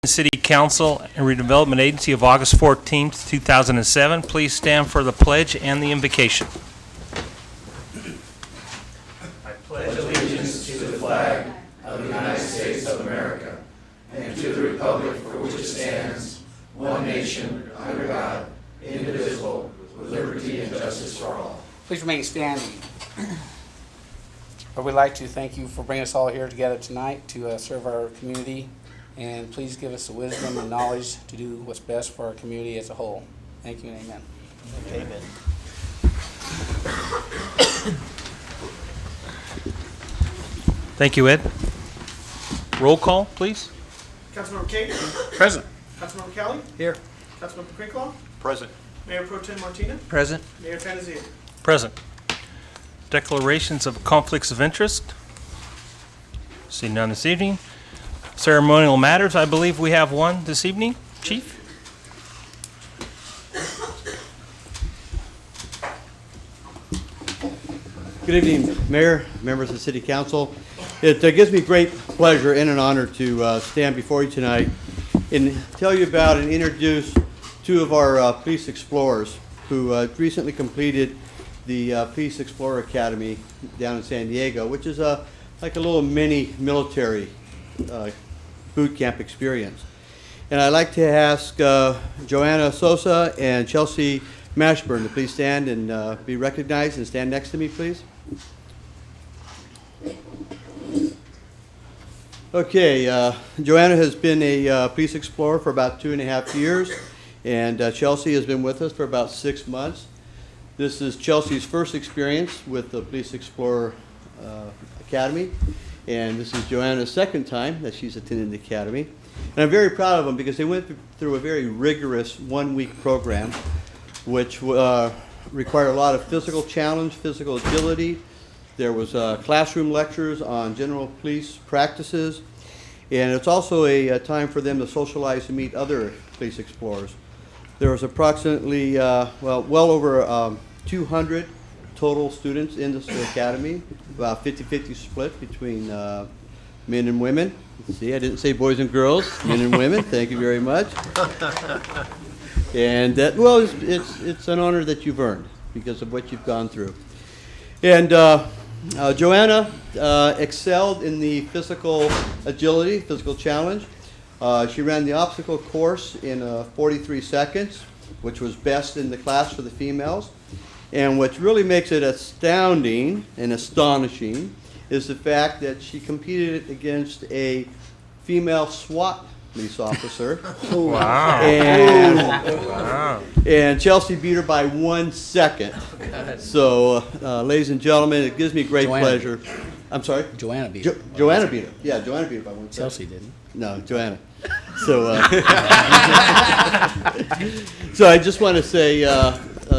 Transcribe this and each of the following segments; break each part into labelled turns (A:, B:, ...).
A: City Council and Redevelopment Agency of August 14th, 2007. Please stand for the pledge and the invocation.
B: I pledge allegiance to the flag of the United States of America and to the republic for which it stands, one nation, under God, indivisible, with liberty and justice for all.
C: Please remain standing. We'd like to thank you for bringing us all here together tonight to serve our community. And please give us the wisdom and knowledge to do what's best for our community as a whole. Thank you and amen.
B: Amen.
A: Thank you, Ed. Roll call, please.
D: Councilmember Cate?
C: Present.
D: Councilmember Kelly?
C: Here.
D: Councilmember Crinclaw?
B: Present.
D: Mayor Pro Tem Martina?
C: Present.
D: Mayor Fantasia?
A: Present. Declarations of conflicts of interest. See none this evening. Ceremonial matters, I believe we have one this evening. Chief?
E: Good evening, Mayor, members of the City Council. It gives me great pleasure and an honor to stand before you tonight and tell you about and introduce two of our police explorers who recently completed the Police Explorer Academy down in San Diego, which is like a little mini military boot camp experience. And I'd like to ask Joanna Sosa and Chelsea Mashburn to please stand and be recognized and stand next to me, please. Okay, Joanna has been a police explorer for about 2.5 years, and Chelsea has been with us for about 6 months. This is Chelsea's first experience with the Police Explorer Academy, and this is Joanna's second time that she's attended the Academy. And I'm very proud of them because they went through a very rigorous 1-week program, which required a lot of physical challenge, physical agility. There was classroom lectures on general police practices, and it's also a time for them to socialize and meet other police explorers. There was approximately, well over 200 total students in this academy, about 50-50 split between men and women. See, I didn't say boys and girls, men and women. Thank you very much. And that, well, it's an honor that you've earned because of what you've gone through. And Joanna excelled in the physical agility, physical challenge. She ran the obstacle course in 43 seconds, which was best in the class for the females. And what really makes it astounding and astonishing is the fact that she competed against a female SWAT police officer.
A: Wow.
E: And Chelsea beat her by 1 second. So, ladies and gentlemen, it gives me great pleasure. I'm sorry?
C: Joanna beat her.
E: Joanna beat her. Yeah, Joanna beat her by 1 second.
C: Chelsea didn't.
E: No, Joanna. So, so I just want to say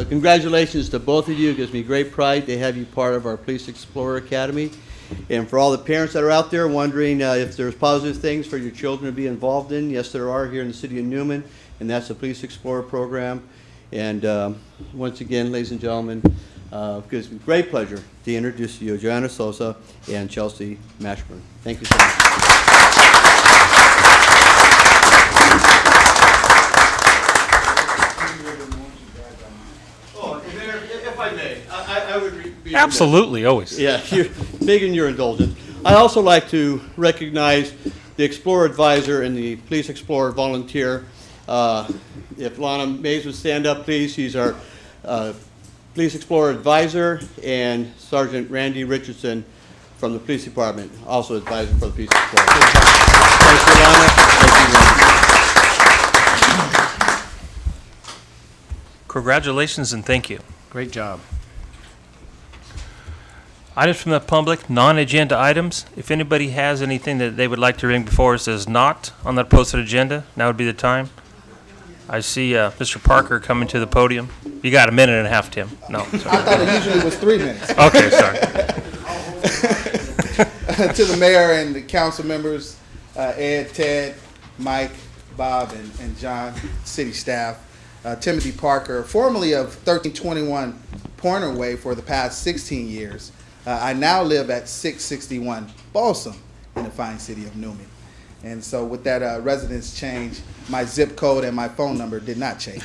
E: congratulations to both of you. It gives me great pride to have you part of our Police Explorer Academy. And for all the parents that are out there wondering if there's positive things for your children to be involved in, yes, there are here in the city of Newman, and that's the Police Explorer program. And once again, ladies and gentlemen, it gives me great pleasure to introduce you Joanna Sosa and Chelsea Mashburn. Thank you so much. If I may, I would be
A: Absolutely, always.
E: Yeah, you're begging your indulgence. I also like to recognize the Explorer Advisor and the Police Explorer Volunteer. If Lana Mays would stand up, please. She's our Police Explorer Advisor, and Sergeant Randy Richardson from the Police Department, also advisor for the Police Explorer. Thanks, Lana. Thank you, Randy.
A: Congratulations and thank you.
C: Great job.
A: Items from the public, non-agenda items. If anybody has anything that they would like to bring before us that is not on that posted agenda, now would be the time. I see Mr. Parker coming to the podium. You got 1.5 minutes, Tim. No, sorry.
F: I thought it usually was 3 minutes.
A: Okay, sorry.
F: To the mayor and the council members, Ed, Ted, Mike, Bob, and John, city staff, Timothy Parker, formerly of 1321 Pointer Way for the past 16 years. I now live at 661 Balsam in the fine city of Newman. And so with that residence change, my zip code and my phone number did not change.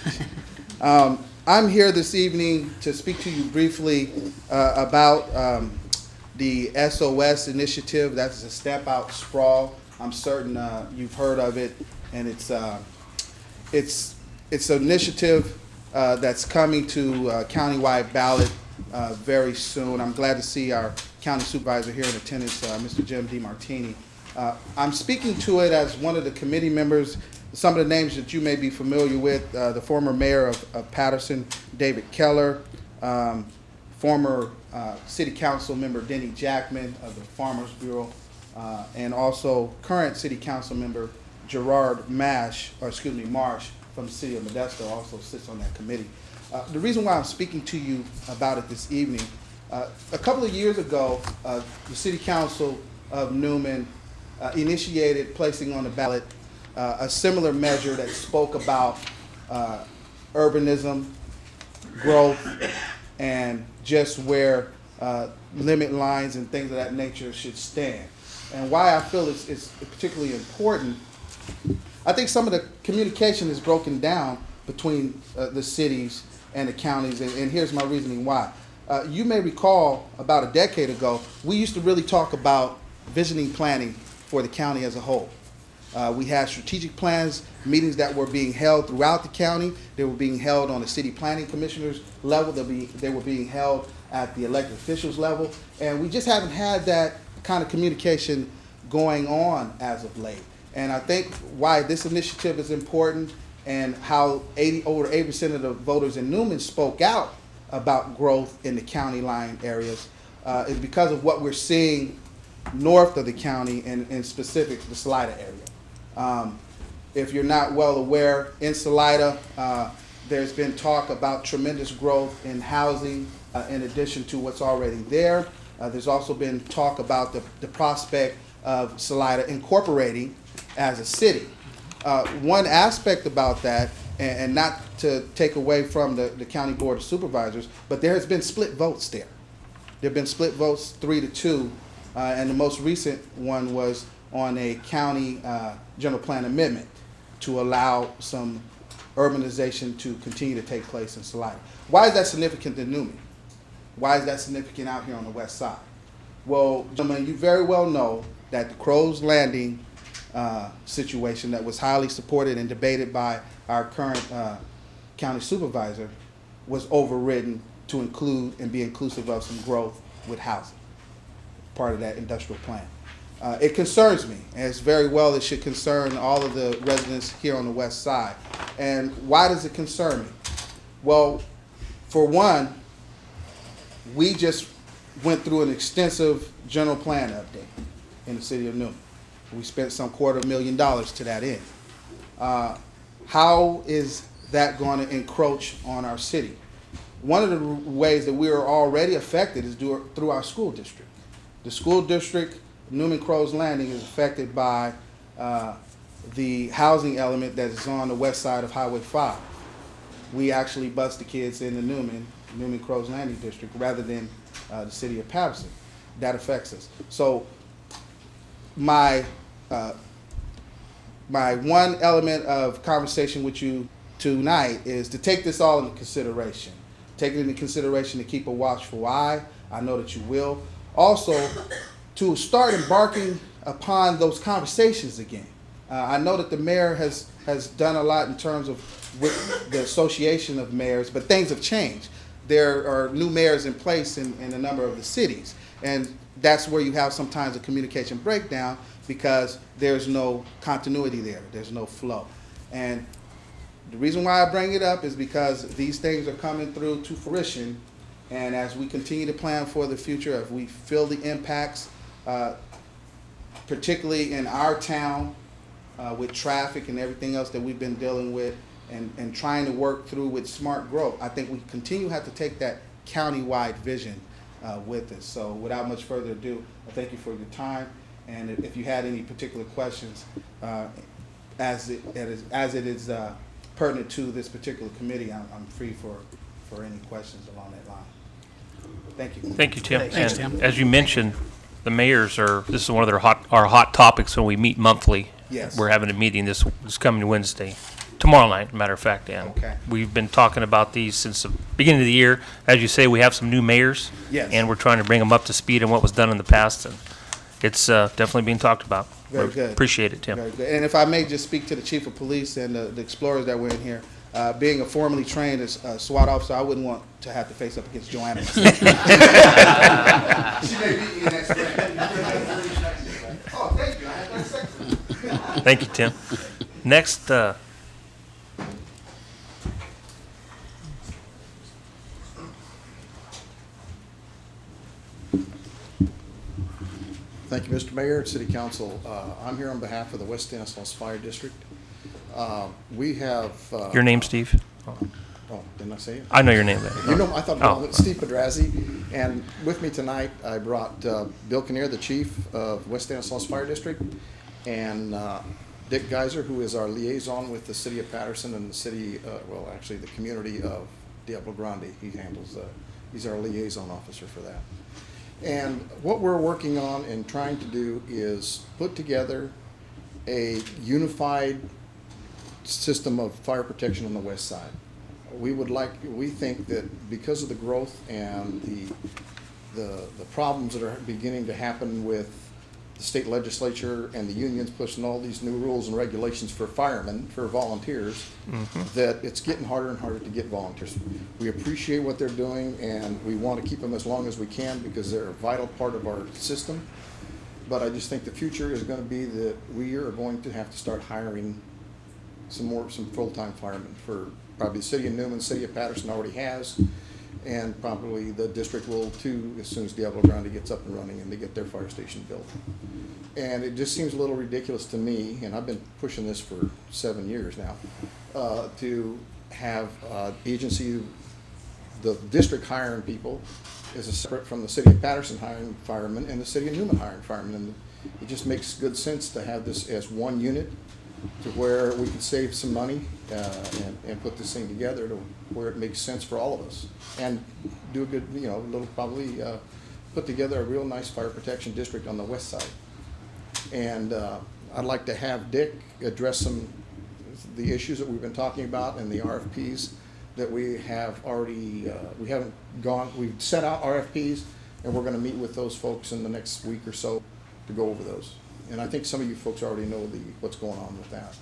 F: I'm here this evening to speak to you briefly about the SOS initiative. That's a Step Out Sprawl. I'm certain you've heard of it, and it's an initiative that's coming to countywide ballot very soon. I'm glad to see our county supervisor here in attendance, Mr. Jim DeMartini. I'm speaking to it as one of the committee members. Some of the names that you may be familiar with, the former mayor of Patterson, David Keller, former city council member Denny Jackman of the Farmers Bureau, and also current city council member Gerard Marsh from the city of Modesto also sits on that committee. The reason why I'm speaking to you about it this evening, a couple of years ago, the city council of Newman initiated placing on the ballot a similar measure that spoke about urbanism, growth, and just where limit lines and things of that nature should stand. And why I feel it's particularly important, I think some of the communication is broken down between the cities and the counties, and here's my reasoning why. You may recall about a decade ago, we used to really talk about visioning planning for the county as a whole. We had strategic plans, meetings that were being held throughout the county. They were being held on the city planning commissioners level. They were being held at the elected officials level. And we just haven't had that kind of communication going on as of late. And I think why this initiative is important and how over 80% of the voters in Newman spoke out about growth in the county line areas is because of what we're seeing north of the county and in specific the Salida area. If you're not well aware, in Salida, there's been talk about tremendous growth in housing in addition to what's already there. There's also been talk about the prospect of Salida incorporating as a city. One aspect about that, and not to take away from the County Board of Supervisors, but there has been split votes there. There have been split votes 3-2, and the most recent one was on a county general plan amendment to allow some urbanization to continue to take place in Salida. Why is that significant in Newman? Why is that significant out here on the west side? Well, gentlemen, you very well know that the Crow's Landing situation that was highly supported and debated by our current county supervisor was overridden to include and be inclusive of some growth with housing, part of that industrial plan. It concerns me, as very well it should concern all of the residents here on the west side. And why does it concern me? Well, for one, we just went through an extensive general plan update in the city of Newman. We spent some $250,000 to that end. How is that going to encroach on our city? One of the ways that we are already affected is through our school district. The school district, Newman Crow's Landing, is affected by the housing element that is on the west side of Highway 5. We actually bus the kids into Newman Crow's Landing district rather than the city of Patterson. That affects us. So my one element of conversation with you tonight is to take this all into consideration. Take it into consideration to keep a watchful eye. I know that you will. Also, to start embarking upon those conversations again. I know that the mayor has done a lot in terms of with the association of mayors, but things have changed. There are new mayors in place in a number of the cities, and that's where you have sometimes a communication breakdown because there's no continuity there. There's no flow. And the reason why I bring it up is because these things are coming through to fruition, and as we continue to plan for the future, if we feel the impacts, particularly in our town with traffic and everything else that we've been dealing with and trying to work through with smart growth, I think we continue to have to take that county-wide vision with us. So without much further ado, I thank you for your time, and if you had any particular questions as it is pertinent to this particular committee, I'm free for any questions along that line. Thank you.
A: Thank you, Tim.
C: Thanks,
A: And
C: Tim.
A: as you mentioned, the mayors this is one of our hot topics when we meet monthly.
F: Yes.
A: We're having a meeting this coming Wednesday, tomorrow night, matter of fact, and
F: Okay.
A: we've been talking about these since the beginning of the year. As you say, we have some new mayors.
F: Yes.
A: And we're trying to bring them up to speed on what was done in the past, and it's definitely being talked about.
F: Very
A: We
F: good.
A: Appreciate it, Tim.
F: Very good. And if I may just speak to the chief of police and the explorers that were in here, being a formerly trained as a SWAT officer, I wouldn't want to have to face up against Joanna. She may beat me in that strength. Oh, thank you. I had that second.
A: Thank you, Tim. Next,
G: Thank you, Mr. Mayor, City Council. I'm here on behalf of the West Stanislaus Fire District. We have.
A: your name, Steve?
G: Oh, didn't I say it?
A: I know your name.
G: You know, I thought,
A: Oh.
G: Steve Pedrazi. And with me tonight, I brought Bill Kinnear, the chief of West Stanislaus Fire District, and Dick Geiser, who is our liaison with the city of Patterson and the city, well, actually the community of Diablo Grande. He handles, he's our liaison officer for that. And what we're working on and trying to do is put together a unified system of fire protection on the west side. We think that because of the growth and the problems that are beginning to happen with the state legislature and the unions pushing all these new rules and regulations for firemen, for volunteers, that it's getting harder and harder to get volunteers. We appreciate what they're doing, and we want to keep them as long as we can because they're a vital part of our system. But I just think the future is going to be that we are going to have to start hiring some full-time firemen for probably the city of Newman, city of Patterson already has, and probably the district will too as soon as Diablo Grande gets up and running and they get their fire station built. And it just seems a little ridiculous to me, and I've been pushing this for 7 years now, to have agency, the district hiring people is a separate from the city of Patterson hiring firemen and the city of Newman hiring firemen. And it just makes good sense to have this as one unit to where we can save some money and put this thing together to where it makes sense for all of us. And do a good, probably put together a real nice fire protection district on the west side. And I'd like to have Dick address the issues that we've been talking about and the RFPs that we have already, we've sent out RFPs, and we're gonna meet with those folks in the next week or so to go over those. And I think some of you folks already know what's going on with that.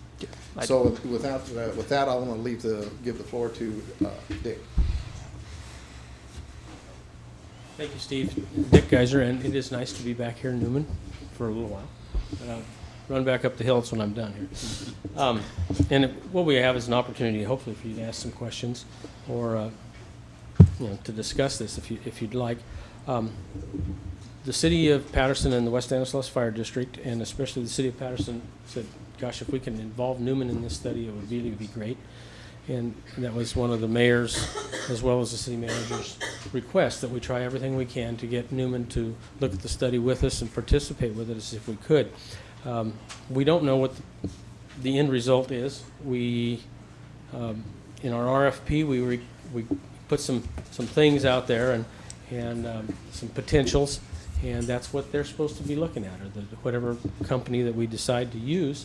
G: So with that, I want to give the floor to Dick.
H: Thank you, Steve. Dick Geiser, and it is nice to be back here in Newman for a little while. Run back up the hill when I'm done here. And what we have is an opportunity, hopefully, for you to ask some questions or to discuss this if you'd like. The city of Patterson and the West Stanislaus Fire District, and especially the city of Patterson, said, gosh, if we can involve Newman in this study, it would really be great. And that was one of the mayor's, as well as the city manager's request, that we try everything we can to get Newman to look at the study with us and participate with it as if we could. We don't know what the end result is. We, in our RFP, we put some things out there and some potentials. And that's what they're supposed to be looking at, or whatever company that we decide to use.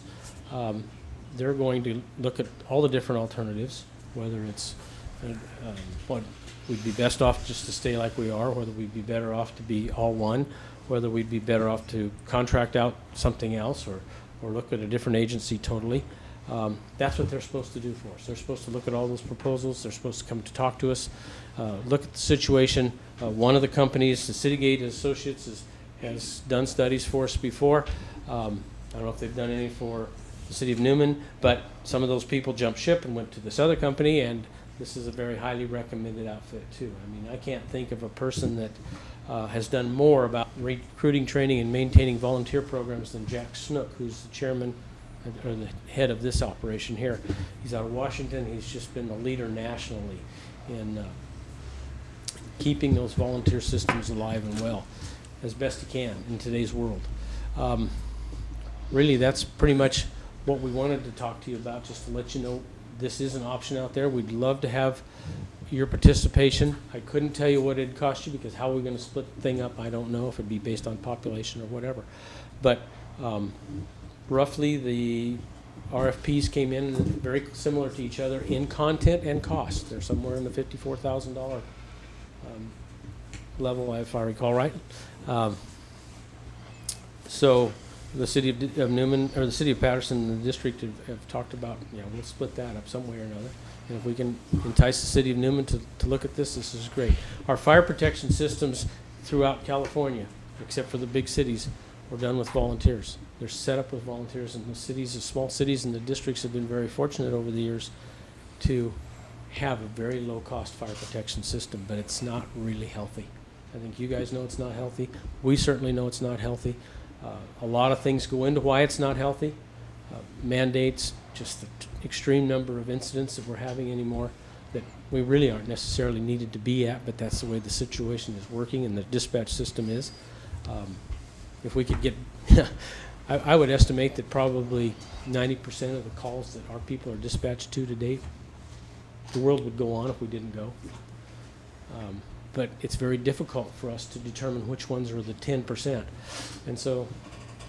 H: They're going to look at all the different alternatives, whether it's what we'd be best off just to stay like we are, whether we'd be better off to be all one, whether we'd be better off to contract out something else or look at a different agency totally. That's what they're supposed to do for us. They're supposed to look at all those proposals. They're supposed to come to talk to us, look at the situation. One of the companies, the Citygate Associates, has done studies for us before. I don't know if they've done any for the city of Newman, but some of those people jumped ship and went to this other company, and this is a very highly recommended outfit too. I mean, I can't think of a person that has done more about recruiting, training, and maintaining volunteer programs than Jack Snook, who's the chairman or the head of this operation here. He's out of Washington. He's just been the leader nationally in keeping those volunteer systems alive and well as best he can in today's world. Really, that's pretty much what we wanted to talk to you about, just to let you know this is an option out there. We'd love to have your participation. I couldn't tell you what it'd cost you because how we're going to split the thing up, I don't know if it'd be based on population or whatever. But roughly the RFPs came in very similar to each other in content and cost. They're somewhere in the $54,000 level, if I recall right. So the city of Newman, or the city of Patterson and the district have talked about, we'll split that up some way or another. And if we can entice the city of Newman to look at this is great. Our fire protection systems throughout California, except for the big cities, were done with volunteers. They're set up with volunteers, and the cities, the small cities and the districts have been very fortunate over the years to have a very low-cost fire protection system, but it's not really healthy. I think you guys know it's not healthy. We certainly know it's not healthy. A lot of things go into why it's not healthy. Mandates, just the extreme number of incidents that we're having anymore that we really aren't necessarily needed to be at, but that's the way the situation is working and the dispatch system is. If we could get, I would estimate that probably 90% of the calls that our people are dispatched to date, the world would go on if we didn't go. But it's very difficult for us to determine which ones are the 10%. And so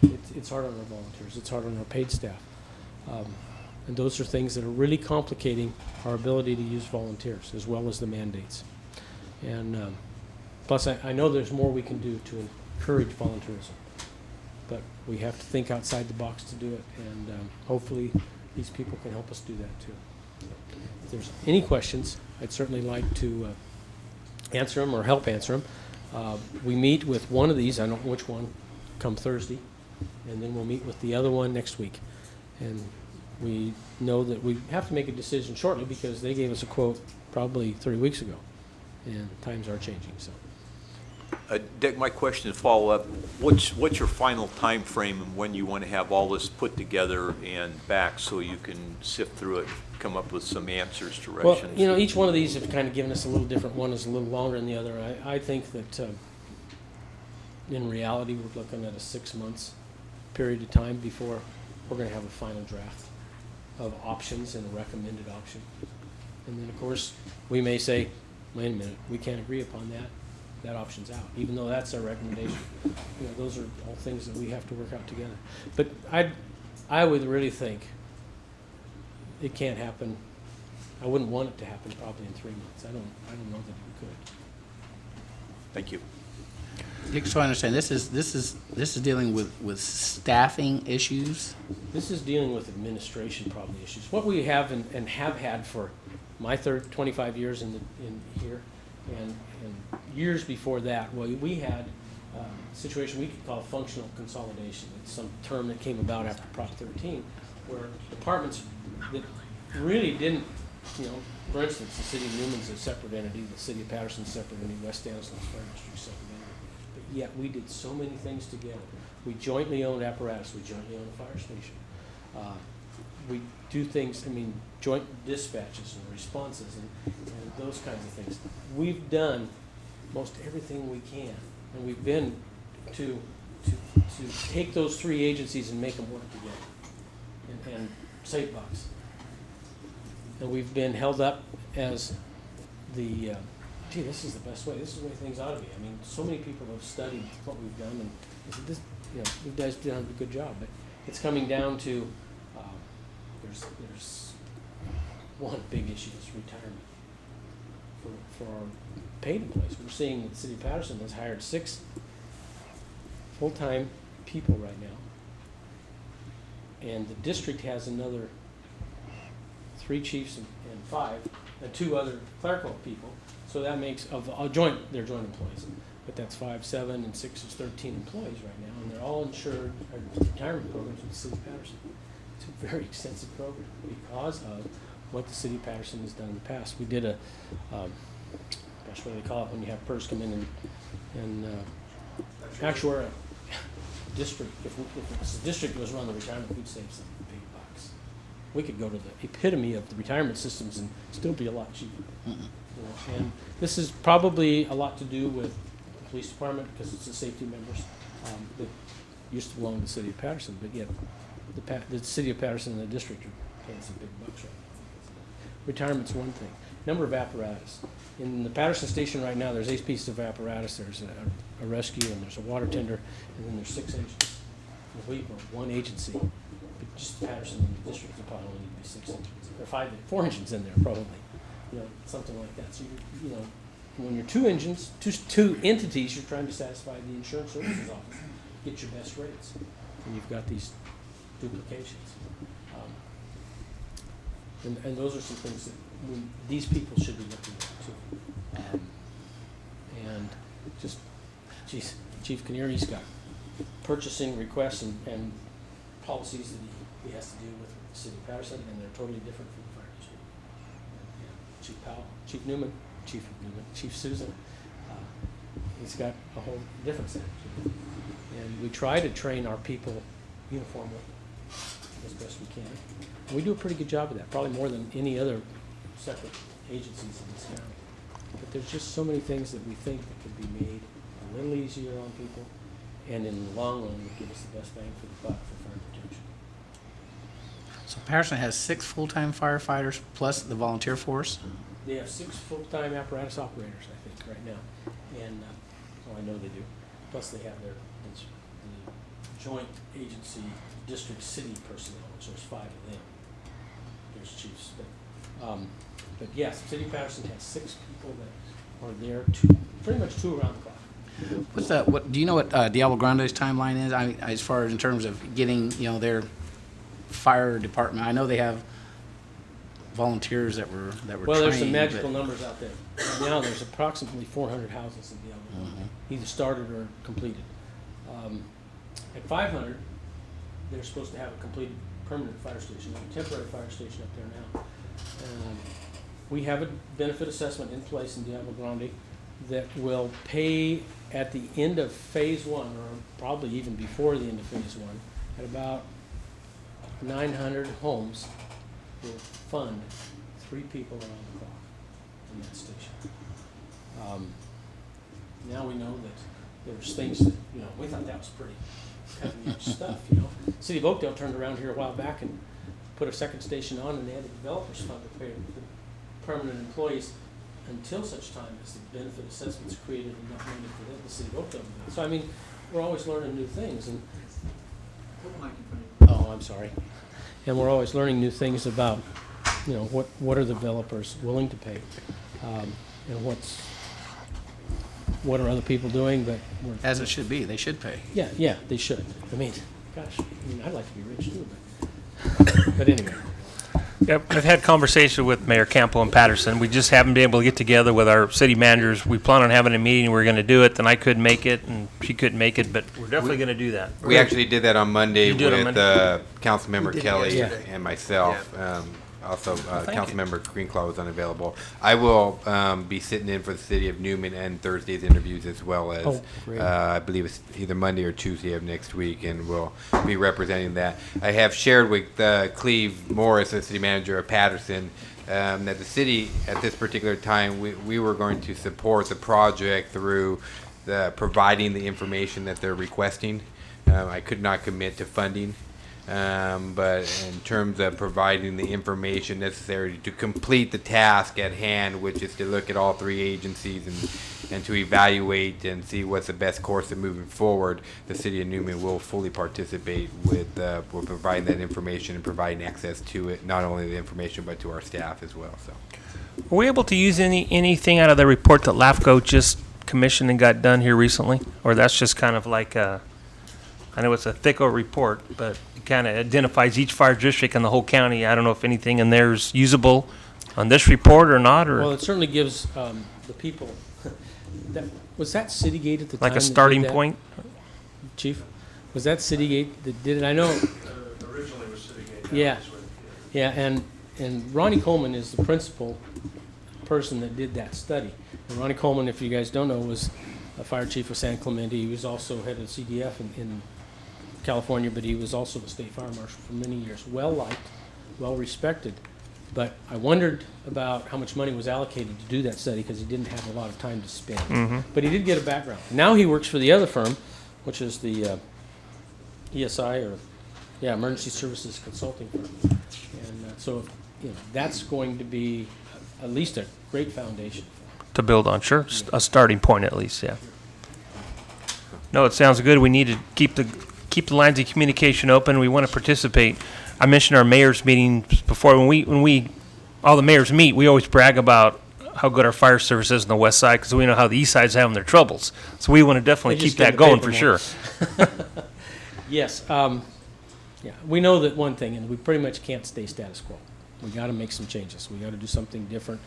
H: it's hard on our volunteers, it's hard on our paid staff. And those are things that are really complicating our ability to use volunteers as well as the mandates. And plus I know there's more we can do to encourage volunteerism, but we have to think outside the box to do it, and hopefully these people can help us do that too. If there's any questions, I'd certainly like to answer them or help answer them. We meet with one of these, I don't know which one, come Thursday, and then we'll meet with the other one next week. And we know that we have to make a decision shortly because they gave us a quote probably 3 weeks ago, and times are changing. So,
I: Dick, my question is follow up. What's your final time frame and when you want to have all this put together and back so you can sift through it, come up with some answers, directions?
H: well, each one of these have kind of given us a little different. One is a little longer than the other. I think that in reality we're looking at a 6 months period of time before we're going to have a final draft of options and a recommended option. And then, of course, we may say, wait a minute, we can't agree upon that. That option's out, even though that's our recommendation. Those are all things that we have to work out together. But I would really think it can't happen. I wouldn't want it to happen probably in 3 months. I don't know that it could.
I: Thank you.
C: Dick, so I understand, this is dealing with staffing issues?
H: This is dealing with administration probably issues. What we have and have had for my 25 years in here, and years before that, we had a situation we could call functional consolidation. It's some term that came about after Prop 13, where departments that really didn't, for instance, the city of Newman's a separate entity, the city of Patterson's a separate entity, West Stanislaus Fire District is a separate entity. But yet we did so many things together. We jointly owned apparatus, we jointly owned a fire station. We do things, joint dispatches and responses and those kinds of things. We've done most everything we can, and we've been to take those three agencies and make them work together and save bucks. And we've been held up as the, this is the best way, this is the way things ought to be. So many people have studied what we've done, and they said, you guys did a good job, but it's coming down to, there's one big issue, is retirement for our paid employees. We're seeing that the city of Patterson has hired 6 full-time people right now, and the district has another 3 chiefs and 5 and 2 other clerical people. So that makes they're joint employees, but that's 5, 7, and 6 is 13 employees right now, and they're all insured retirement programs with the city of Patterson. It's a very extensive program because of what the city of Patterson has done in the past. We did what do they call it when you have PERS come in and actuarial district. If the district was run the retirement, we'd save some big bucks. We could go to the epitome of the retirement systems and still be a lot cheaper. And this is probably a lot to do with the police department because it's the safety members that used to belong to the city of Patterson, but yet the city of Patterson and the district are paying some big bucks right now. Retirement's one thing. Number of apparatus. In the Patterson station right now, there's 8 pieces of apparatus. There's a rescue, and there's a water tender, and then there's 6 engines. if we were one agency, but just Patterson in the district, would probably only need to be 6 engines, or 4 engines in there probably, something like that. So when you're 2 engines, two entities, you're trying to satisfy the insurance services office, get your best rates, and you've got these duplications. And those are some things that these people should be looking at too. And just, geez, Chief Kinnear, he's got purchasing requests and policies that he has to deal with the city of Patterson, and they're totally different from the fire district. And Chief Powell, Chief Newman, Chief Susan, he's got a whole different set. And we try to train our people uniformly as best we can. And we do a pretty good job of that, probably more than any other separate agencies in this county. But there's just so many things that we think that could be made a little easier on people, and in the long run would give us the best bang for the buck for fire protection.
C: So Patterson has 6 full-time firefighters plus the volunteer force.
H: They have 6 full-time apparatus operators, I think, right now, and I know they do. Plus, they have the joint agency district city personnel, which there's 5 of them. There's chiefs, but yes, City of Patterson has 6 people that are there, pretty much 2 around the clock.
C: What do you know what Diablo Grande's timeline is? As far as in terms of getting their fire department. I know they have volunteers that were
H: Well, there's some
C: trained,
H: magical numbers out there. Right now, there's approximately 400 houses in Diablo Grande, either started or completed. At 500, they're supposed to have a completed permanent fire station, a temporary fire station up there now. We have a benefit assessment in place in Diablo Grande that will pay at the end of phase 1, or probably even before the end of phase 1, at about 900 homes will fund 3 people around the clock in that station. Now we know that there's things that, we thought that was pretty cutting-edge stuff, City of Oakdale turned around here a while back and put a second station on, and they had the developers fund to pay the permanent employees until such time as the benefit assessments created enough money for the City of Oakdale to do it. So, we're always learning new things. And oh, I'm sorry. And we're always learning new things about, what are the developers willing to pay, and what are other people doing. But
C: as it should be, they should pay.
H: Yeah, they should. Gosh, I'd like to be rich too, but anyway.
A: Yep, I've had conversation with Mayor Campo and Patterson. We just haven't been able to get together with our city managers. We plan on having a meeting. We're going to do it. Then I couldn't make it, and she couldn't make it. But we're definitely going to do that.
J: We actually did that on Monday
A: You did it on
J: with
A: Monday?
J: Councilmember Kelly
H: yesterday.
J: and myself. Also,
A: thank you.
J: Councilmember Greenclaw was unavailable. I will be sitting in for the city of Newman and Thursday's interviews, as well as
H: Oh, great.
J: I believe it's either Monday or Tuesday of next week, and we'll be representing that. I have shared with Cleve Morris, the city manager of Patterson, that the city at this particular time, we were going to support the project through providing the information that they're requesting. I could not commit to funding. But in terms of providing the information necessary to complete the task at hand, which is to look at all 3 agencies and to evaluate and see what's the best course of moving forward, the city of Newman will fully participate with providing that information and providing access to it, not only the information but to our staff as well. So,
A: Were we able to use anything out of the report that LAFCO just commissioned and got done here recently? Or that's just kind of like I know it's a thicko report, but it kind of identifies each fire district in the whole county. I don't know if anything in there is usable on this report or not, or
H: Well, it certainly gives the people. Was that Citygate at the time?
A: like
H: that
A: a
H: did
A: starting
H: that,
A: point.
H: Chief? Was that Citygate that did it? I know.
K: Originally was Citygate.
H: Yeah. Yeah, and Ronnie Coleman is the principal person that did that study. And Ronnie Coleman, if you guys don't know, was a fire chief of San Clemente. He was also head of CDF in California, but he was also the state fire marshal for many years. Well liked, well respected. But I wondered about how much money was allocated to do that study because he didn't have a lot of time to spend. But he did get a background. Now he works for the other firm, which is the ESI, or Emergency Services Consulting Firm. And so that's going to be at least a great foundation.
A: To build on, sure, a starting point at least, yeah. No, it sounds good. We need to keep the keep the lines of communication open. We want to participate. I mentioned our mayor's meetings before. When all the mayors meet, we always brag about how good our fire service is on the west side because we know how the east side's having their troubles. So we want to definitely
H: They just
A: keep
H: get
A: that
H: the
A: going
H: paper
A: for
H: more.
A: sure.
H: Yes, yeah, we know that one thing, and we pretty much can't stay status quo. We got to make some changes. We got to do something different.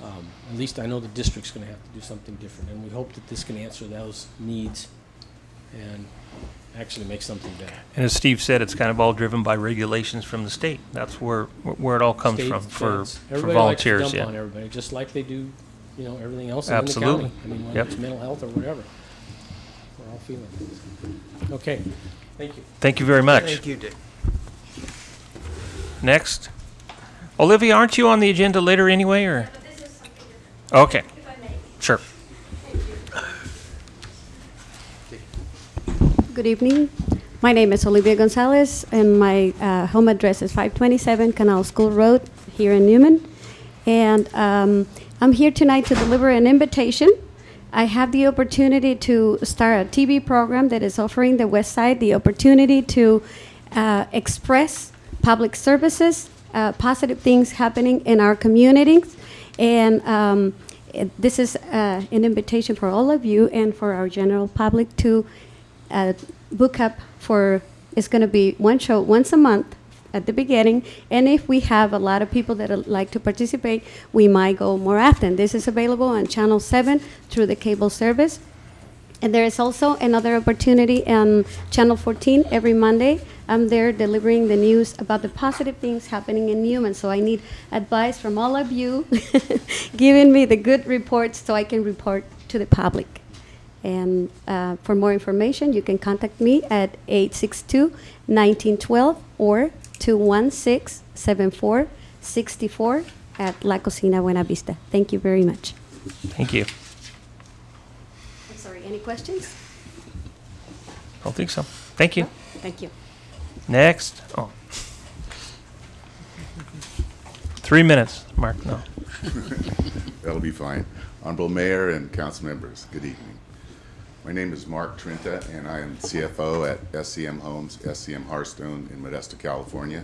H: At least I know the district's going to have to do something different, and we hope that this can answer those needs and actually make something better.
A: And as Steve said, it's kind of all driven by regulations from the state. That's where it all comes
H: State
A: from for
H: feds. Everybody
A: volunteers.
H: likes to
A: yeah.
H: dump on everybody, just like they do, everything else in
A: Absolutely.
H: the county. I mean, whether
A: Yep.
H: it's mental health or whatever. We're all feeling it. Okay, thank you.
A: Thank you very much.
D: Thank you, Dick.
A: Next. Olivia, aren't you on the agenda later anyway, or?
L: But this is something different,
A: Okay,
L: if I may.
A: sure.
L: Good evening. My name is Olivia Gonzalez, and my home address is 527 Canal School Road here in Newman. And I'm here tonight to deliver an invitation. I have the opportunity to start a TV program that is offering the West Side the opportunity to express public services, positive things happening in our communities. And this is an invitation for all of you and for our general public to book up for, it's going to be one show once a month at the beginning, and if we have a lot of people that would like to participate, we might go more often. This is available on Channel 7 through the cable service. And there is also another opportunity on Channel 14 every Monday. I'm there delivering the news about the positive things happening in Newman. So I need advice from all of you, giving me the good reports so I can report to the public. And for more information, you can contact me at 862-1912 or 216-7464 at La Cocina Buena Vista. Thank you very much.
A: Thank you.
L: I'm sorry, any questions?
A: I don't think so. Thank you.
L: Thank you.
A: Next. Oh. 3 minutes, Mark. No.
M: That'll be fine. Honorable Mayor and council members, good evening. My name is Mark Trinta, and I am CFO at SCM Homes, SCM Hearthstone in Modesto, California.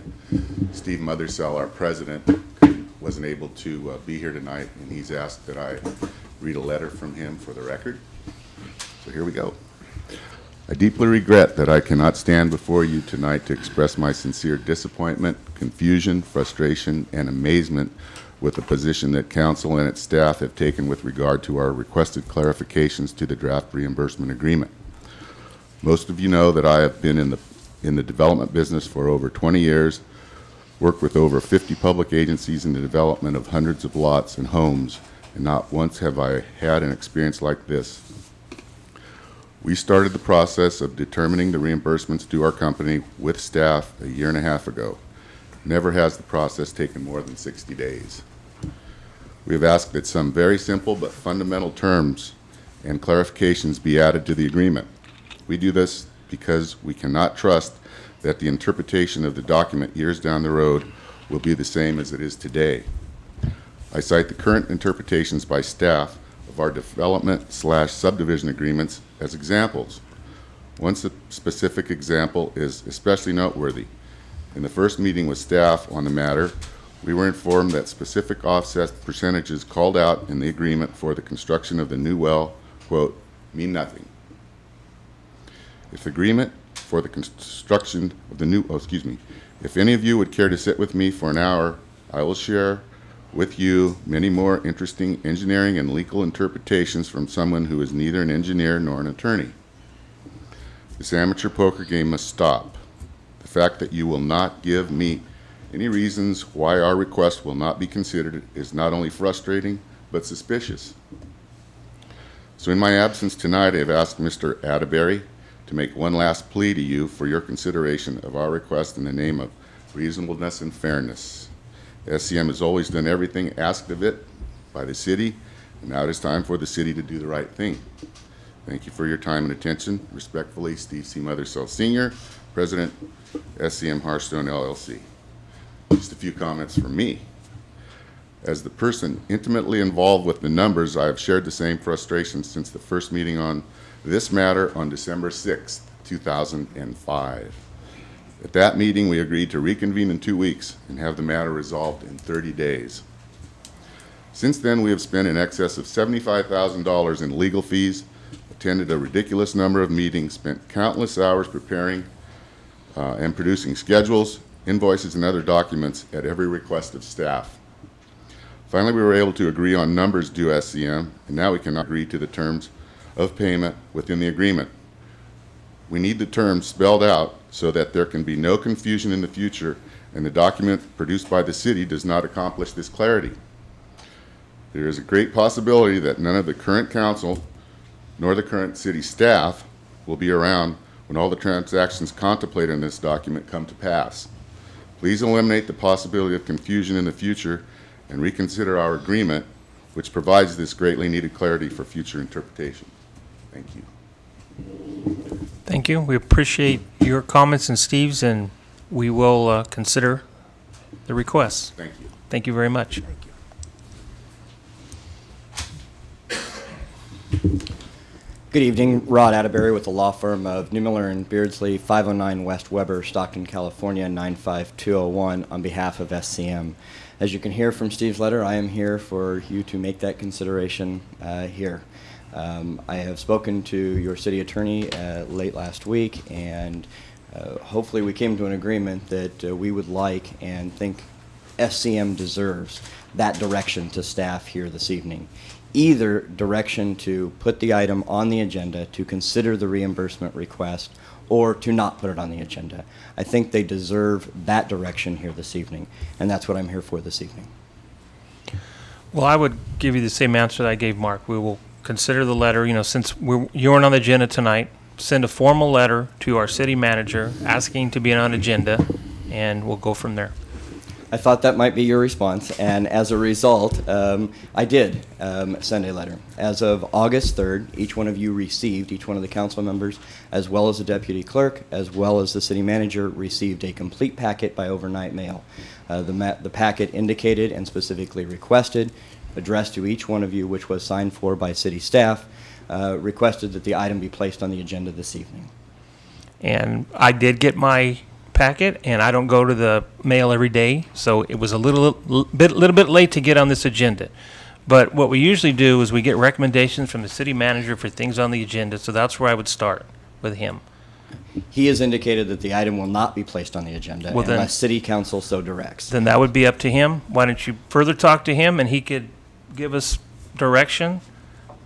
M: Steve Mothersell, our president, wasn't able to be here tonight, and he's asked that I read a letter from him for the record. So here we go. I deeply regret that I cannot stand before you tonight to express my sincere disappointment, confusion, frustration, and amazement with the position that council and its staff have taken with regard to our requested clarifications to the draft reimbursement agreement. Most of you know that I have been in the development business for over 20 years, worked with over 50 public agencies in the development of hundreds of lots and homes, and not once have I had an experience like this. We started the process of determining the reimbursements to our company with staff a year and a half ago. Never has the process taken more than 60 days. We have asked that some very simple but fundamental terms and clarifications be added to the agreement. We do this because we cannot trust that the interpretation of the document years down the road will be the same as it is today. I cite the current interpretations by staff of our development/subdivision agreements as examples. One specific example is especially noteworthy. In the first meeting with staff on the matter, we were informed that specific offset percentages called out in the agreement for the construction of the new well, quote, mean nothing. If agreement for the construction of the new, if any of you would care to sit with me for an hour, I will share with you many more interesting engineering and legal interpretations from someone who is neither an engineer nor an attorney. This amateur poker game must stop. The fact that you will not give me any reasons why our request will not be considered is not only frustrating, but suspicious. So in my absence tonight, I have asked Mr. Atterbury to make one last plea to you for your consideration of our request in the name of reasonableness and fairness. SCM has always done everything asked of it by the city, and now it is time for the city to do the right thing. Thank you for your time and attention. Respectfully, Steve C. Mothersell Sr., President, SCM Hearthstone LLC. Just a few comments from me. As the person intimately involved with the numbers, I have shared the same frustration since the first meeting on this matter on December 6th. 2005. At that meeting, we agreed to reconvene in 2 weeks and have the matter resolved in 30 days. Since then, we have spent in excess of $75,000 in legal fees, attended a ridiculous number of meetings, spent countless hours preparing and producing schedules, invoices, and other documents at every request of staff. Finally, we were able to agree on numbers due SCM, and now we can agree to the terms of payment within the agreement. We need the terms spelled out so that there can be no confusion in the future, and the document produced by the city does not accomplish this clarity. There is a great possibility that none of the current council nor the current city staff will be around when all the transactions contemplated in this document come to pass. Please eliminate the possibility of confusion in the future and reconsider our agreement, which provides this greatly needed clarity for future interpretation. Thank you.
A: Thank you. We appreciate your comments and Steve's, and we will consider the requests.
M: Thank you.
A: Thank you very much.
N: Good evening, Rod Atterbury with the law firm of Newman and Beardsley, 509 West Weber, Stockton, California, 95201 on behalf of SCM. As you can hear from Steve's letter, I am here for you to make that consideration here. I have spoken to your city attorney late last week, and hopefully we came to an agreement that we would like and think SCM deserves that direction to staff here this evening. Either direction to put the item on the agenda to consider the reimbursement request or to not put it on the agenda. I think they deserve that direction here this evening, and that's what I'm here for this evening.
A: Well, I would give you the same answer that I gave Mark. We will consider the letter, since you weren't on the agenda tonight, send a formal letter to our city manager asking to be on an agenda, and we'll go from there.
N: I thought that might be your response, and as a result, I did send a letter. As of August 3rd, each one of the council members, as well as the deputy clerk, as well as the city manager, received a complete packet by overnight mail. The packet indicated and specifically requested, addressed to each one of you, which was signed for by city staff, requested that the item be placed on the agenda this evening.
A: And I did get my packet, and I don't go to the mail every day, so it was a little bit late to get on this agenda. But what we usually do is we get recommendations from the city manager for things on the agenda, so that's where I would start with him.
N: He has indicated that the item will not be placed on the agenda unless city council so directs.
A: Then that would be up to him. Why don't you further talk to him, and he could give us direction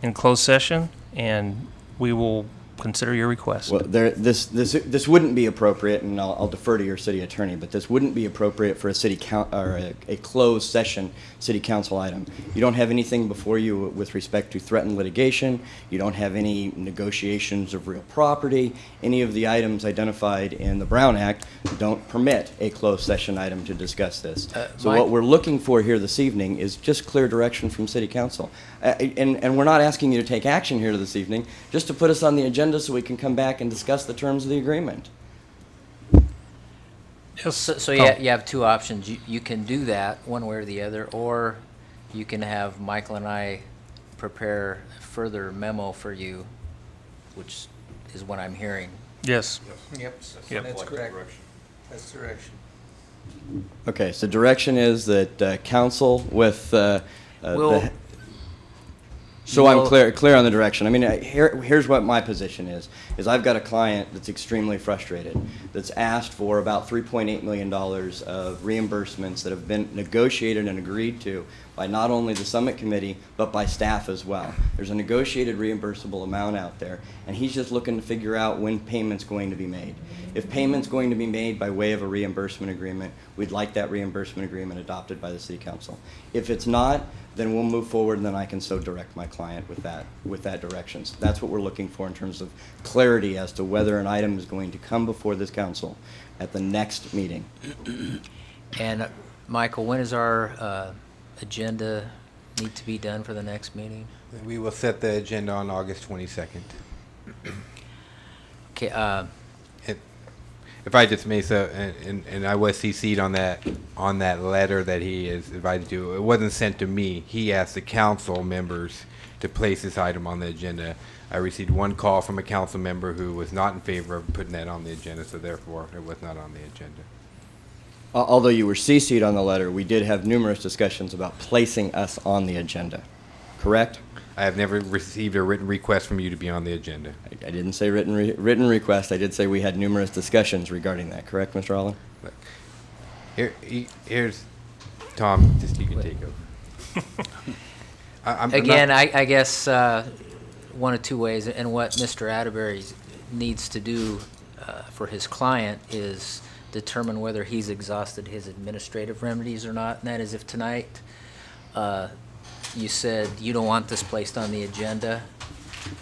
A: in closed session, and we will consider your request.
N: Well, this wouldn't be appropriate, and I'll defer to your city attorney, but this wouldn't be appropriate for a closed session city council item. You don't have anything before you with respect to threatened litigation. You don't have any negotiations of real property. Any of the items identified in the Brown Act don't permit a closed session item to discuss this. So what we're looking for here this evening is just clear direction from city council. And we're not asking you to take action here this evening, just to put us on the agenda so we can come back and discuss the terms of the agreement.
A: Yes.
O: So you have two options. You can do that one way or the other, or you can have Michael and I prepare a further memo for you, which is what I'm hearing.
A: Yes.
O: Yep.
C: That's correct. That's direction.
N: Okay, so direction is that council with so I'm clear on the direction. I mean, here's what my position is I've got a client that's extremely frustrated, that's asked for about $3.8 million of reimbursements that have been negotiated and agreed to by not only the summit committee, but by staff as well. There's a negotiated reimbursable amount out there, and he's just looking to figure out when payment's going to be made. If payment's going to be made by way of a reimbursement agreement, we'd like that reimbursement agreement adopted by the city council. If it's not, then we'll move forward, and then I can so direct my client with that direction. So that's what we're looking for in terms of clarity as to whether an item is going to come before this council at the next meeting.
O: And Michael, when is our agenda need to be done for the next meeting?
J: We will set the agenda on August 22nd.
O: Okay.
J: if I just may, so, and I was CC'd on that letter that he is invited to. It wasn't sent to me. He asked the council members to place this item on the agenda. I received one call from a council member who was not in favor of putting that on the agenda, so therefore it was not on the agenda.
N: Although you were CC'd on the letter, we did have numerous discussions about placing us on the agenda, correct?
J: I have never received a written request from you to be on the agenda.
N: I didn't say written request. I did say we had numerous discussions regarding that, correct, Mr. Allen?
J: Here's Tom. Just you can take over.
O: Again, I guess one of two ways, and what Mr. Atterbury needs to do for his client is determine whether he's exhausted his administrative remedies or not, and that is if tonight you said you don't want this placed on the agenda,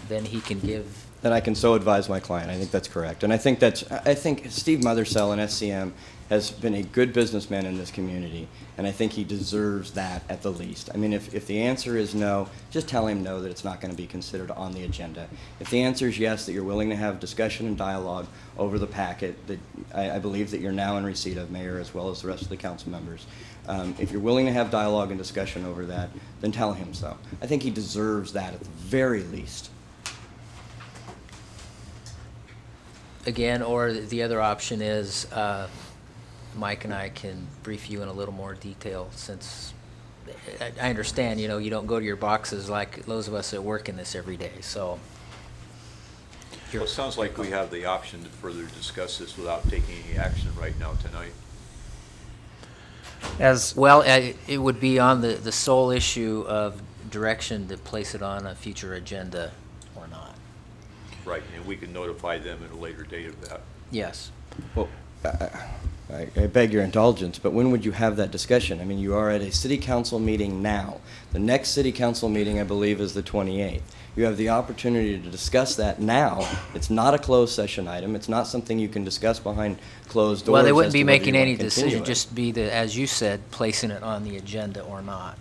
O: then he can give.
N: Then I can so advise my client. I think that's correct. And I think Steve Mothersell in SCM has been a good businessman in this community, and I think he deserves that at the least. I mean, if the answer is no, just tell him no, that it's not going to be considered on the agenda. If the answer is yes, that you're willing to have discussion and dialogue over the packet that I believe that you're now in receipt of, Mayor, as well as the rest of the council members. If you're willing to have dialogue and discussion over that, then tell him so. I think he deserves that at the very least.
O: Again, or the other option is Mike and I can brief you in a little more detail, since I understand, you know, you don't go to your boxes like those of us that work in this every day, so.
I: Well, it sounds like we have the option to further discuss this without taking any action right now tonight.
O: Well, it would be on the sole issue of direction to place it on a future agenda or not.
I: Right, and we can notify them at a later date of that.
O: Yes.
N: Well, I beg your indulgence, but when would you have that discussion? I mean, you are at a city council meeting now. The next city council meeting, I believe, is the 28th. You have the opportunity to discuss that now. It's not a closed session item. It's not something you can discuss behind closed doors.
O: Well, they wouldn't
N: as
O: be
N: to whether
O: making
N: you
O: any
N: want to continue
O: decision,
N: it.
O: just be the, as you said, placing it on the agenda or not.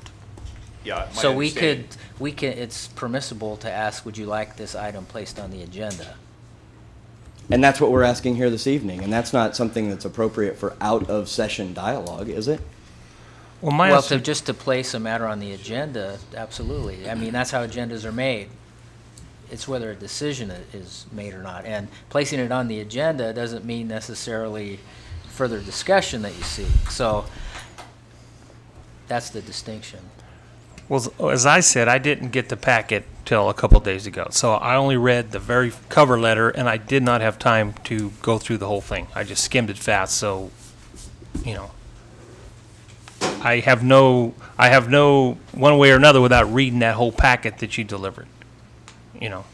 I: Yeah, my
O: So
I: understanding-
O: we can, it's permissible to ask, would you like this item placed on the agenda?
N: And that's what we're asking here this evening, and that's not something that's appropriate for out-of-session dialogue, is it?
O: Well, just to place a matter on the agenda, absolutely. I mean, that's how agendas are made. It's whether a decision is made or not. And placing it on the agenda doesn't mean necessarily further discussion that you seek. So that's the distinction.
A: Well, as I said, I didn't get the packet till a couple days ago. So I only read the very cover letter, and I did not have time to go through the whole thing. I just skimmed it fast, so, you know. I have no one way or another without reading that whole packet that you delivered, you know.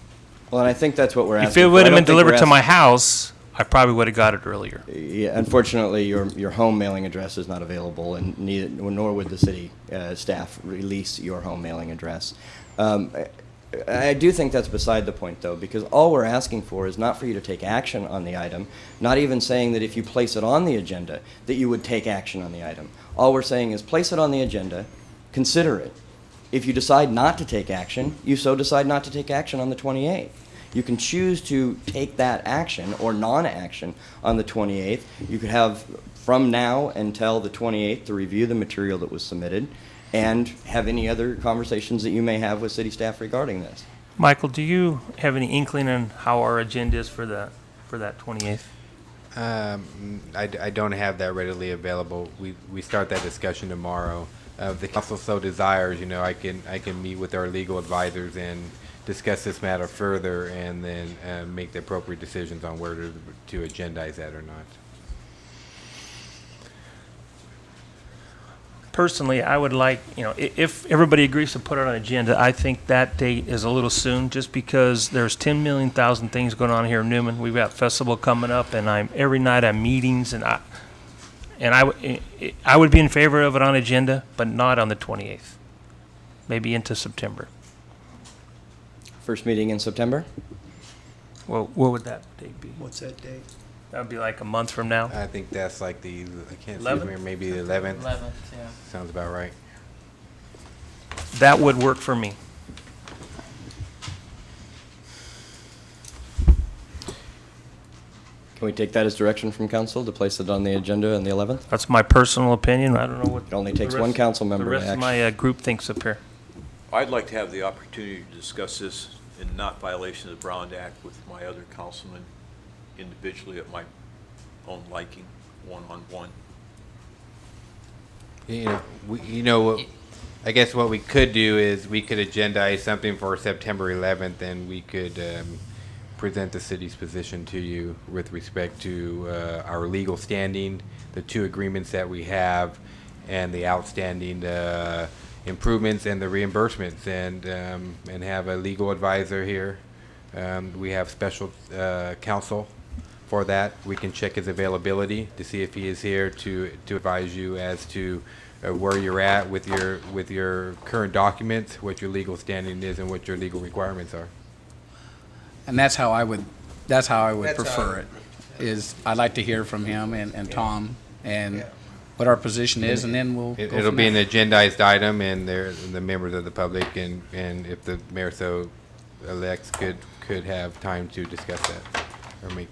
N: Well, and I think that's what we're asking.
A: If it
N: for.
A: would
N: I
A: have
N: don't
A: been
N: think we're
A: delivered to my
N: asking-
A: house, I probably would have got it earlier.
N: Yeah, unfortunately, your home mailing address is not available, and nor would the city staff release your home mailing address. I do think that's beside the point, though, because all we're asking for is not for you to take action on the item, not even saying that if you place it on the agenda, that you would take action on the item. All we're saying is place it on the agenda, consider it. If you decide not to take action, you so decide not to take action on the 28th. You can choose to take that action or non-action on the 28th. You could have from now until the 28th to review the material that was submitted and have any other conversations that you may have with city staff regarding this.
A: Michael, do you have any inkling on how our agenda is for that 28th?
J: I don't have that readily available. We start that discussion tomorrow. If the council so desires, you know, I can meet with our legal advisors and discuss this matter further, and then make the appropriate decisions on where to agendize that or not.
A: Personally, I would like, you know, if everybody agrees to put it on the agenda, I think that date is a little soon, just because there's 10 million thousand things going on here in Newman. We've got festival coming up, and every night I'm meetings, and I would be in favor of it on agenda, but not on the 28th. Maybe into September.
N: First meeting in September?
A: Well, what would that date be?
D: What's that date?
A: That would be like a month from now.
J: I think that's like I can't see
A: 11th?
J: here, maybe the 11th.
O: 11th, yeah.
J: Sounds about right.
A: That would work for me.
N: Can we take that as direction from council to place it on the agenda on the 11th?
A: That's my personal opinion. I don't know what.
N: It only takes
A: the
N: one
A: rest-
N: council member
A: The
N: to
A: rest of
N: act.
A: my group thinks up here.
I: I'd like to have the opportunity to discuss this in not violation of the Brown Act with my other councilmen individually at my own liking, one-on-one.
J: I guess what we could do is we could agendize something for September 11th, and we could present the city's position to you with respect to our legal standing, the two agreements that we have, and the outstanding improvements and the reimbursements, and have a legal advisor here. We have special counsel for that. We can check his availability to see if he is here to advise you as to where you're at with your current documents, what your legal standing is, and what your legal requirements are.
C: And that's how I would prefer it, is I'd like to hear from him and Tom and what our position is, and then we'll go
J: It'll
C: from
J: be an
C: there.
J: agendized item, and the members of the public and if the mayor so elects could have time to discuss that or make.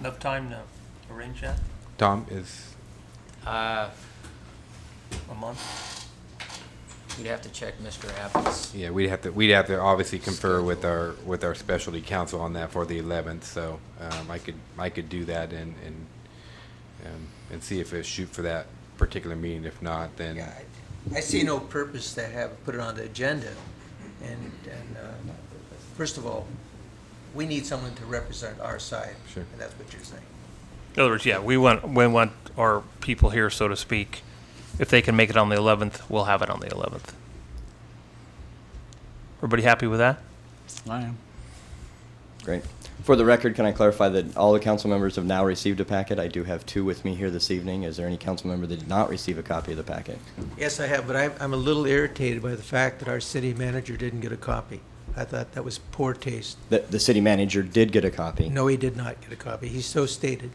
A: Enough time to arrange that?
J: Tom is.
A: A month?
O: You'd have to check Mr. Abbott's.
J: Yeah, we'd have to obviously confer with our specialty counsel on that for the 11th. So I could do that and see if it shoot for that particular meeting. If not, then
P: Yeah, I see no purpose to put it on the agenda. And first of all, we need someone to represent our side.
J: Sure.
P: And that's what you're saying.
A: In other words, yeah, we want our people here, so to speak. If they can make it on the 11th, we'll have it on the 11th. Everybody happy with that?
C: I am.
N: Great. For the record, can I clarify that all the council members have now received a packet? I do have two with me here this evening. Is there any council member that did not receive a copy of the packet?
P: Yes, I have, but I'm a little irritated by the fact that our city manager didn't get a copy. I thought that was poor taste.
N: The city manager did get a copy.
P: No, he did not get a copy. He so stated.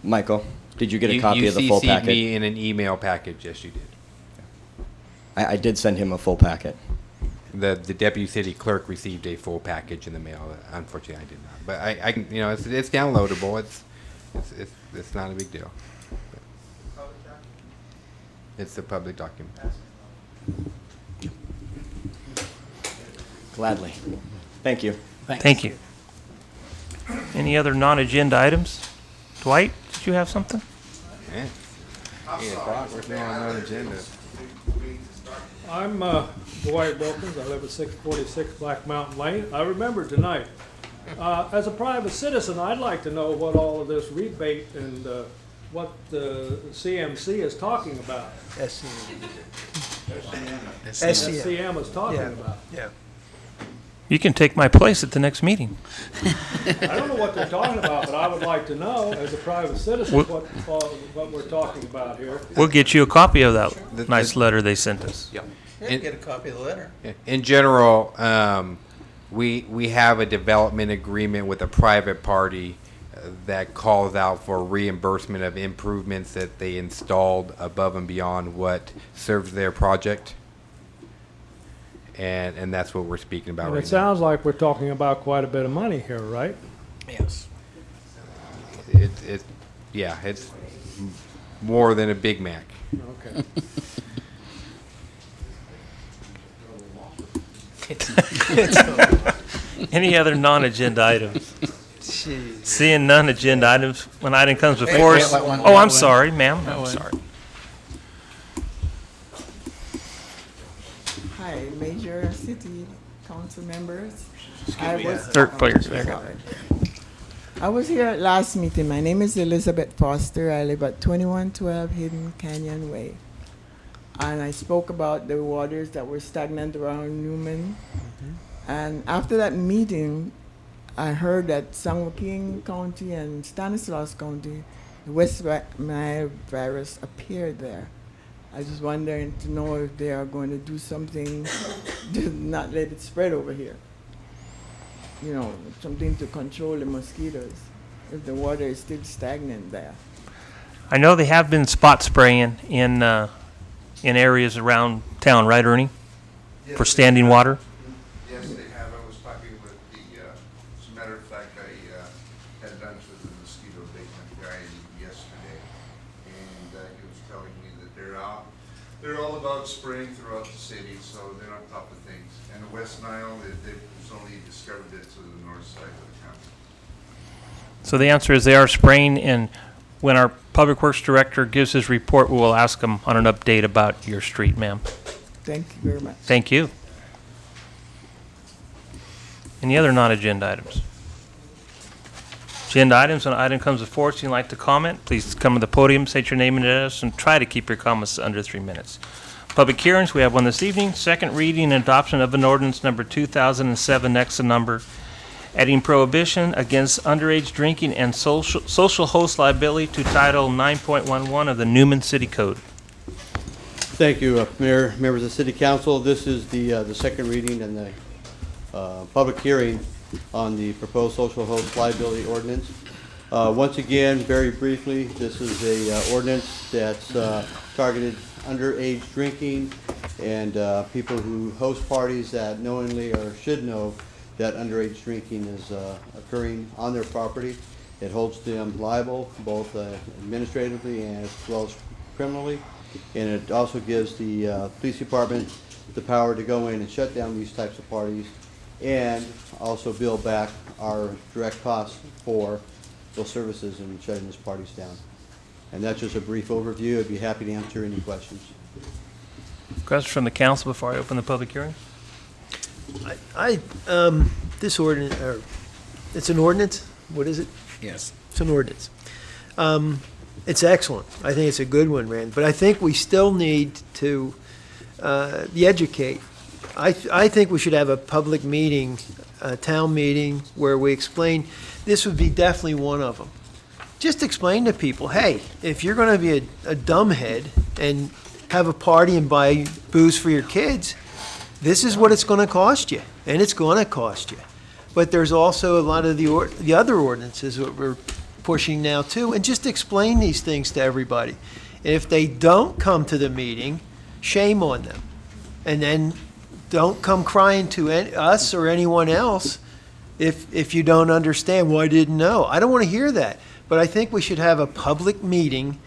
N: Michael, did you get a copy of the full
J: You CC'd
N: packet?
J: me in an email package. Yes, you did.
N: I did send him a full packet.
J: The deputy city clerk received a full package in the mail. Unfortunately, I did not. But I can, it's downloadable. It's not a big deal. It's a public document.
N: Gladly. Thank you.
C: Thanks.
A: Thank you. Any other non-agenda items? Dwight, did you have something?
J: Yeah. Brock, we're still on agenda.
K: I'm Dwight Wilkins. I live at 646 Black Mountain Lane. I remember tonight. As a private citizen, I'd like to know what all of this rebate and what the CMC is talking about. SCM is talking about.
P: Yeah.
A: You can take my place at the next meeting.
K: I don't know what they're talking about, but I would like to know, as a private citizen, what we're talking about here.
A: We'll get you a copy of that nice letter they sent us.
I: Yep.
P: Yeah, get a copy of the letter.
J: In general, we have a development agreement with a private party that calls out for reimbursement of improvements that they installed above and beyond what serves their project. And that's what we're speaking about
K: And
J: right
K: it sounds like we're talking about quite a bit of money here, right?
P: Yes.
J: now. It's more than a Big Mac.
K: Okay.
A: Any other non-agenda items? Seeing none agenda items, when item comes before us. Oh, I'm sorry, ma'am. I'm sorry.
Q: Hi, Major City Council members.
A: Third player.
Q: I was here at last meeting. My name is Elizabeth Foster. I live at 2112 Hidden Canyon Way. And I spoke about the waters that were stagnant around Newman. And after that meeting, I heard that San Joaquin County and Stanislaus County, the West Nile virus appeared there. I just wondering to know if they are going to do something to not let it spread over here. You know, something to control the mosquitoes if the water is still stagnant there.
A: I know they have been spot spraying in areas around town, right, Ernie?
R: Yes,
A: For standing water?
R: Yes, they have. I was talking with as a matter of fact, They're all about spraying throughout the city, so they're on top of things. And the West Nile, they've only discovered it to the north side of the county.
A: So the answer is they are spraying, and when our Public Works Director gives his report, we will ask him on an update about your street, ma'am.
Q: Thank you very much.
A: Thank you. Any other non-agenda items? Agenda items, when an item comes before us and you'd like to comment, please come to the podium, state your name and address, and try to keep your comments under 3 minutes. Public hearings, we have one this evening. Second reading and adoption of an ordinance number 2007, next to number, adding prohibition against underage drinking and social host liability to Title 9.11 of the Newman City Code.
E: Thank you, Mayor, members of the City Council. This is the second reading and the public hearing on the proposed social host liability ordinance. Once again, very briefly, this is a ordinance that's targeted underage drinking and people who host parties that knowingly or should know that underage drinking is occurring on their property. It holds them liable both administratively and as well as criminally. And it also gives the police department the power to go in and shut down these types of parties and also bill back our direct costs for those services in shutting these parties down. And that's just a brief overview. I'd be happy to answer any questions.
A: Questions from the council before I open the public hearing?
S: This ordinance, or it's an ordinance? What is it?
C: Yes.
S: It's an ordinance. It's excellent. I think it's a good one, Rand. But I think we still need to educate. I think we should have a public meeting, a town meeting, where we explain, this would be definitely one of them. Just explain to people, hey, if you're going to be a dumbhead and have a party and buy booze for your kids, this is what it's going to cost you, and it's going to cost you. But there's also a lot of the other ordinances that we're pushing now too, and just explain these things to everybody. And if they don't come to the meeting, shame on them. And then don't come crying to us or anyone else if you don't understand, well, I didn't know. I don't want to hear that. But I think we should have a public meeting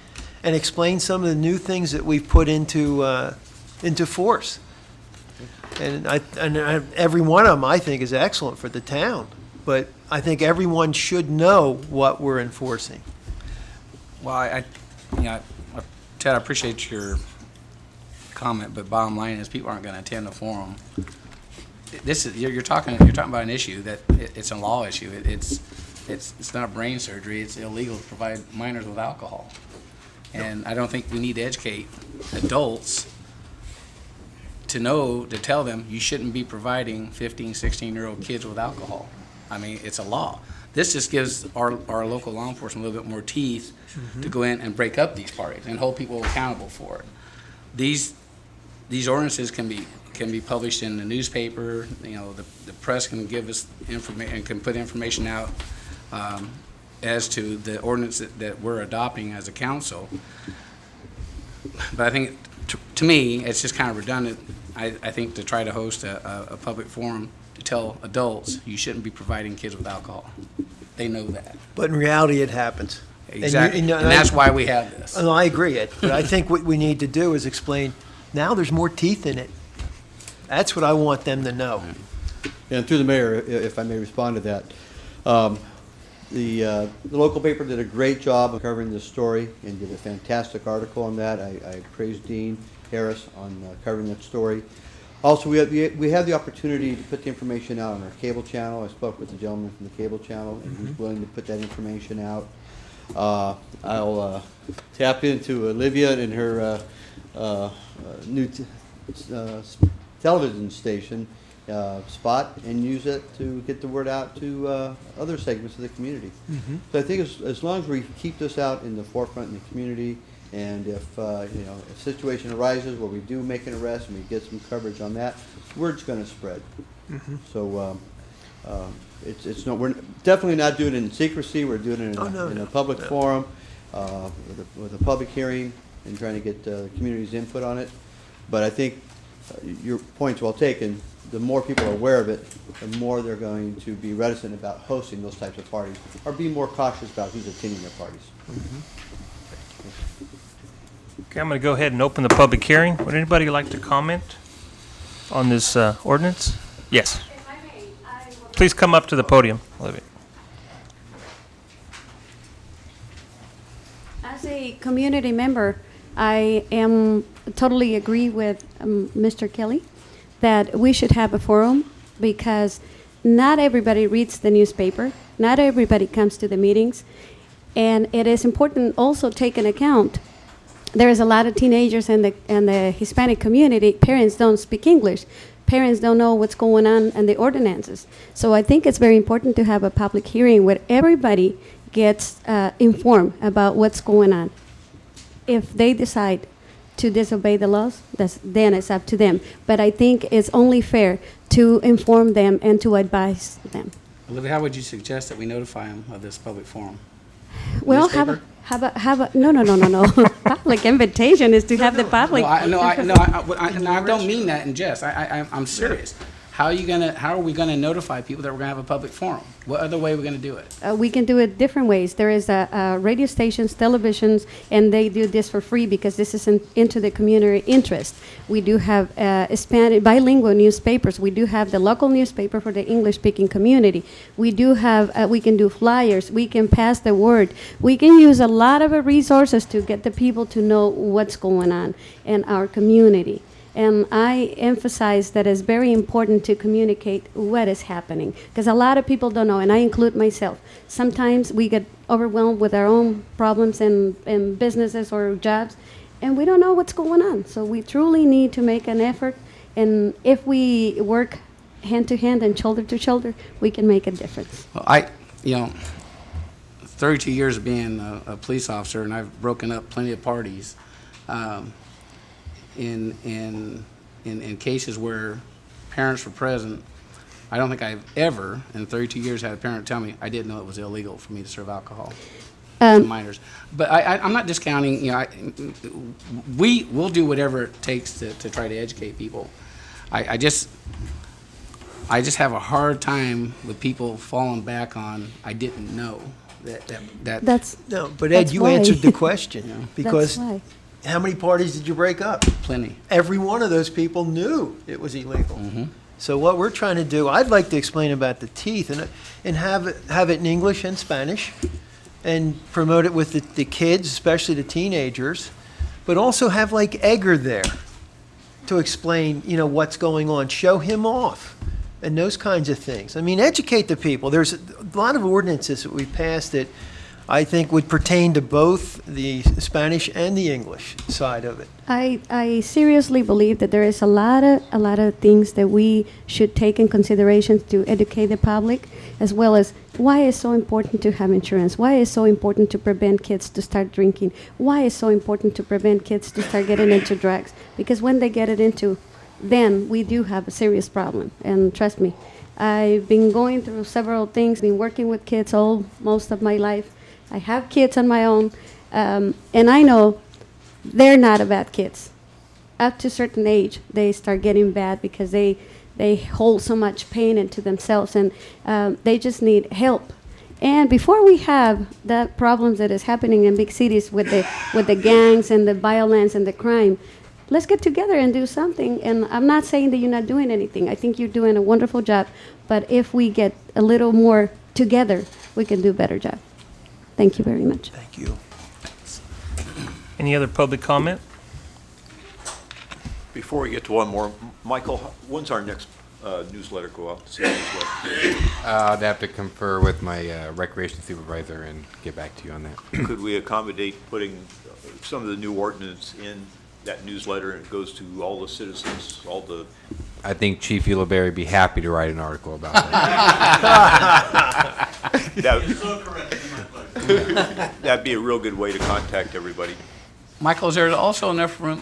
S: and explain some of the new things that we've put into force. And every one of them, I think, is excellent for the town. But I think everyone should know what we're enforcing.
C: Well, Ted, I appreciate your comment, but bottom line is people aren't going to attend the forum. This is you're talking about an issue that it's a law issue. It's not brain surgery. It's illegal to provide minors with alcohol, and I don't think we need to educate adults to tell them you shouldn't be providing 15, 16-year-old kids with alcohol. I mean, it's a law. This just gives our local law enforcement a little bit more teeth to go in and break up these parties and hold people accountable for it. These ordinances can be published in the newspaper. You know, the press can give us information and can put information out as to the ordinance that we're adopting as a council. But I think, to me, it's just kind of redundant. I think to try to host a public forum to tell adults you shouldn't be providing kids with alcohol. They know that.
S: But in reality, it happens.
C: Exactly. And that's why we have this.
S: And I agree. But I think what we need to do is explain, now there's more teeth in it. That's what I want them to know.
E: And through the mayor, if I may respond to that, the local paper did a great job of covering this story and did a fantastic article on that. I praise Dean Harris on covering that story. Also, we have the opportunity to put the information out on our cable channel. I spoke with the gentleman from the cable channel, and he's willing to put that information out. I'll tap into Olivia and her new television station spot and use it to get the word out to other segments of the community. So I think as long as we keep this out in the forefront in the community, and if if a situation arises where we do make an arrest and we get some coverage on that, word's going to spread. So it's no, we're definitely not doing it in secrecy. We're doing it in a public forum with a public hearing and trying to get the community's input on it. But I think your point's well taken. The more people are aware of it, the more they're going to be reticent about hosting those types of parties or be more cautious about who's attending their parties.
A: Okay, I'm going to go ahead and open the public hearing. Would anybody like to comment on this ordinance? Yes. Please come up to the podium, Olivia.
L: As a community member, I am totally agree with Mr. Kelly that we should have a forum because not everybody reads the newspaper, not everybody comes to the meetings, and it is important also take into account there is a lot of teenagers in the Hispanic community. Parents don't speak English. Parents don't know what's going on in the ordinances. So I think it's very important to have a public hearing where everybody gets informed about what's going on. If they decide to disobey the laws, then it's up to them. But I think it's only fair to inform them and to advise them.
C: Olivia, how would you suggest that we notify them of this public forum?
L: Well,
C: Newspaper?
L: no. Public invitation is to have the public.
C: I don't mean that in jest. I'm serious. How are we gonna notify people that we're gonna have a public forum? What other way are we gonna do it?
L: We can do it different ways. There is radio stations, televisions, and they do this for free because this is into the community interest. We do have Spanish bilingual newspapers. We do have the local newspaper for the English-speaking community. We do have, we can do flyers. We can pass the word. We can use a lot of resources to get the people to know what's going on in our community. And I emphasize that it's very important to communicate what is happening because a lot of people don't know, and I include myself. Sometimes we get overwhelmed with our own problems in businesses or jobs, and we don't know what's going on. So we truly need to make an effort, and if we work hand to hand and shoulder to shoulder, we can make a difference.
C: Well, 32 years of being a police officer, and I've broken up plenty of parties. In cases where parents were present, I don't think I've ever in 32 years had a parent tell me I didn't know it was illegal for me to serve alcohol to minors. But I'm not discounting. We will do whatever it takes to try to educate people. I just have a hard time with people falling back on I didn't know that.
L: That's
S: No, but Ed, you answered the question because
L: That's why.
S: how many parties did you break up?
C: Plenty.
S: Every one of those people knew it was illegal. So what we're trying to do, I'd like to explain about the teeth and have it in English and Spanish and promote it with the kids, especially the teenagers, but also have like Edgar there to explain, what's going on, show him off and those kinds of things. I mean, educate the people. There's a lot of ordinances that we passed that I think would pertain to both the Spanish and the English side of it.
L: I seriously believe that there is a lot of things that we should take in consideration to educate the public, as well as why it's so important to have insurance, why it's so important to prevent kids to start drinking, why it's so important to prevent kids to start getting into drugs. Because when they get it into, then we do have a serious problem. And trust me, I've been going through several things, been working with kids most of my life. I have kids on my own, and I know they're not bad kids. Up to a certain age, they start getting bad because they hold so much pain into themselves, and they just need help. And before we have the problems that is happening in big cities with the gangs and the violence and the crime, let's get together and do something. And I'm not saying that you're not doing anything. I think you're doing a wonderful job. But if we get a little more together, we can do a better job. Thank you very much.
S: Thank you.
A: Any other public comment?
I: Before we get to one more, Michael, when's our next newsletter go out? City newsletter?
J: I'd have to confer with my recreation supervisor and get back to you on that.
I: Could we accommodate putting some of the new ordinance in that newsletter and it goes to all the citizens, all the...
J: I think Chief Ulibarri would be happy to write an article about that.
I: That'd be a real good way to contact everybody.
C: Michael, is there also enough room?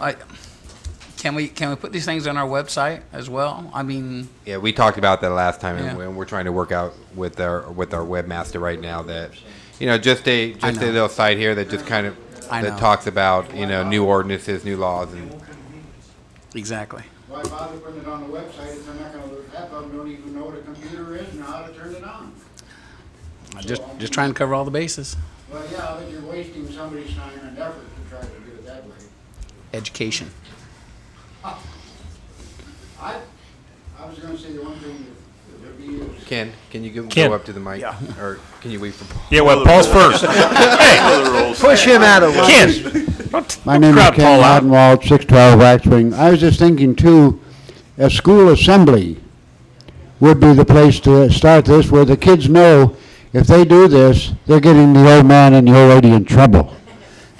C: Can we put these things on our website as well? I mean,
J: Yeah, we talked about that last time,
C: Yeah.
J: and we're trying to work out with our webmaster right now that, just a little site here that just kind of that talks about new ordinances, new laws, and
C: exactly.
B: Why bother putting it on the website if they're not gonna look, half of them don't even know what a computer is and how to turn it on?
C: Just trying to cover all the bases.
B: Well, yeah, but you're wasting somebody's time and effort to try to do it that way.
C: education.
T: I was gonna say the one thing that would be is.
J: Ken, can you
A: Ken.
J: go up to the mic?
T: Yeah.
J: Or can you wait for Paul?
A: Yeah, well, Paul's first. Hey, push him out of the way. Ken,
T: My name is
A: crowd
T: Ken
A: Paul out.
T: Odenwald, 612 Waxwing. I was just thinking too, a school assembly would be the place to start this, where the kids know if they do this, they're getting the old man and the old lady in trouble.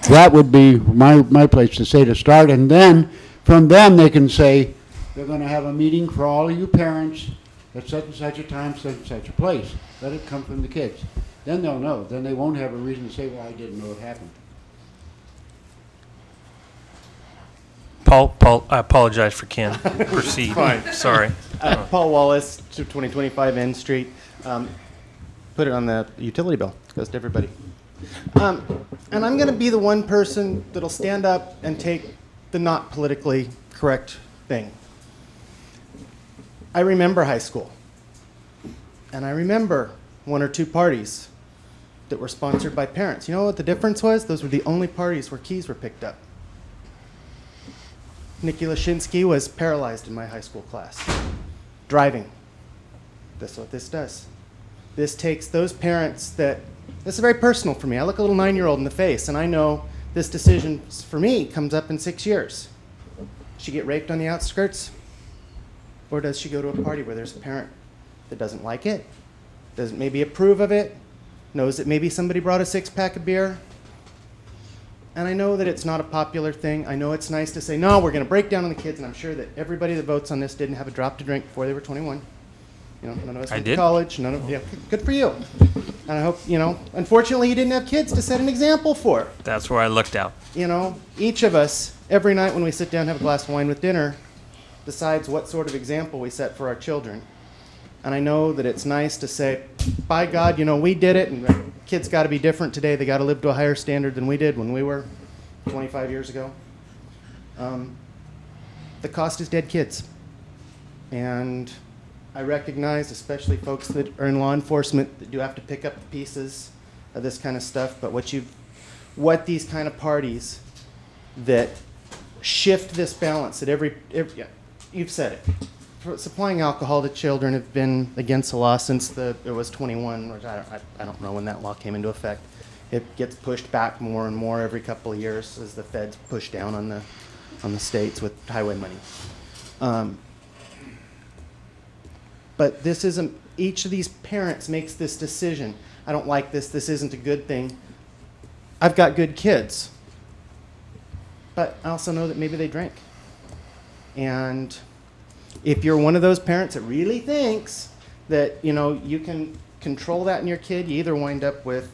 T: That would be my place to say to start, and then from them they can say, they're gonna have a meeting for all of you parents at such and such a time, such and such a place. Let it come from the kids. Then they'll know. Then they won't have a reason to say, well, I didn't know it happened.
A: Paul, I apologize for Ken. Proceed.
U: Fine.
A: Sorry.
U: Paul Wallace, 2025 N Street. Put it on the utility bill. It goes to everybody. And I'm going to be the one person that'll stand up and take the not politically correct thing. I remember high school. And I remember one or two parties that were sponsored by parents. You know what the difference was? Those were the only parties where keys were picked up. Nikki Lashinsky was paralyzed in my high school class, driving. That's what this does. This takes those parents that, this is very personal for me. I look a little 9-year-old in the face, and I know this decision for me comes up in 6 years. Does she get raped on the outskirts? Or does she go to a party where there's a parent that doesn't like it, doesn't maybe approve of it, knows that maybe somebody brought a 6-pack of beer? And I know that it's not a popular thing. I know it's nice to say, no, we're going to break down on the kids, and I'm sure that everybody that votes on this didn't have a drop to drink before they were 21. You know, none of us
A: I
U: went to
A: did.
U: college. None of, yeah, good for you. And I hope, you know, unfortunately you didn't have kids to set an example for.
A: That's where I looked out.
U: You know, each of us, every night when we sit down and have a glass of wine with dinner, decides what sort of example we set for our children. And I know that it's nice to say, by God, you know, we did it, and kids got to be different today. They got to live to a higher standard than we did when we were 25 years ago. The cost is dead kids. And I recognize, especially folks that are in law enforcement, that do have to pick up the pieces of this kind of stuff. But what these kind of parties that shift this balance, that every yeah, you've said it. Supplying alcohol to children have been against the law since it was 21, which I don't know when that law came into effect. It gets pushed back more and more every couple of years as the feds push down on the states with highway money. But this isn't, each of these parents makes this decision. I don't like this, this isn't a good thing. I've got good kids, but I also know that maybe they drink. And if you're one of those parents that really thinks that, you know, you can control that in your kid, you either wind up with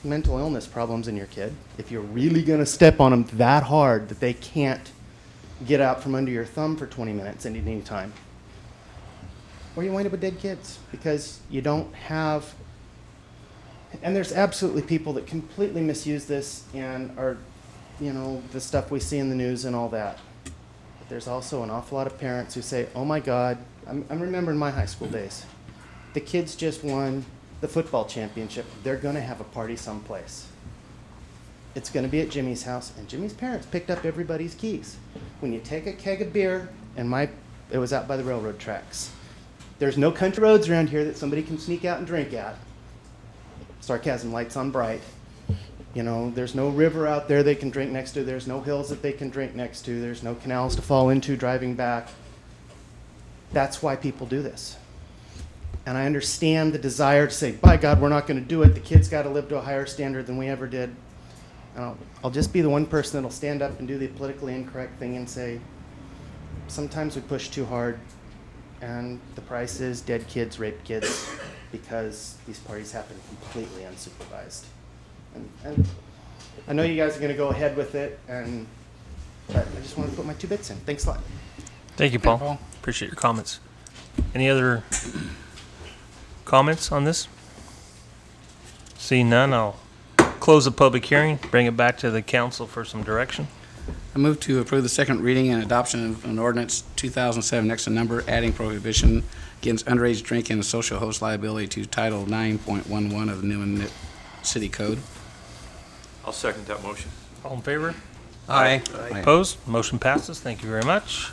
U: mental illness problems in your kid, if you're really going to step on them that hard that they can't get out from under your thumb for 20 minutes at any time. Or you wind up with dead kids because you don't have, and there's absolutely people that completely misuse this and are, you know, the stuff we see in the news and all that. But there's also an awful lot of parents who say, oh my God, I'm remembering my high school days. The kids just won the football championship. They're going to have a party someplace. It's going to be at Jimmy's house, and Jimmy's parents picked up everybody's keys. When you take a keg of beer, and it was out by the railroad tracks. There's no country roads around here that somebody can sneak out and drink at. Sarcasm, lights on bright. You know, there's no river out there they can drink next to. There's no hills that they can drink next to. There's no canals to fall into driving back. That's why people do this. And I understand the desire to say, by God, we're not going to do it. The kids got to live to a higher standard than we ever did. And I'll just be the one person that'll stand up and do the politically incorrect thing and say, sometimes we push too hard, and the price is dead kids, raped kids, because these parties happen completely unsupervised. And I know you guys are going to go ahead with it, but I just want to put my 2 bits in. Thanks a lot.
A: Thank you, Paul. Appreciate your comments. Any other comments on this? Seeing none, I'll close the public hearing, bring it back to the council for some direction.
C: I move to approve the second reading and adoption of an ordinance 2007 next to number, adding prohibition against underage drinking and social host liability to Title 9.11 of the Newman City Code.
I: I'll second that motion.
A: All in favor?
P: Aye.
A: Opposed? Motion passes. Thank you very much.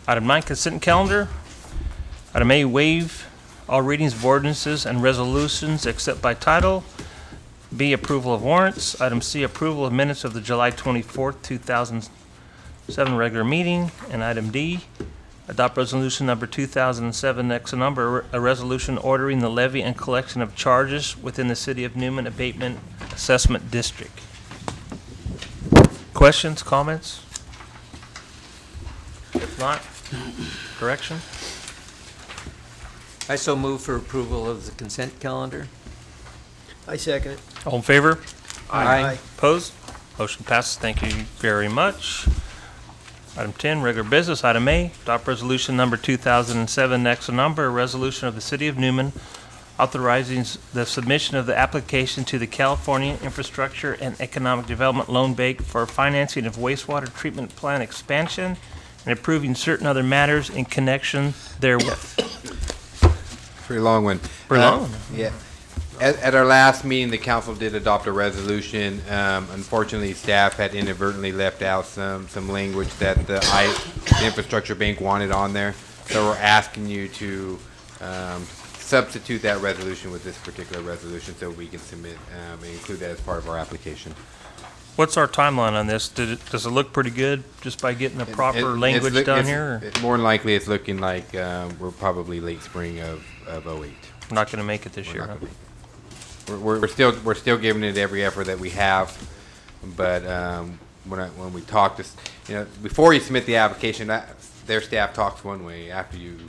A: Item 9, consent calendar. Item A, waive all readings of ordinances and resolutions except by title. B, approval of warrants. Item C, approval of minutes of the July 24th, 2007 regular meeting. And item D, adopt resolution number 2007, X number, a resolution ordering the levy and collection of charges within the City of Newman Abatement Assessment District. Questions, comments? If not, correction?
P: I so move for approval of the consent calendar.
S: I second it.
A: All in favor?
P: Aye.
A: Opposed? Motion passes. Thank you very much. Item 10, regular business. Item A, adopt resolution number 2007, next number, a resolution of the City of Newman authorizing the submission of the application to the California Infrastructure and Economic Development Loan Bank for financing of wastewater treatment plant expansion and approving certain other matters in connection therewith.
J: Pretty long one.
A: Pretty long.
J: Yeah. At our last meeting, the council did adopt a resolution. Unfortunately, staff had inadvertently left out some language that the infrastructure bank wanted on there. So we're asking you to substitute that resolution with this particular resolution so we can submit and include that as part of our application.
A: What's our timeline on this? Does it look pretty good just by getting the proper language down here?
J: More than likely, it's looking like we're probably late spring of 08.
A: We're not going to make it this year, huh?
J: We're still giving it every effort that we have, but when we talk this, before you submit the application, their staff talks one way. After you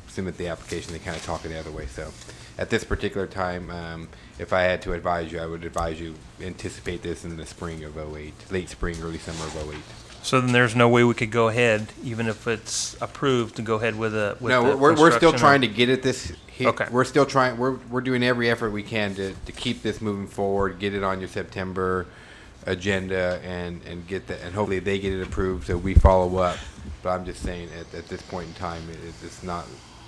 J: submit the application, they kind of talk it the other way. So, at this particular time, if I had to advise you, I would advise you anticipate this in the spring of 08, late spring, early summer of 08.
A: So then there's no way we could go ahead, even if it's approved, to go ahead with the
J: No, we're still
A: construction
J: trying to get it this.
A: Okay.
J: We're still trying. We're doing every effort we can to keep this moving forward, get it on your September agenda, and get that, and hopefully they get it approved so we follow up. But I'm just saying, at this point in time,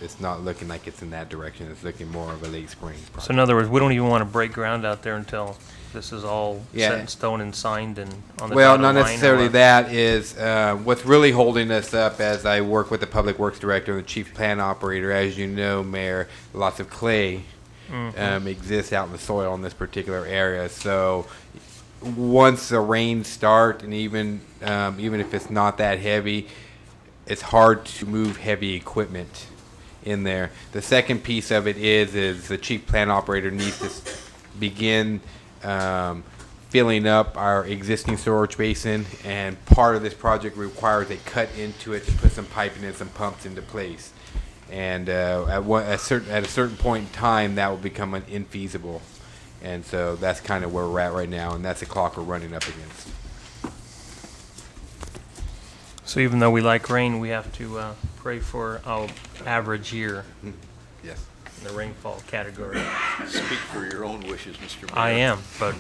J: it's not looking like it's in that direction. It's looking more of a late spring project.
A: So in other words, we don't even want to break ground out there until this is all set in stone and signed and on the
J: Well,
A: dotted
J: not
A: line,
J: necessarily
A: or what?
J: that. Is what's really holding us up as I work with the Public Works Director and the Chief Plan Operator. As you know, Mayor, lots of clay exists out in the soil in this particular area. So once the rains start, and even if it's not that heavy, it's hard to move heavy equipment in there. The second piece of it is the Chief Plan Operator needs to begin filling up our existing storage basin, and part of this project requires a cut into it to put some piping and some pumps into place. And at a certain point in time, that will become infeasible. And so that's kind of where we're at right now, and that's the clock we're running up against.
A: So even though we like rain, we have to pray for our average year.
J: Yes.
A: In the rainfall category.
I: Speak for your own wishes, Mr. Mayor.
A: I am, but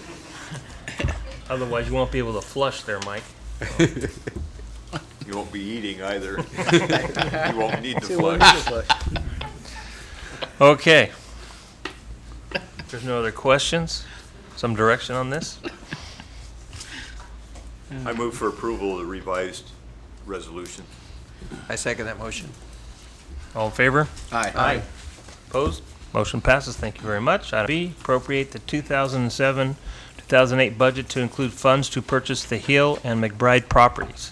A: otherwise you won't be able to flush there, Mike.
I: You won't be eating either. You won't need to flush.
A: Okay. If there's no other questions, some direction on this?
I: I move for approval of the revised resolution.
P: I second that motion.
A: All in favor?
P: Aye.
A: Opposed? Motion passes. Thank you very much. Item B, appropriate the 2007-2008 budget to include funds to purchase the Hill and McBride properties.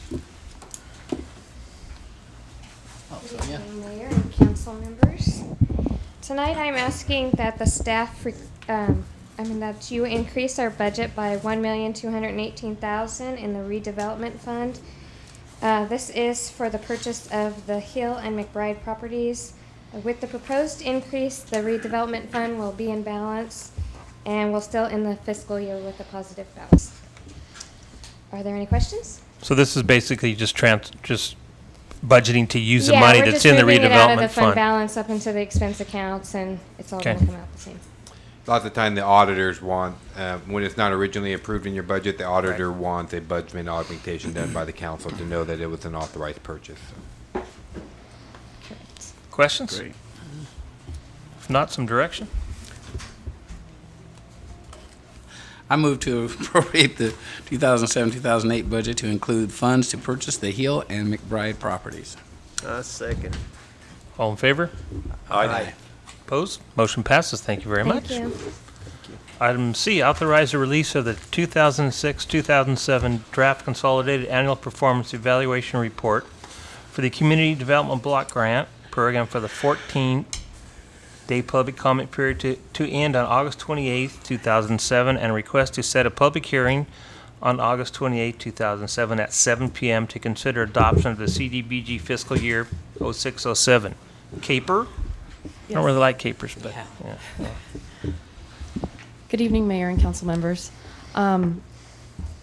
F: Mayor and council members, tonight I'm asking that the staff, that you increase our budget by $1,218,000 in the redevelopment fund. This is for the purchase of the Hill and McBride properties. With the proposed increase, the redevelopment fund will be in balance and will still end the fiscal year with a positive balance. Are there any questions?
A: So this is basically just budgeting to use the money that's in the redevelopment
F: we're just moving it out of the fund
A: fund.
F: balance up into the expense accounts, and it's all
A: Okay.
F: going to come out the same.
J: Lots of time the auditors want, when it's not originally approved in your budget, the auditor wants a budget augmentation done by the council to know that it was an authorized purchase.
A: Questions?
J: Great.
A: If not, some direction?
C: I move to appropriate the 2007-2008 budget to include funds to purchase the Hill and McBride properties.
S: Second.
A: All in favor?
S: Aye.
A: Opposed? Motion passes. Thank you very much.
F: Thank you.
A: Item C, authorize the release of the 2006-2007 draft consolidated annual performance evaluation report for the Community Development Block Grant Program for the 14-day public comment period to end on August 28th, 2007, and request to set a public hearing on August 28th, 2007 at 7 p.m. to consider adoption of the CDBG fiscal year 06-07. Caper? I don't really like capers, but yeah.
G: Good evening, Mayor and council members.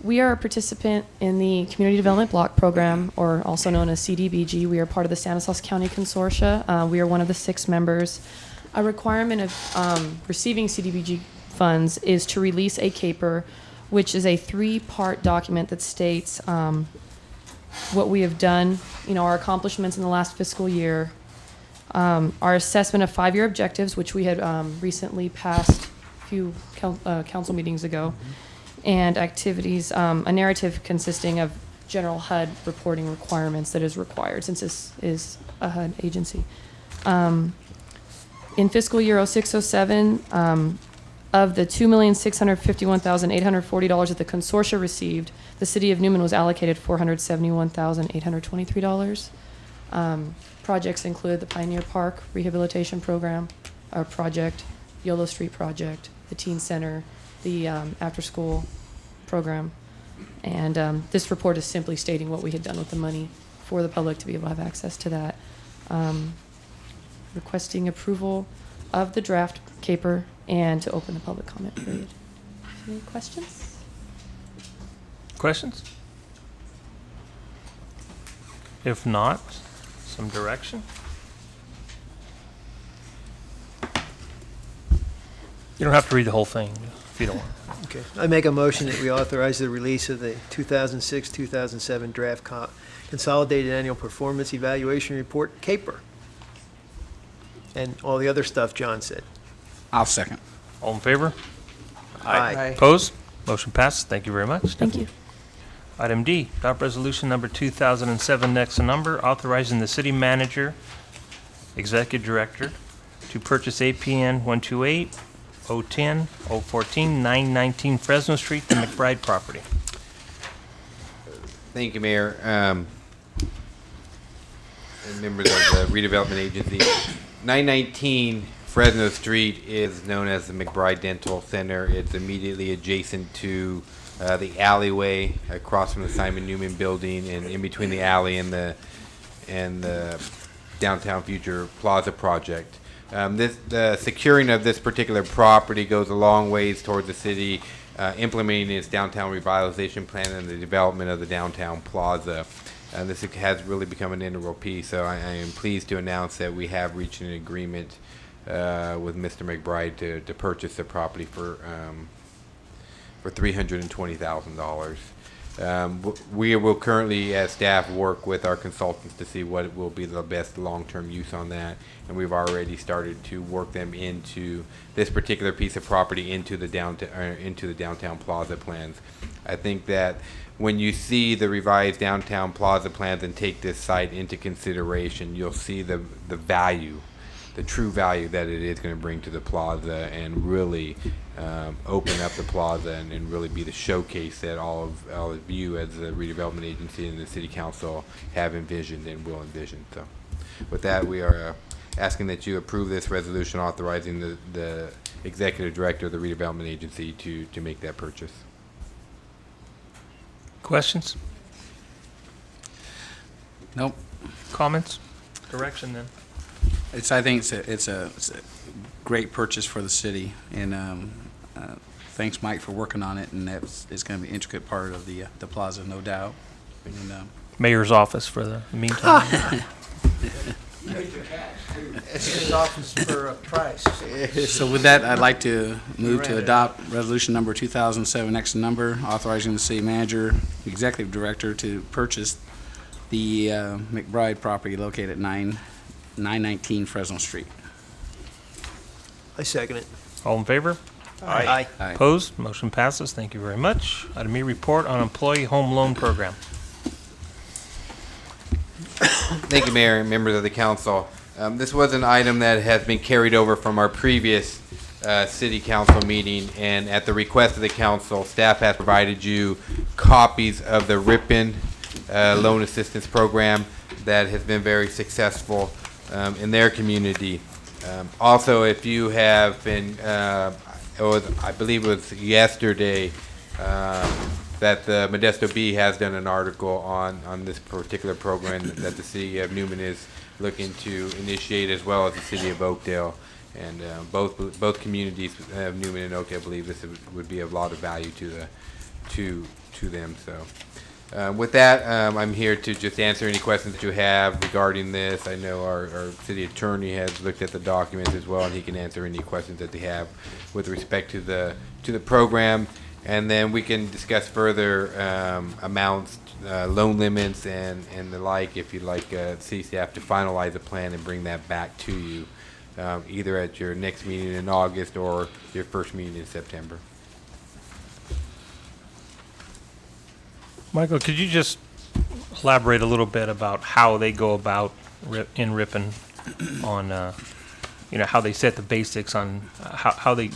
G: We are a participant in the Community Development Block Program, or also known as CDBG. We are part of the Stanislaus County Consortia. We are one of the 6 members. A requirement of receiving CDBG funds is to release a caper, which is a 3-part document that states what we have done, our accomplishments in the last fiscal year, our assessment of 5-year objectives, which we had recently passed a few council meetings ago, and activities, a narrative consisting of general HUD reporting requirements that is required since this is a HUD agency. In fiscal year 06-07, of the $2,651,840 that the consortia received, the city of Newman was allocated $471,823. Projects include the Pioneer Park Rehabilitation Program, our project, Yolo Street Project, the Teen Center, the after-school program. And this report is simply stating what we had done with the money for the public to be able to have access to that. Requesting approval of the draft caper and to open the public comment period. Any questions?
A: Questions? If not, some direction? You don't have to read the whole thing if you don't want.
S: Okay. I make a motion that we authorize the release of the 2006-2007 draft consolidated annual performance evaluation report, CAPER. And all the other stuff John said.
C: I'll second.
A: All in favor?
S: Aye.
A: Opposed? Motion passes. Thank you very much.
G: Thank you.
A: Item D, adopt resolution number 2007, next number, authorizing the city manager, executive director, to purchase APN 128-010-014-919 Fresno Street, the McBride property.
J: Thank you, Mayor. And members of the redevelopment agency. 919 Fresno Street is known as the McBride Dental Center. It's immediately adjacent to the alleyway across from the Simon Newman building, and in between the alley and the Downtown Future Plaza project. The securing of this particular property goes a long ways toward the city implementing its downtown revitalization plan and the development of the downtown plaza. This has really become an integral piece, so I am pleased to announce that we have reached an agreement with Mr. McBride to purchase the property for $320,000. We will currently, as staff, work with our consultants to see what will be the best long-term use on that, and we've already started to work them into this particular piece of property into the downtown plaza plans. I think that when you see the revised downtown plaza plans and take this site into consideration, you'll see the value, the true value that it is going to bring to the plaza, and really open up the plaza and really be the showcase that all of you as the redevelopment agency and the city council have envisioned and will envision. So with that, we are asking that you approve this resolution authorizing the executive director of the redevelopment agency to make that purchase.
A: Questions?
C: Nope.
A: Comments? Direction then?
C: I think it's a great purchase for the city, and thanks, Mike, for working on it, and it's going to be an intricate part of the plaza, no doubt. And,
A: Mayor's office for the meantime.
P: It's his office for a price.
C: So with that, I'd like to move to adopt resolution number 2007, next number, authorizing the city manager, executive director to purchase the McBride property located at 919 Fresno Street.
S: I second it.
A: All in favor?
I: Aye.
A: Opposed? Motion passes. Thank you very much. Item E, report on employee home loan program.
J: Thank you, Mayor and members of the council. This was an item that has been carried over from our previous city council meeting, and at the request of the council, staff has provided you copies of the Ripon loan assistance program that has been very successful in their community. Also, if you have been, I believe it was yesterday, that the Modesto Bee has done an article on this particular program that the city of Newman is looking to initiate, as well as the city of Oakdale. And both communities of Newman and Oakdale believe this would be of a lot of value to them. So with that, I'm here to just answer any questions that you have regarding this. I know our city attorney has looked at the documents as well, and he can answer any questions that they have with respect to the program. And then we can discuss further amounts, loan limits, and the like, if you'd like city staff to finalize a plan and bring that back to you, either at your next meeting in August or your first meeting in September.
A: Michael, could you just elaborate a little bit about how they go about in Ripon on, how they set the basics on how they,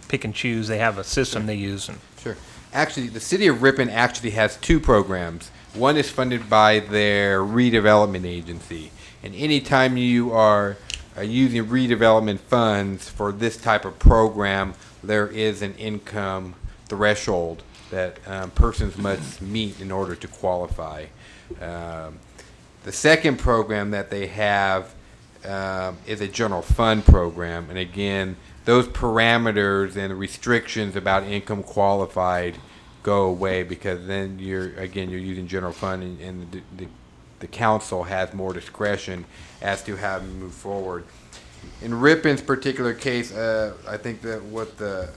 A: pick and choose? They have a system they use.
J: Sure. Actually, the city of Ripon actually has two programs. One is funded by their redevelopment agency. And anytime you are using redevelopment funds for this type of program, there is an income threshold that persons must meet in order to qualify. The second program that they have is a general fund program. And again, those parameters and restrictions about income qualified go away, because then you're using general fund, and the council has more discretion as to how to move forward. In Ripon's particular case, I think that what the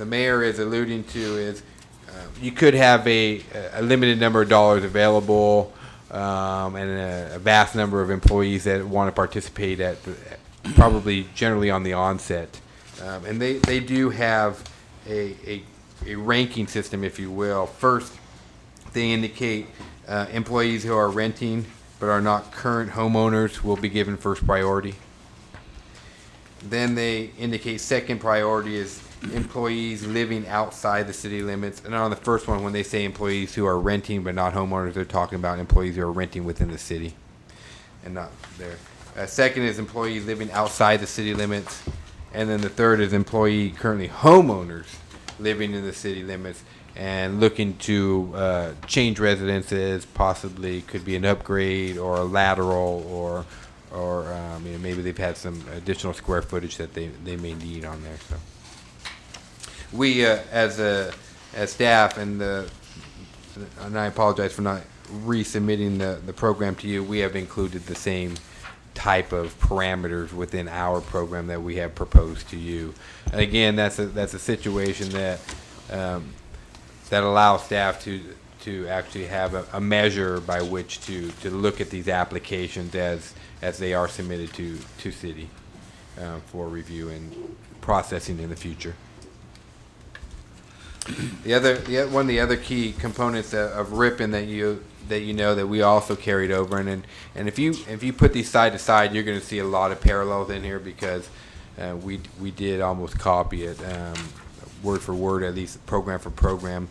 J: mayor is alluding to is you could have a limited number of dollars available, and a vast number of employees that want to participate at probably generally on the onset. And they do have a ranking system, if you will. First, they indicate employees who are renting but are not current homeowners will be given first priority. Then they indicate second priority is employees living outside the city limits. And on the first one, when they say employees who are renting but not homeowners, they're talking about employees who are renting within the city and not there. Second is employees living outside the city limits. And then the third is employee currently homeowners living in the city limits and looking to change residences, possibly could be an upgrade or a lateral, or maybe they've had some additional square footage that they may need on there. So we, as staff, and I apologize for not resubmitting the program to you, we have included the same type of parameters within our program that we have proposed to you. And again, that's a situation that allows staff to actually have a measure by which to look at these applications as they are submitted to city for review and processing in the future. One of the other key components of Ripon that we also carried over, and if you put these side to side, you're going to see a lot of parallels in here, because we did almost copy it word for word, at least program for program.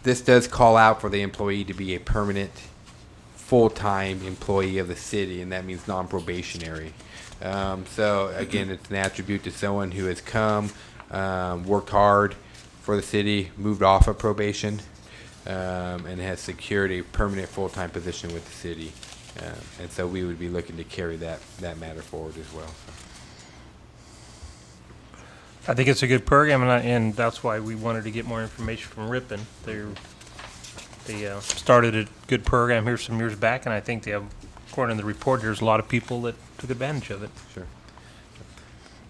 J: This does call out for the employee to be a permanent, full-time employee of the city, and that means non-probationary. So again, it's an attribute to someone who has come, worked hard for the city, moved off of probation, and has secured a permanent full-time position with the city. And so we would be looking to carry that matter forward as well.
A: I think it's a good program, and that's why we wanted to get more information from Ripon. They started a good program here some years back, and I think they have, according to the report, there's a lot of people that took advantage of it.
J: Sure.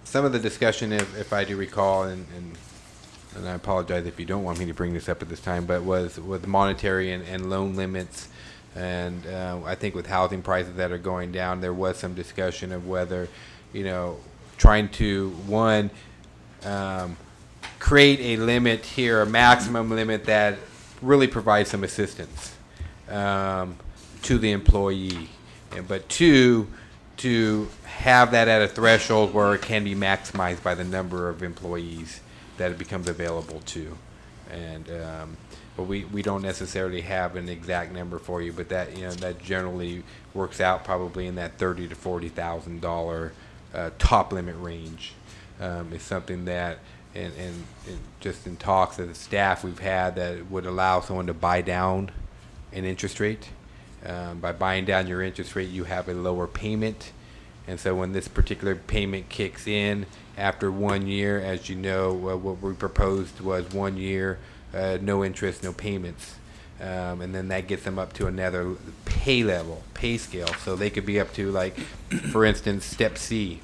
J: Some of the discussion, if I do recall, and I apologize if you don't want me to bring this up at this time, but was with monetary and loan limits. And I think with housing prices that are going down, there was some discussion of whether, trying to, one, create a limit here, a maximum limit that really provides some assistance to the employee. But two, to have that at a threshold where it can be maximized by the number of employees that it becomes available to. And but we don't necessarily have an exact number for you, but that that generally works out probably in that $30,000 to $40,000 top limit range. Is something that and just in talks of the staff we've had that would allow someone to buy down an interest rate. By buying down your interest rate, you have a lower payment. And so when this particular payment kicks in after 1 year, as you know, what we proposed was 1 year, no interest, no payments. And then that gets them up to another pay scale. So they could be up to, like, for instance, step C.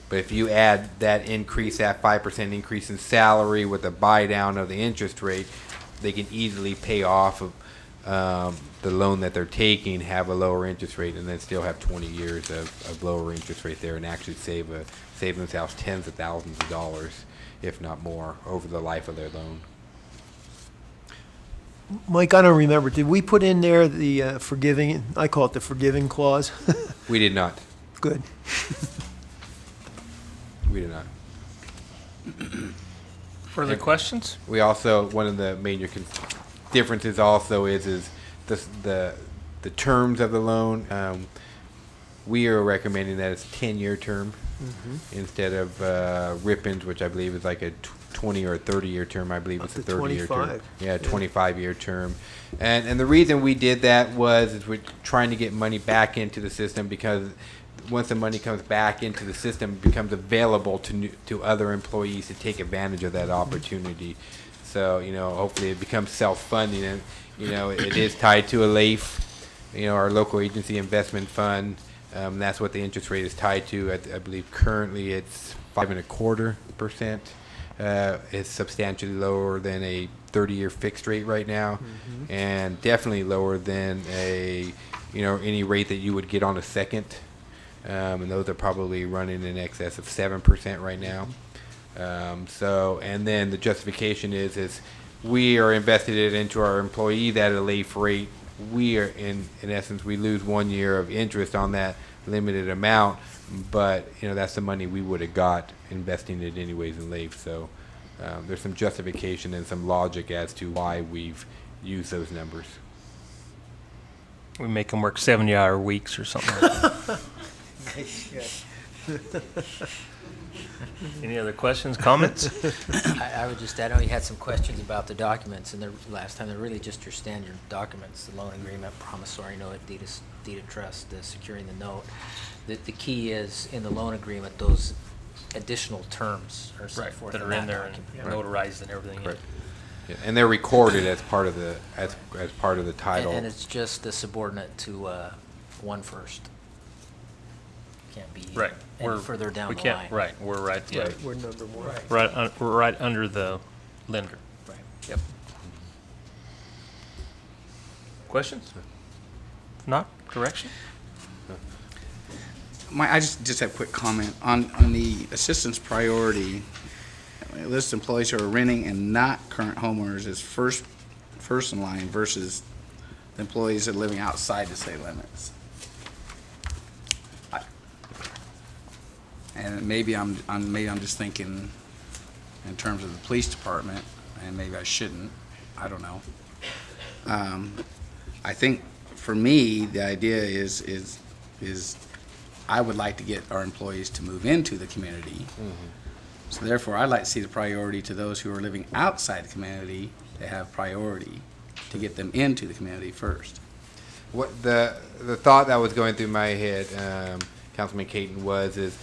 J: But if you add that increase, that 5% increase in salary with a buy down of the interest rate, they can easily pay off of the loan that they're taking, have a lower interest rate, and then still have 20 years of lower interest rate there, and actually save themselves tens of thousands of dollars, if not more, over the life of their loan.
S: Mike, I don't remember. Did we put in there the forgiving? I call it the forgiving clause.
J: We did not.
S: Good.
J: We did not.
A: Further questions?
J: We also, one of the major differences also is the terms of the loan. We are recommending that it's a 10-year term instead of Rippon's, which I believe is like a 20 or a 30-year term. I believe it's a 30-year term. Yeah, 25-year term. And the reason we did that was we're trying to get money back into the system, because once the money comes back into the system, it becomes available to other employees to take advantage of that opportunity. So, hopefully it becomes self-funding, and, it is tied to a LAIF, our local agency investment fund. That's what the interest rate is tied to. I believe currently it's 5.25%. It's substantially lower than a 30-year fixed rate right now, and definitely lower than any rate that you would get on a second. And those are probably running in excess of 7% right now. And then the justification is we are invested it into our employees at a LAIF rate. We are in essence, we lose 1 year of interest on that limited amount, but that's the money we would have got investing it anyways in LAIF. So there's some justification and some logic as to why we've used those numbers.
A: We make them work 70-hour weeks or something like that. Any other questions, comments?
O: I would just add, I know you had some questions about the documents, and last time they're really just your standard documents: the loan agreement, promissory note, deed of trust, securing the note. The key is in the loan agreement, those additional terms are set forth
A: that are in there and notarized and everything.
J: Right. Yeah, and they're recorded as part of the as part of the title.
O: And it's just the subordinate to one first. Can't be
A: Right.
O: any further down the line.
A: Right. We're right. Yeah.
S: Right, we're number one.
A: Right. We're right under the lender.
O: Right.
A: Yep. Questions? If not, correction?
C: I just have a quick comment on the assistance priority. List employees who are renting and not current homeowners is first in line versus the employees that are living outside the city limits. And maybe I'm just thinking in terms of the police department, and maybe I shouldn't. I don't know. I think for me the idea is I would like to get our employees to move into the community. So therefore, I'd like to see the priority to those who are living outside the community to have priority to get them into the community first.
J: What the thought that was going through my head, Councilman Caton, is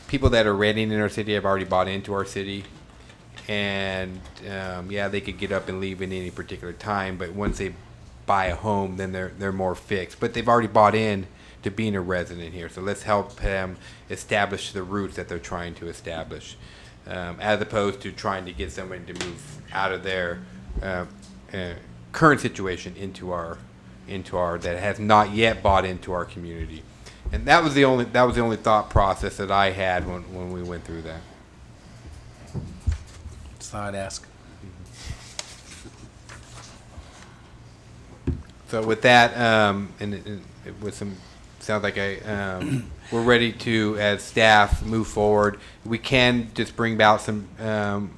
J: people that are renting in our city have already bought into our city, and they could get up and leave in any particular time, but once they buy a home, then they're more fixed. But they've already bought in to being a resident here, so let's help them establish the roots that they're trying to establish, as opposed to trying to get someone to move out of their current situation into our that has not yet bought into our community. And that was the only thought process that I had when we went through that.
C: So I'd ask.
J: So with that, and with some, sounds like we're ready to, as staff, move forward. We can just bring about some,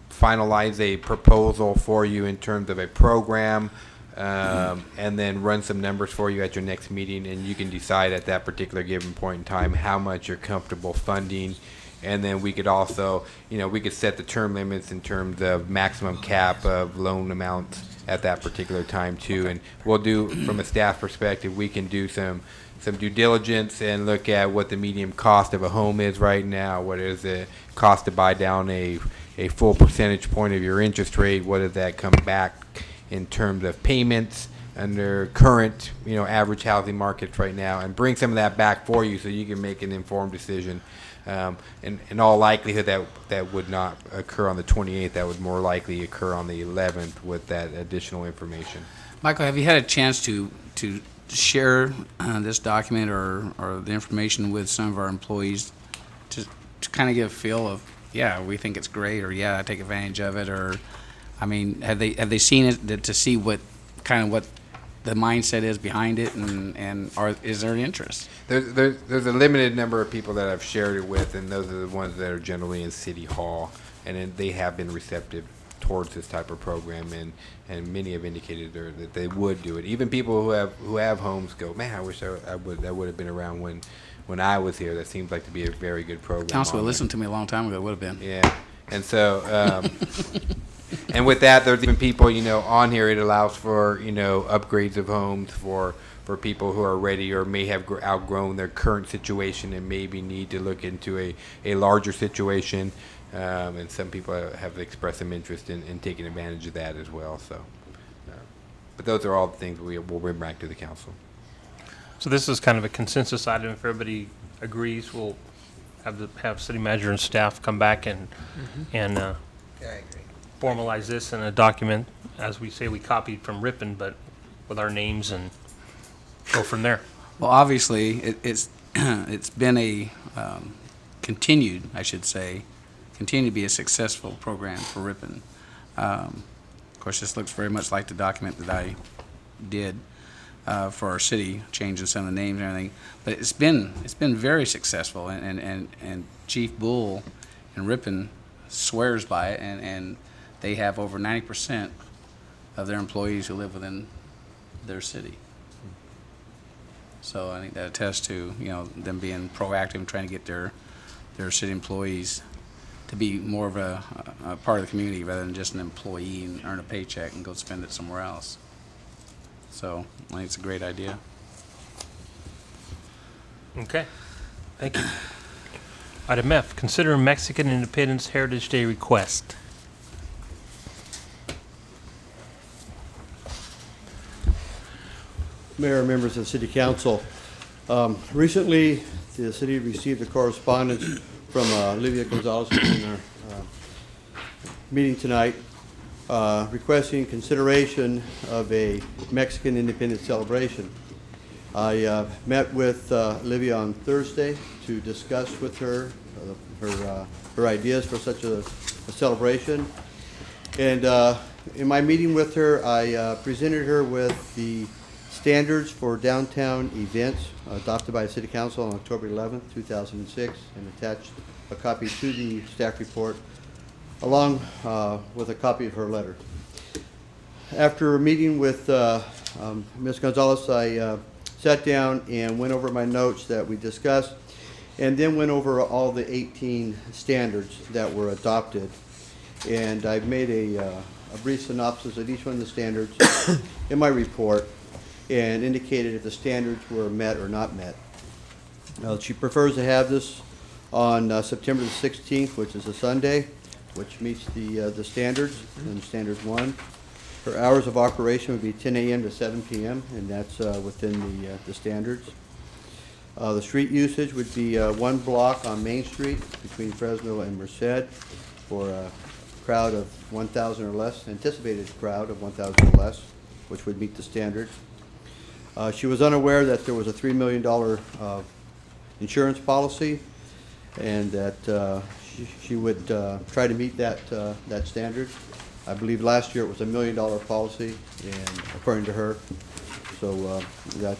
J: finalize a proposal for you in terms of a program, and then run some numbers for you at your next meeting, and you can decide at that particular given point in time how much you're comfortable funding. And then we could also, we could set the term limits in terms of maximum cap of loan amounts at that particular time too. And we'll do, from a staff perspective, we can do some due diligence and look at what the median cost of a home is right now. What is the cost to buy down a full percentage point of your interest rate? What does that come back in terms of payments under current, average housing markets right now, and bring some of that back for you so you can make an informed decision. In all likelihood, that would not occur on the 28th. That would more likely occur on the 11th with that additional information.
C: Michael, have you had a chance to share this document or the information with some of our employees to kind of get a feel of, yeah, we think it's great, or yeah, I take advantage of it, or, I mean, have they seen it to see what the mindset is behind it, and is there an interest?
J: There's a limited number of people that I've shared it with, and those are the ones that are generally in City Hall, and then they have been receptive towards this type of program, and many have indicated that they would do it. Even people who have homes go, man, I wish that would have been around when I was here. That seems like to be a very good program.
C: Council would listen to me a long time ago. It would have been.
J: Yeah, and so. And with that, there's even people, on here. It allows for, upgrades of homes for people who are ready or may have outgrown their current situation and maybe need to look into a larger situation. And some people have expressed some interest in taking advantage of that as well. So, but those are all the things we'll bring back to the council.
A: So this is kind of a consensus item. If everybody agrees, we'll have city manager and staff come back and
P: Yeah, I agree.
A: formalize this in a document, as we say, we copied from Ripon, but with our names, and go from there.
C: Well, obviously, it's been a continue to be a successful program for Ripon. Of course, this looks very much like the document that I did for our city, changing some of the names and everything. But it's been very successful, and Chief Bull in Ripon swears by it, and they have over 90% of their employees who live within their city. So I think that attests to, them being proactive and trying to get their city employees to be more of a part of the community rather than just an employee and earn a paycheck and go spend it somewhere else. So I think it's a great idea.
A: Okay, thank you. Item F, consider Mexican Independence Heritage Day request.
E: Mayor, members of the City Council, recently the city received a correspondence from Olivia Gonzalez in our meeting tonight requesting consideration of a Mexican independence celebration. I met with Olivia on Thursday to discuss with her her ideas for such a celebration. And in my meeting with her, I presented her with the standards for downtown events adopted by the City Council on October 11th, 2006, and attached a copy to the staff report along with a copy of her letter. After meeting with Ms. Gonzalez, I sat down and went over my notes that we discussed, and then went over all the 18 standards that were adopted. And I've made a brief synopsis of each one of the standards in my report, and indicated if the standards were met or not met. She prefers to have this on September the 16th, which is a Sunday, which meets the standards, and standard 1. Her hours of operation would be 10 a.m. to 7 p.m., and that's within the standards. The street usage would be one block on Main Street between Fresno and Merced for a crowd of 1,000 or less, anticipated crowd of 1,000 or less, which would meet the standard. She was unaware that there was a $3 million insurance policy, and that she would try to meet that standard. I believe last year it was $1 million policy, and according to her, so that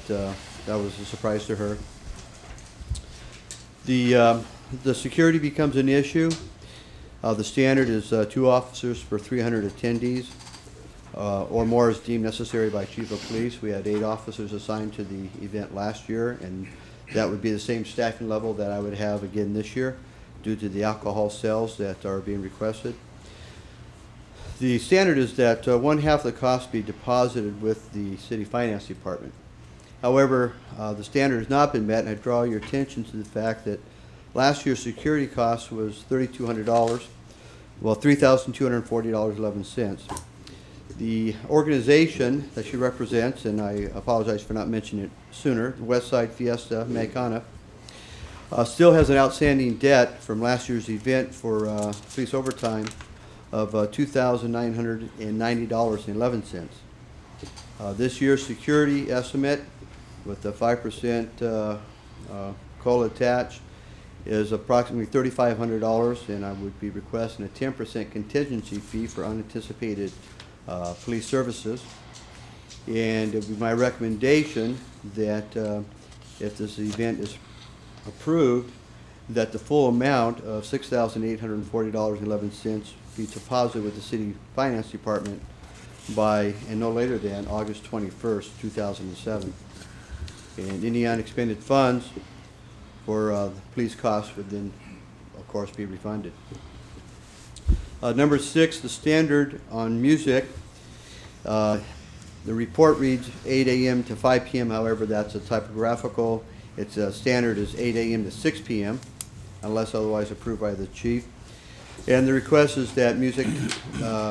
E: was a surprise to her. The security becomes an issue. The standard is 2 officers per 300 attendees, or more is deemed necessary by Chief of Police. We had 8 officers assigned to the event last year, and that would be the same staffing level that I would have again this year due to the alcohol sales that are being requested. The standard is that 1/2 of the cost be deposited with the City Finance Department. However, the standard has not been met, and I draw your attention to the fact that last year's security cost was $3,200, well, $3,240.11. The organization that she represents, and I apologize for not mentioning it sooner, the Westside Fiesta Mexicana, still has an outstanding debt from last year's event for police overtime of $2,990.11. This year's security estimate with the 5% COLA attached is approximately $3,500, and I would be requesting a 10% contingency fee for unanticipated police services. And it would be my recommendation that if this event is approved, that the full amount of $6,840.11 be deposited with the City Finance Department by and no later than August 21st, 2007. And any unexpended funds for the police costs would then, of course, be refunded. Number 6, the standard on music. The report reads 8 a.m. to 5 p.m. However, that's a typographical. Its standard is 8 a.m. to 6 p.m. unless otherwise approved by the chief. And the request is that music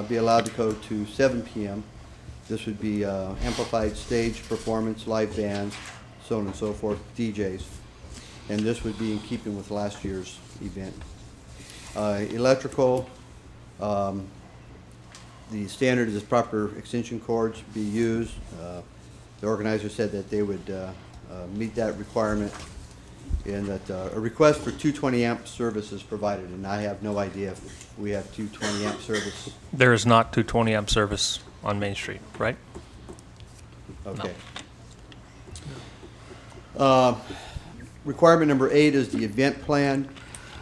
E: be allowed to go to 7 p.m. This would be amplified stage performance, live bands, so on and so forth, DJs. And this would be in keeping with last year's event. Electrical, the standard is proper extension cords be used. The organizer said that they would meet that requirement, and that a request for 220 amp service is provided, and I have no idea if we have 220 amp service.
A: There is not 220 amp service on Main Street, right?
E: Okay. Requirement number 8 is the event plan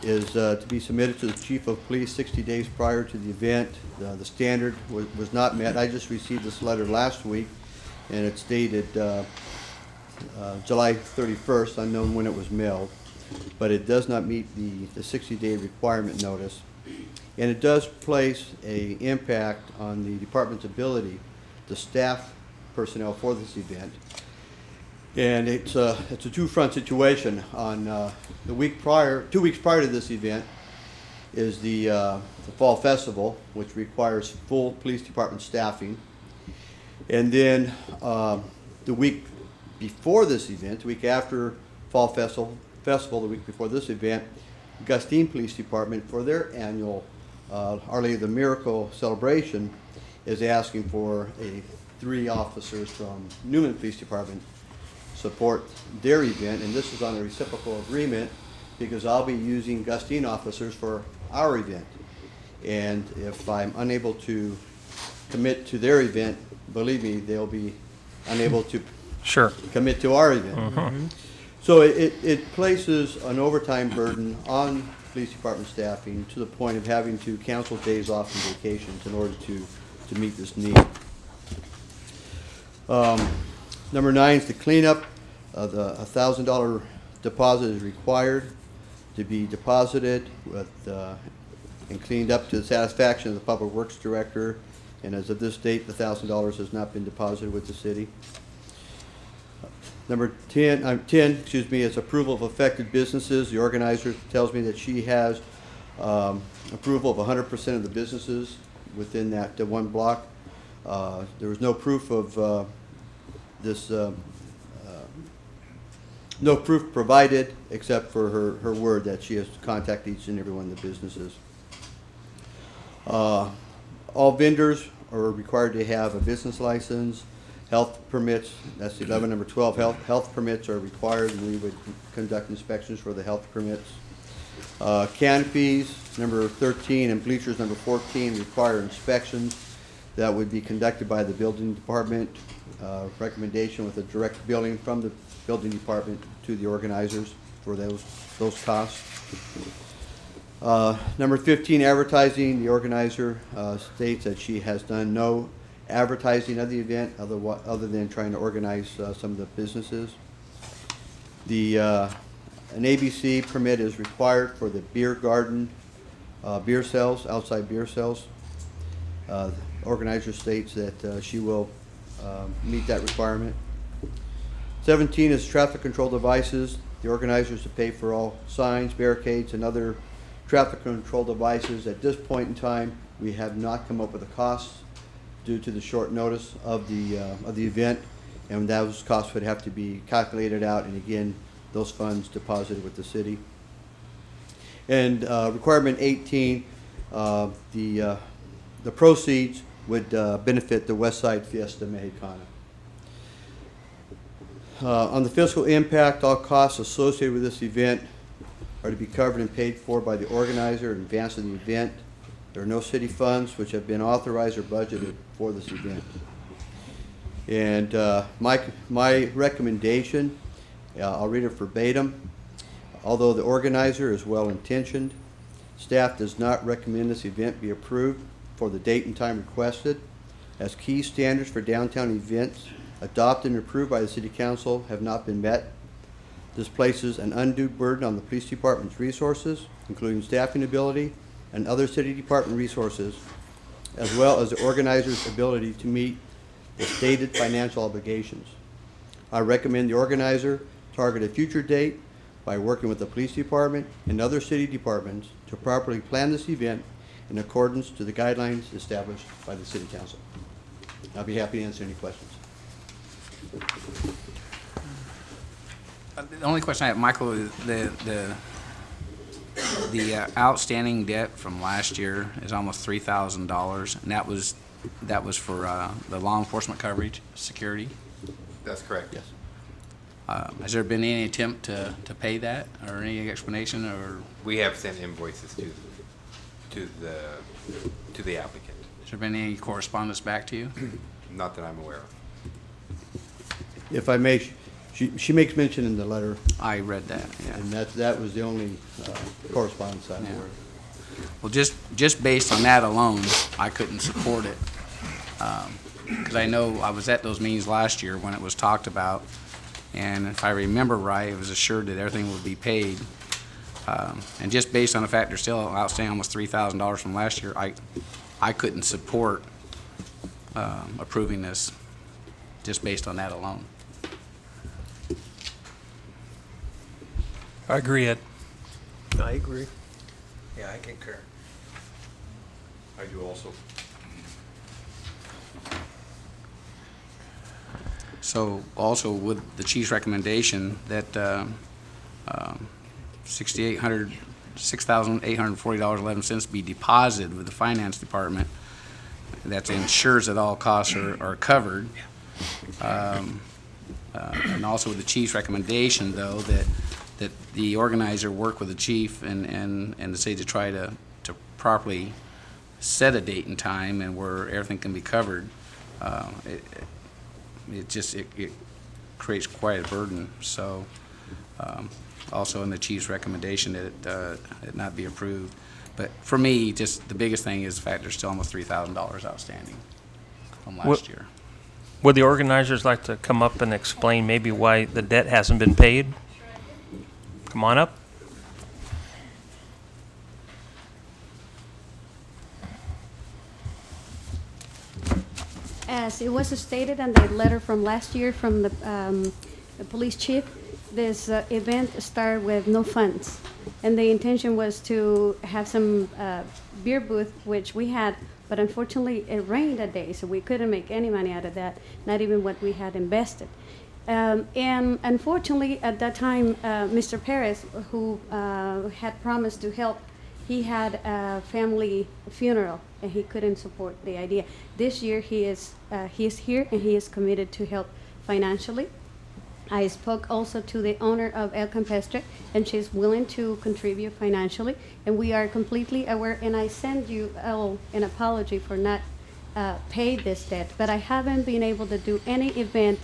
E: is to be submitted to the Chief of Police 60 days prior to the event. The standard was not met. I just received this letter last week, and it's dated July 31st, unknown when it was mailed, but it does not meet the 60-day requirement notice. And it does place a impact on the department's ability to staff personnel for this event. And it's a two-front situation. On the week prior, 2 weeks prior to this event, is the Fall Festival, which requires full police department staffing. And then the week before this event, the week after Fall Festival, the week before this event, Gustine Police Department, for their annual Our Lady of the Miracle celebration, is asking for 3 officers from Newman Police Department support their event, and this is on a reciprocal agreement because I'll be using Gustine officers for our event. And if I'm unable to commit to their event, believe me, they'll be unable to commit to our event.
A: Mm-hmm.
E: So it places an overtime burden on police department staffing to the point of having to cancel days off and vacations in order to meet this need. Number 9 is the cleanup. The $1,000 deposit is required to be deposited with, and cleaned up to the satisfaction of the Public Works Director. And as of this date, the $1,000 has not been deposited with the city. Number 10, is approval of affected businesses. The organizer tells me that she has approval of 100% of the businesses within that one block. There was no proof of no proof provided except for her word that she has to contact each and every one of the businesses. All vendors are required to have a business license. Health permits, that's 11. Number 12, health permits are required, and we would conduct inspections for the health permits. Canopies, number 13, and bleachers, number 14, require inspections that would be conducted by the building department. Recommendation with a direct billing from the building department to the organizers for those costs. Number 15, advertising. The organizer states that she has done no advertising of the event other than trying to organize some of the businesses. An ABC permit is required for the beer garden, beer sales, outside beer sales. The organizer states that she will meet that requirement. 17 is traffic control devices. The organizers to pay for all signs, barricades, and other traffic control devices. At this point in time, we have not come up with a cost due to the short notice of the event, and those costs would have to be calculated out, and again, those funds deposited with the city. And requirement 18, the proceeds would benefit the West Side Fiesta Mexicana. On the fiscal impact, all costs associated with this event are to be covered and paid for by the organizer in advance of the event. There are no city funds which have been authorized or budgeted for this event. And my recommendation, I'll read it verbatim. Although the organizer is well-intentioned, staff does not recommend this event be approved for the date and time requested, as key standards for downtown events adopted and approved by the City Council have not been met. This places an undue burden on the police department's resources, including staffing ability and other city department resources, as well as the organizer's ability to meet the stated financial obligations. I recommend the organizer target a future date by working with the police department and other city departments to properly plan this event in accordance to the guidelines established by the City Council. I'll be happy to answer any questions.
C: The only question I have, Michael, is the outstanding debt from last year is almost $3,000, and that was for the law enforcement coverage, security.
J: That's correct.
E: Yes.
C: Has there been any attempt to pay that, or any explanation, or?
J: We have sent invoices to the applicant.
C: Has there been any correspondence back to you?
J: Not that I'm aware of.
E: If I may, she makes mention in the letter.
C: I read that, yeah.
E: And that was the only correspondence I'm aware of.
C: Well, just based on that alone, I couldn't support it. Because I know I was at those meetings last year when it was talked about, and if I remember right, it was assured that everything would be paid. And just based on the fact they're still outstanding almost $3,000 from last year, I couldn't support approving this just based on that alone.
A: I agree, Ed.
S: I agree.
P: Yeah, I concur.
I: I do also.
C: So also with the chief's recommendation that $6,840.11 be deposited with the finance department, that ensures that all costs are covered. And also with the chief's recommendation, though, that the organizer work with the chief and the city to try to properly set a date and time and where everything can be covered. It creates quite a burden. So also in the chief's recommendation that it not be approved. But for me, just the biggest thing is the fact there's still almost $3,000 outstanding from last year.
A: Would the organizers like to come up and explain maybe why the debt hasn't been paid? Come on up.
L: As it was stated in the letter from last year from the police chief, this event started with no funds. And the intention was to have some beer booth, which we had, but unfortunately it rained that day, so we couldn't make any money out of that, not even what we had invested. And unfortunately, at that time, Mr. Perez, who had promised to help he had a family funeral and he couldn't support the idea. This year he is here and he is committed to help financially. I spoke also to the owner of El Campestre, and she's willing to contribute financially, and we are completely aware, and I send you all an apology for not pay this debt, but I haven't been able to do any event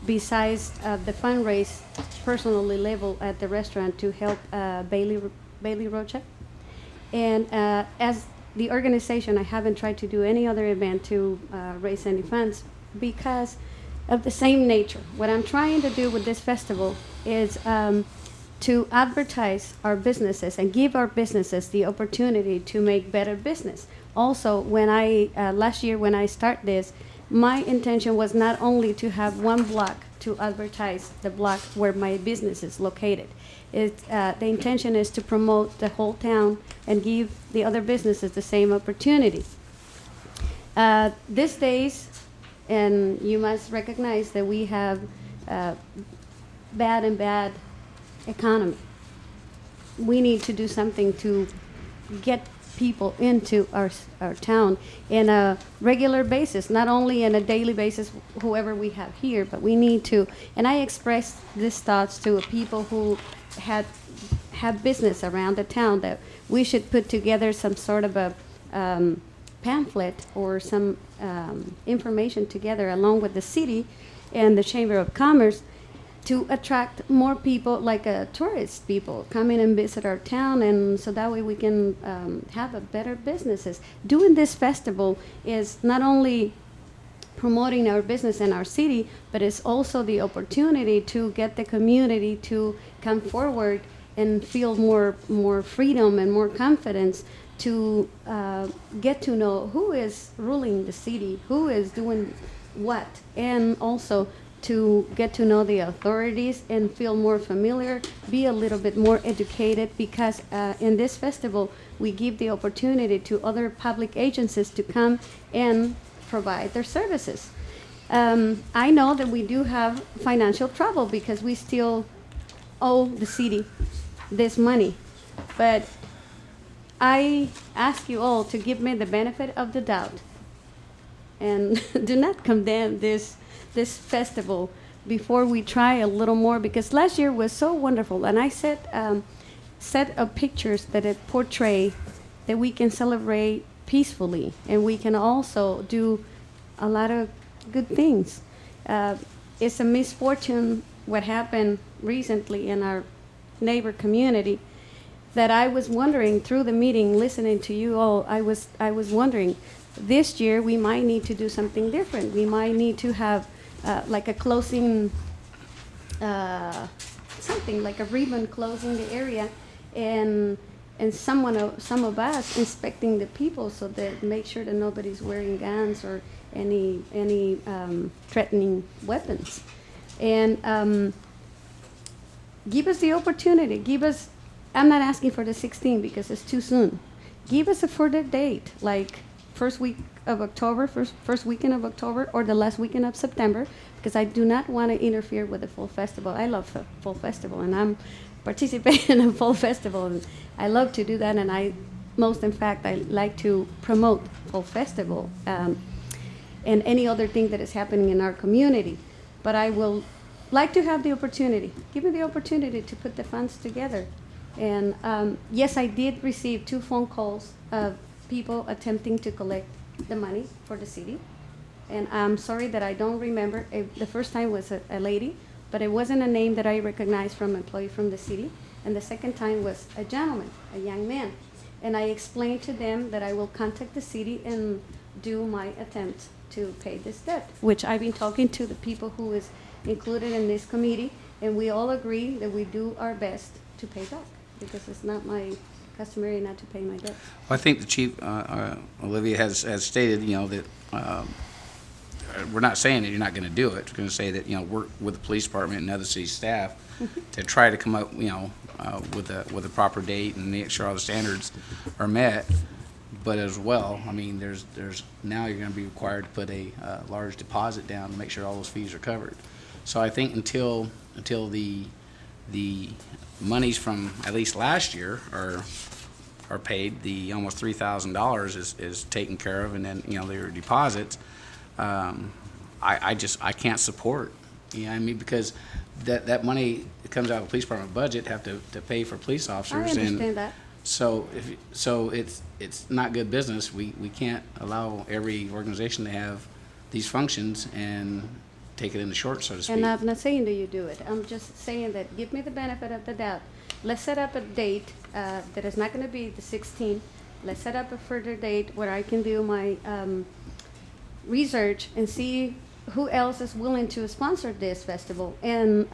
L: besides the fundraise personally level at the restaurant to help Bailey Rocha. And as the organization, I haven't tried to do any other event to raise any funds because of the same nature. What I'm trying to do with this festival is to advertise our businesses and give our businesses the opportunity to make better business. Also, when last year when I started this, my intention was not only to have one block to advertise the block where my business is located. The intention is to promote the whole town and give the other businesses the same opportunity. These days, and you must recognize that we have bad economy. We need to do something to get people into our town in a regular basis, not only on a daily basis, whoever we have here, but we need to, and I expressed these thoughts to people who have business around the town, that we should put together some sort of a pamphlet or some information together along with the city and the Chamber of Commerce to attract more people, like tourist people, come in and visit our town, and so that way we can have a better businesses. Doing this festival is not only promoting our business in our city, but it's also the opportunity to get the community to come forward and feel more freedom and more confidence to get to know who is ruling the city, who is doing what, and also to get to know the authorities and feel more familiar, be a little bit more educated, because in this festival we give the opportunity to other public agencies to come and provide their services. I know that we do have financial trouble because we still owe the city this money, but I ask you all to give me the benefit of the doubt and do not condemn this festival before we try a little more, because last year was so wonderful, and I set of pictures that it portray that we can celebrate peacefully and we can also do a lot of good things. It's a misfortune what happened recently in our neighbor community, that I was wondering through the meeting, listening to you all, I was wondering, this year we might need to do something different. We might need to have like a closing, something like a ribbon closing the area, and some of us inspecting the people, so that make sure that nobody's wearing guns or any threatening weapons, and give us the opportunity. I'm not asking for the 16th because it's too soon. Give us a further date, like first week of October, first weekend of October, or the last weekend of September, because I do not want to interfere with the fall festival. I love fall festival, and I'm participating in a fall festival, and I love to do that, and I like to promote fall festival and any other thing that is happening in our community. But I will like to have the opportunity. Give me the opportunity to put the funds together. And yes, I did receive 2 phone calls of people attempting to collect the money for the city. And I'm sorry that I don't remember. The first time was a lady, but it wasn't a name that I recognized from an employee from the city. And the second time was a gentleman, a young man. And I explained to them that I will contact the city and do my attempt to pay this debt, which I've been talking to the people who is included in this committee, and we all agree that we do our best to pay back, because it's not my customary not to pay my debts.
C: Well, I think the chief, Olivia, has stated, that we're not saying that you're not going to do it. We're going to say that, work with the police department and other city staff to try to come up, with a proper date and make sure all the standards are met. But as well, there's now you're going to be required to put a large deposit down to make sure all those fees are covered. So I think until the monies from at least last year are are paid, the almost $3,000 is taken care of, and then, their deposits, I can't support, I mean, because that money that comes out of the police department budget have to pay for police officers.
L: I understand that.
C: So it's not good business. We can't allow every organization to have these functions and take it in the short, so to speak.
L: And I'm not saying that you do it. I'm just saying that give me the benefit of the doubt. Let's set up a date that is not going to be the 16th. Let's set up a further date where I can do my research and see who else is willing to sponsor this festival. And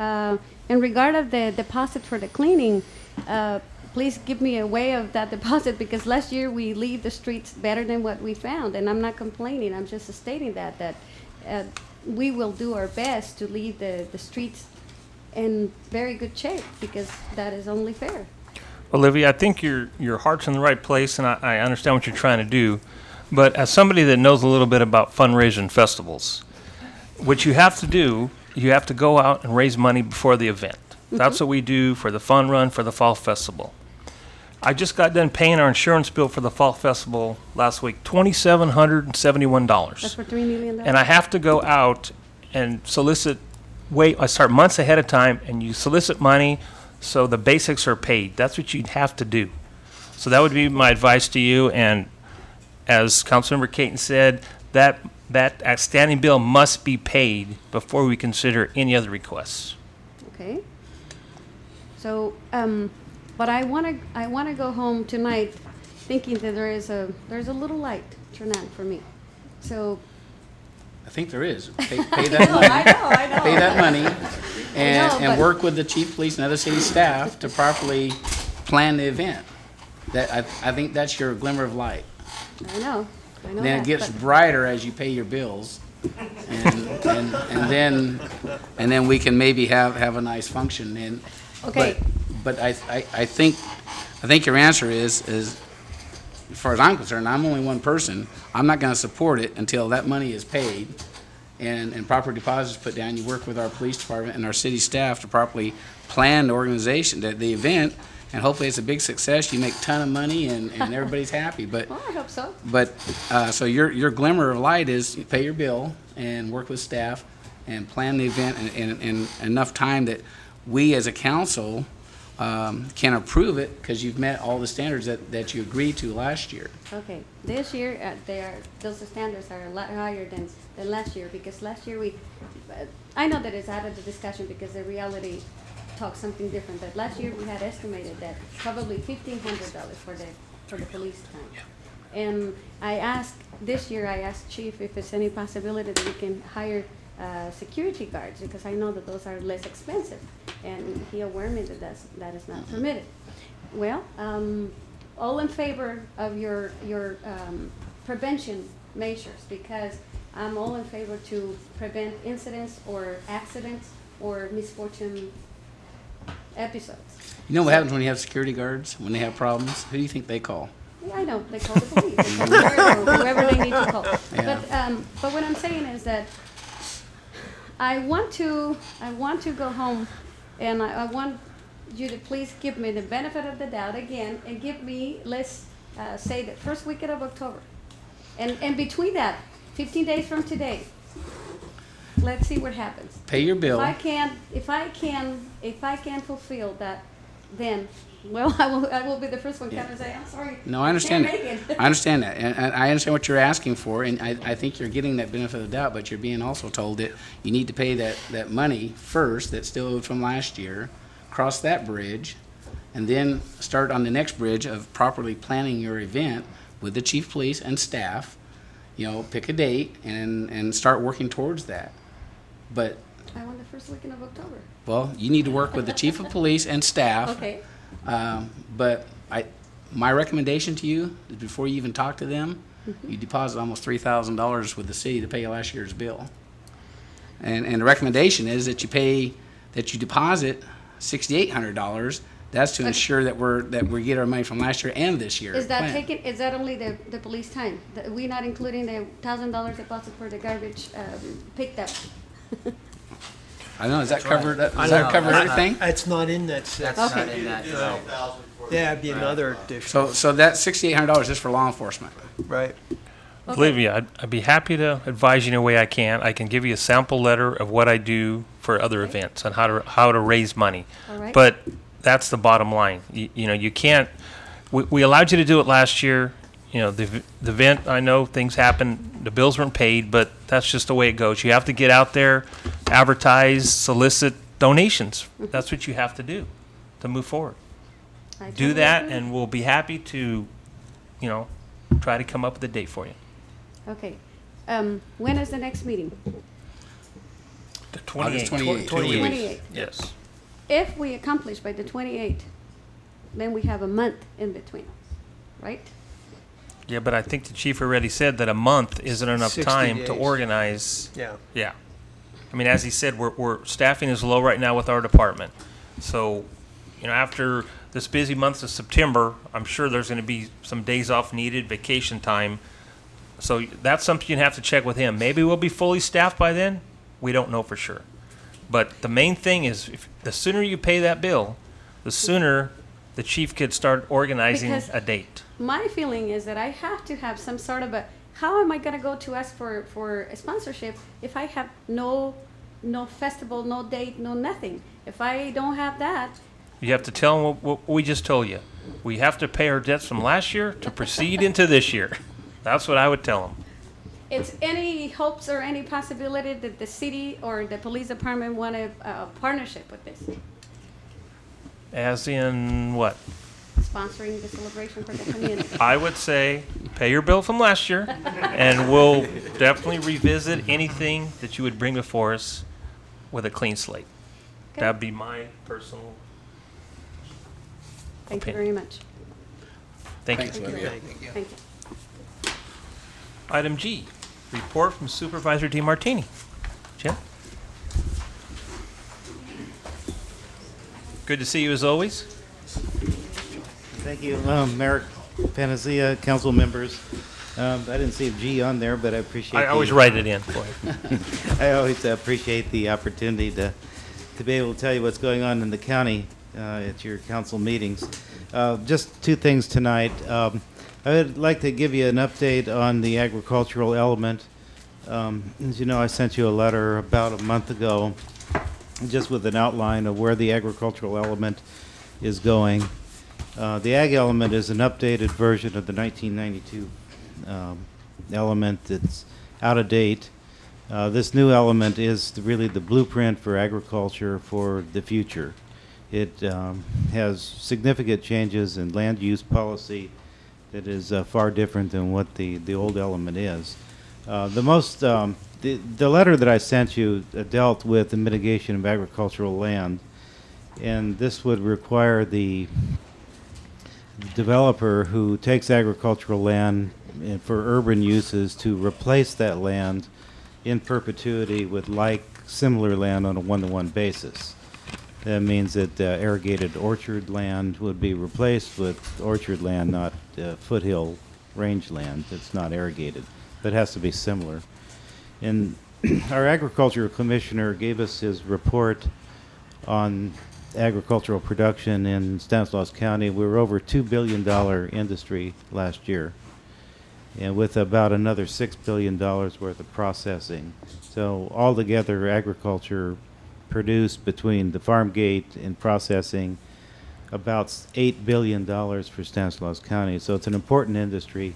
L: in regard of the deposit for the cleaning, please give me a way of that deposit, because last year we leave the streets better than what we found, and I'm not complaining. I'm just stating that we will do our best to leave the streets in very good shape, because that is only fair.
A: Olivia, I think your heart's in the right place, and I understand what you're trying to do. But as somebody that knows a little bit about fundraising festivals, what you have to do, you have to go out and raise money before the event. That's what we do for the fun run for the fall festival. I just got done paying our insurance bill for the fall festival last week, $2,771.
L: That's for $3 million.
A: And I have to go out and solicit. I start months ahead of time, and you solicit money so the basics are paid. That's what you'd have to do. So that would be my advice to you. And as Councilmember Caton said, that outstanding bill must be paid before we consider any other requests.
L: Okay. So, but I want to go home tonight thinking that there's a little light turn on for me. So
C: I think there is. Pay that money.
L: I know.
C: Pay that money, and
L: but-
C: work with the chief of police and other city staff to properly plan the event. I think that's your glimmer of light.
L: I know
C: Then
L: that,
C: it gets
L: but-
C: brighter as you pay your bills, and then we can maybe have a nice function. And
L: Okay.
C: But I think your answer is, as far as I'm concerned, I'm only one person. I'm not going to support it until that money is paid and proper deposits put down. You work with our police department and our city staff to properly plan the organization, the event, and hopefully it's a big success. You make a ton of money and everybody's happy. But
L: Well, I hope so.
C: so your glimmer of light is you pay your bill and work with staff and plan the event in enough time that we as a council can approve it, because you've met all the standards that you agreed to last year.
L: Okay, this year those standards are a lot higher than last year, because last year I know that it's out of the discussion because the reality talks something different, but last year we had estimated that probably $1,500 for the police time. And this year I asked Chief if there's any possibility that we can hire security guards, because I know that those are less expensive, and he assured me that that is not permitted. Well, all in favor of your prevention measures, because I'm all in favor to prevent incidents or accidents or misfortune episodes.
C: You know what happens when you have security guards, when they have problems? Who do you think they call?
L: Yeah, I know, they call the police, they call the fire, or whoever they need to call.
C: Yeah.
L: But what I'm saying is that I want to go home, and I want you to please give me the benefit of the doubt again, and give me, let's say, the first weekend of October, and between that, 15 days from today, let's see what happens.
C: Pay your bill.
L: If I can fulfill that, then, well, I will be the first one coming and say, I'm sorry.
C: No, I understand
L: can't
C: that.
L: make it.
C: I understand that, and I understand what you're asking for, and I think you're getting that benefit of the doubt, but you're being also told that you need to pay that money first that's still owed from last year, cross that bridge, and then start on the next bridge of properly planning your event with the chief of police and staff. Pick a date and start working towards that. But,
L: I want the first weekend of October.
C: well, you need to work with the chief of police and staff.
L: Okay.
C: But my recommendation to you is before you even talk to them, you deposit almost $3,000 with the city to pay last year's bill. And the recommendation is that you deposit $6,800. That's to ensure that we get our money from last year and this year.
L: Is that only the police time? We're not including the $1,000 deposit for the garbage picked up?
C: I know, does that
P: That's right.
C: cover, does
S: I
C: that
S: know.
C: cover everything?
S: It's not in that section.
P: That's not
L: Okay.
P: in that.
E: $9,000 for the-
S: Yeah, it'd be another additional,
C: So that $6,800 is for law enforcement.
S: right.
A: Believe me, I'd be happy to advise you in a way I can. I can give you a sample letter of what I do for other events and how to raise money.
L: All right.
A: But that's the bottom line. You know, you can't. We allowed you to do it last year. You know, the event. I know things happen. The bills weren't paid, but that's just the way it goes. You have to get out there, advertise, solicit donations. That's what you have to do to move forward.
L: I
A: Do
L: totally
A: that,
L: agree.
A: and we'll be happy to, you know, try to come up with a date for you.
L: Okay. When is the next meeting?
A: The
C: August 28th.
L: 28th.
A: Yes.
L: If we accomplish by the 28th, then we have a month in between, right?
A: Yeah, but I think the chief already said that a month isn't enough
S: 60
A: time to
S: days.
A: organize.
S: Yeah.
A: Yeah. I mean, as he said, we're staffing is low right now with our department. So, you know, after this busy month of September, I'm sure there's going to be some days off needed, vacation time. So that's something you have to check with him. Maybe we'll be fully staffed by then. We don't know for sure. But the main thing is, the sooner you pay that bill, the sooner the chief could start organizing
L: Because-
A: a date.
L: My feeling is that I have to have some sort of a, how am I gonna go to ask for a sponsorship if I have no festival, no date, no nothing? If I don't have that,
A: You have to tell them what we just told you. We have to pay our debts from last year to proceed into this year. That's what I would tell them.
L: it's any hopes or any possibility that the city or the police department want a partnership with this,
A: As in what?
L: sponsoring the celebration for the community.
A: I would say pay your bill from last year, and we'll definitely revisit anything that you would bring before us with a clean slate.
L: Okay.
A: That'd be my personal
L: Thank you
A: opinion.
L: very much.
A: Thank
C: Thanks,
A: you.
C: Olivia.
L: Thank you.
A: Item G, report from Supervisor DeMartini. Jim? Good to see you as always.
H: Thank you, Mayor Panacea, council members. I didn't see a G on there, but I appreciate.
A: I always write it in for you.
H: I always appreciate the opportunity to be able to tell you what's going on in the county at your council meetings. Just two things tonight. I would like to give you an update on the agricultural element. As you know, I sent you a letter about a month ago, just with an outline of where the agricultural element is going. The ag element is an updated version of the 1992 element that's out of date. This new element is really the blueprint for agriculture for the future. It has significant changes in land use policy that is far different than what the old element is. The letter that I sent you dealt with the mitigation of agricultural land, and this would require the developer who takes agricultural land for urban uses to replace that land in perpetuity with similar land on a one-to-one basis. That means that irrigated orchard land would be replaced with orchard land, not foothill range land that's not irrigated. That has to be similar. And our agricultural commissioner gave us his report on agricultural production in Stanislaus County. We were over $2 billion industry last year, and with about another $6 billion worth of processing. So altogether, agriculture produced between the farm gate and processing about $8 billion for Stanislaus County. So it's an important industry.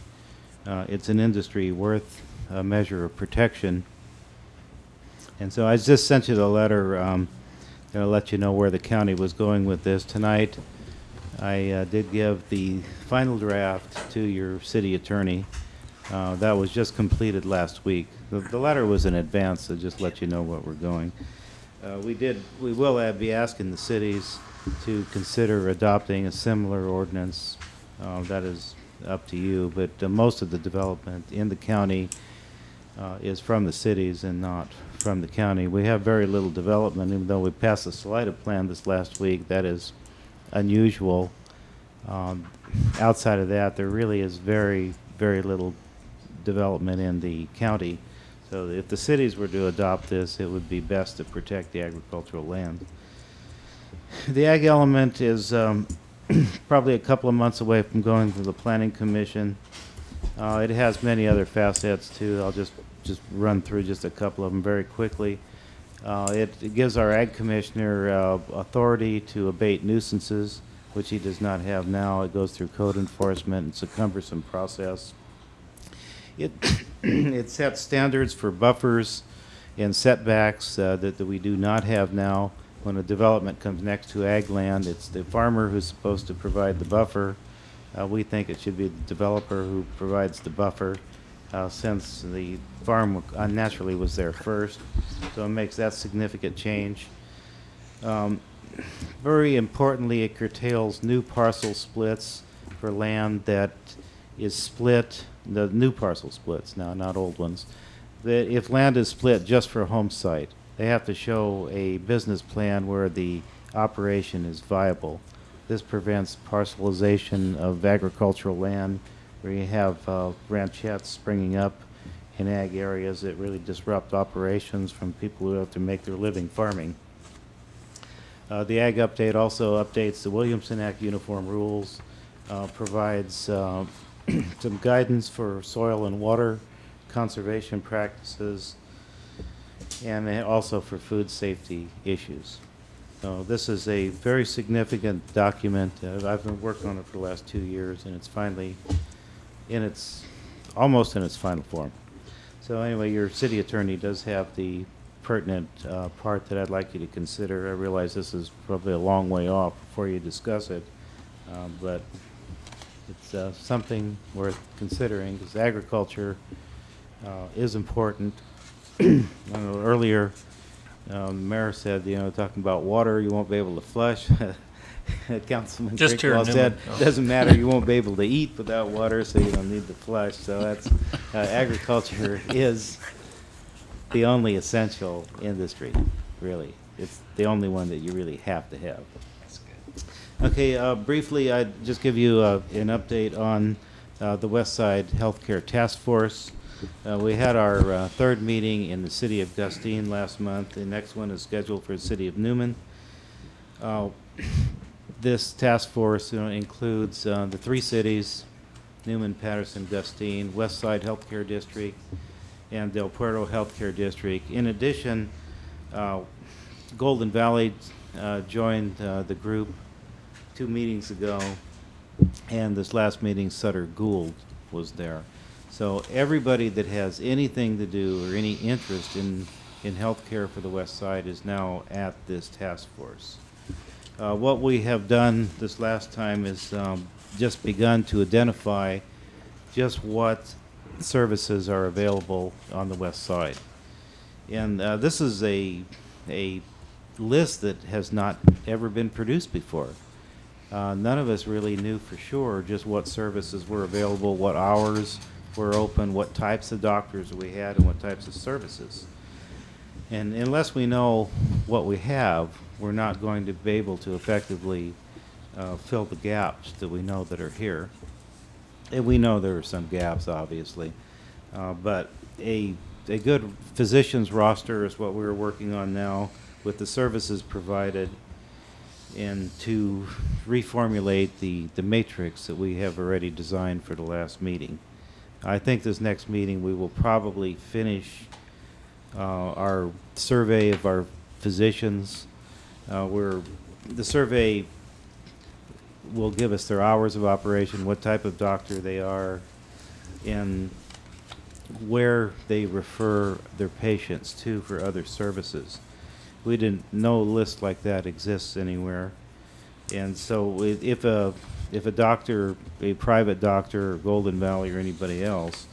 H: It's an industry worth a measure of protection. And so I just sent you the letter to let you know where the county was going with this. Tonight, I did give the final draft to your city attorney. That was just completed last week. The letter was in advance, so just let you know what we're going. We will be asking the cities to consider adopting a similar ordinance. That is up to you, but most of the development in the county is from the cities and not from the county. We have very little development, even though we passed a SLIDA plan this last week. That is unusual. Outside of that, there really is very, very little development in the county. So if the cities were to adopt this, it would be best to protect the agricultural land. The ag element is probably a couple of months away from going to the Planning Commission. It has many other facets too. I'll just run through just a couple of them very quickly. It gives our ag commissioner authority to abate nuisances, which he does not have now. It goes through code enforcement. It's a cumbersome process. It sets standards for buffers and setbacks that we do not have now. When a development comes next to ag land, it's the farmer who's supposed to provide the buffer. We think it should be the developer who provides the buffer, since the farm unnaturally was there first. So it makes that significant change. Very importantly, it curtails new parcel splits for land that is split, the new parcel splits now, not old ones. That if land is split just for a home site, they have to show a business plan where the operation is viable. This prevents parcelization of agricultural land where you have ranchettes springing up in ag areas that really disrupt operations from people who have to make their living farming. The ag update also updates the Williamson Act uniform rules, provides some guidance for soil and water conservation practices, and also for food safety issues. So this is a very significant document. I've been working on it for the last 2 years, and it's finally almost in its final form. So anyway, your city attorney does have the pertinent part that I'd like you to consider. I realize this is probably a long way off before you discuss it, but it's something worth considering, because agriculture is important. I know earlier, the mayor said, talking about water, you won't be able to flush. Councilman
A: Just here in
H: Crickwell said,
A: Newman.
H: doesn't matter, you won't be able to eat without water, so you don't need to flush. So that's agriculture is the only essential industry, really. It's the only one that you really have to have.
O: That's good.
H: Okay, briefly, I'd just give you an update on the West Side Healthcare Task Force. We had our third meeting in the city of Gustine last month. The next one is scheduled for the city of Newman. This task force includes the three cities, Newman, Patterson, Gustine, West Side Healthcare District, and Del Puerto Healthcare District. In addition, Golden Valley joined the group 2 meetings ago, and this last meeting, Sutter Gould was there. So everybody that has anything to do or any interest in healthcare for the West Side is now at this task force. What we have done this last time is just begun to identify just what services are available on the West Side. And this is a list that has not ever been produced before. None of us really knew for sure just what services were available, what hours were open, what types of doctors we had, and what types of services. And unless we know what we have, we're not going to be able to effectively fill the gaps that we know that are here. And we know there are some gaps, obviously. But a good physician's roster is what we're working on now with the services provided, and to reformulate the matrix that we have already designed for the last meeting. I think this next meeting we will probably finish our survey of our physicians. The survey will give us their hours of operation, what type of doctor they are, and where they refer their patients to for other services. We didn't know a list like that exists anywhere. And so if a doctor, a private doctor, or Golden Valley or anybody else,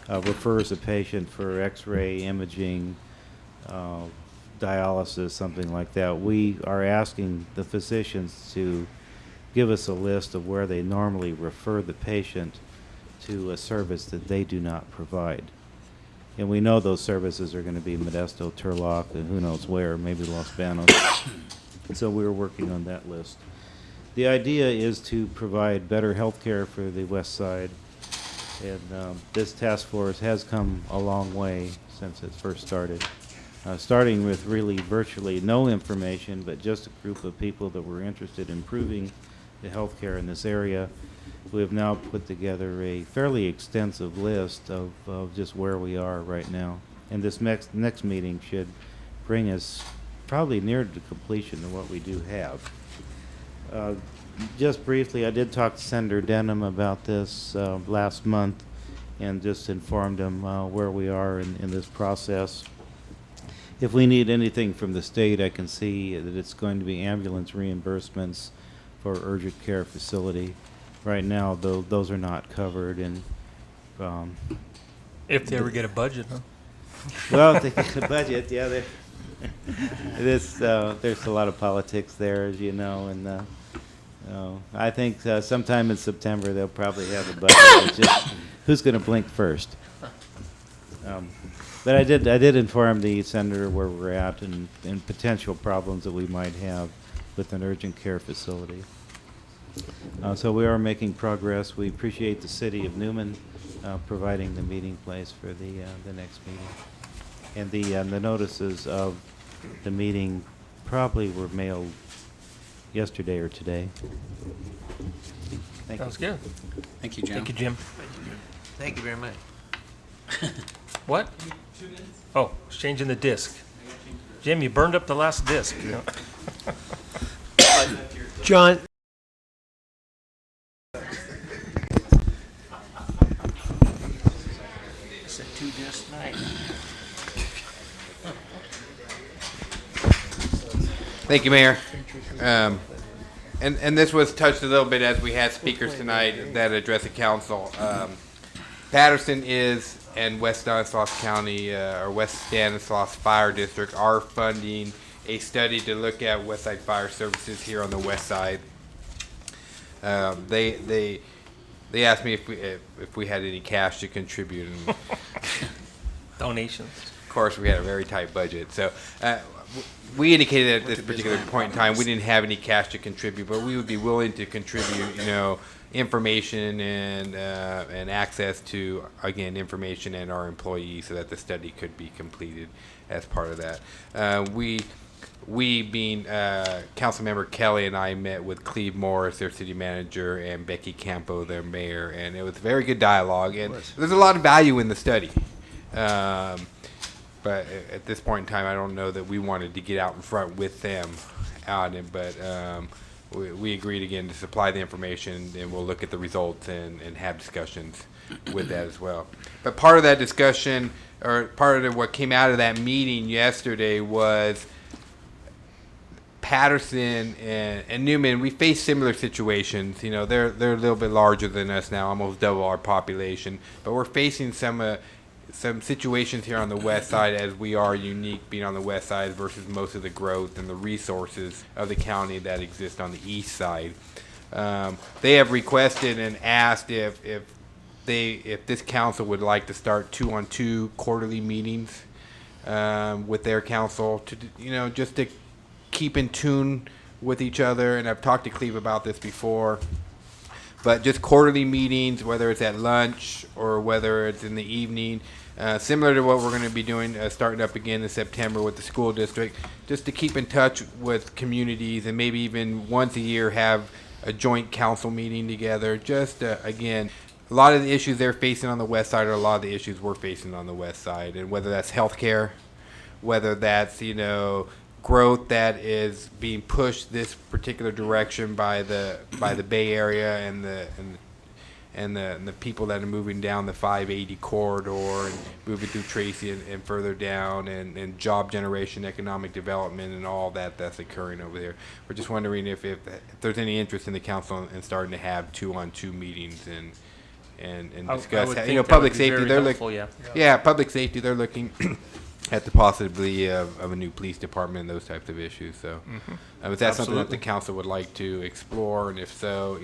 H: refers a patient for x-ray, imaging, dialysis, something like that, we are asking the physicians to give us a list of where they normally refer the patient to a service that they do not provide. And we know those services are going to be Modesto, Turlock, and who knows where, maybe Los Banos. So we're working on that list. The idea is to provide better health care for the West Side, And this task force has come a long way since it first started. Starting with really virtually no information, but just a group of people that were interested in improving the healthcare in this area. We have now put together a fairly extensive list of just where we are right now. And this next meeting should bring us probably near to completion of what we do have. Just briefly, I did talk to Senator Denham about this last month and just informed him where we are in this process. If we need anything from the state, I can see that it's going to be ambulance reimbursements for urgent care facility. Right now, though, those are not covered, and
A: If they ever get a budget, huh?
H: well, if they get a budget, yeah. There's a lot of politics there, as you know, and I think sometime in September they'll probably have a budget. It's just who's going to blink first. But I did inform the senator where we're at and potential problems that we might have with an urgent care facility. So we are making progress. We appreciate the city of Newman providing the meeting place for the next meeting. And the notices of the meeting probably were mailed yesterday or today. Thank
A: Sounds
H: you.
A: good.
C: Thank you, Jim.
A: Thank you, Jim.
P: Thank you very much.
A: What? Oh, it's changing the disc. Jim, you burned up the last disc.
S: John,
P: It's a two-disc night.
J: Thank you, Mayor. And this was touched a little bit as we had speakers tonight that address the council. Patterson is, and West Stanislaus County, or West Stanislaus Fire District are funding a study to look at West Side Fire Services here on the west side. They asked me if we had any cash to contribute, and
A: Donations.
J: of course we had a very tight budget. So we indicated at this particular point in time we didn't have any cash to contribute, but we would be willing to contribute, information and access to, again, information and our employees so that the study could be completed as part of that. We being Councilmember Kelly and I met with Cleve Morris, their city manager, and Becky Campo, their mayor, and it was a very good dialogue. And there's a lot of value in the study. But at this point in time, I don't know that we wanted to get out in front with them on it. But we agreed again to supply the information, and we'll look at the results and have discussions with that as well. But part of that discussion, or part of what came out of that meeting yesterday, was Patterson and Newman. We face similar situations. They're a little bit larger than us now, almost double our population. But we're facing some situations here on the west side, as we are unique being on the west side versus most of the growth and the resources of the county that exist on the east side. They have requested and asked if this council would like to start 2-on-2 quarterly meetings with their council to just to keep in tune with each other. And I've talked to Cleve about this before. But just quarterly meetings, whether it's at lunch or whether it's in the evening, similar to what we're going to be doing starting up again in September with the school district, just to keep in touch with communities and maybe even once a year have a joint council meeting together. Just, again, a lot of the issues they're facing on the west side are a lot of the issues we're facing on the west side. And whether that's healthcare, whether that's, growth that is being pushed this particular direction by the Bay Area and the people that are moving down the 580 corridor and moving through Tracy and further down, and job generation, economic development, and all that's occurring over there. We're just wondering if there's any interest in the council in starting to have 2-on-2 meetings and discuss. Public safety. They're looking. Yeah, public safety. They're looking at the possibility of a new police department and those types of issues. So, is that something that the council would like to explore? And if so,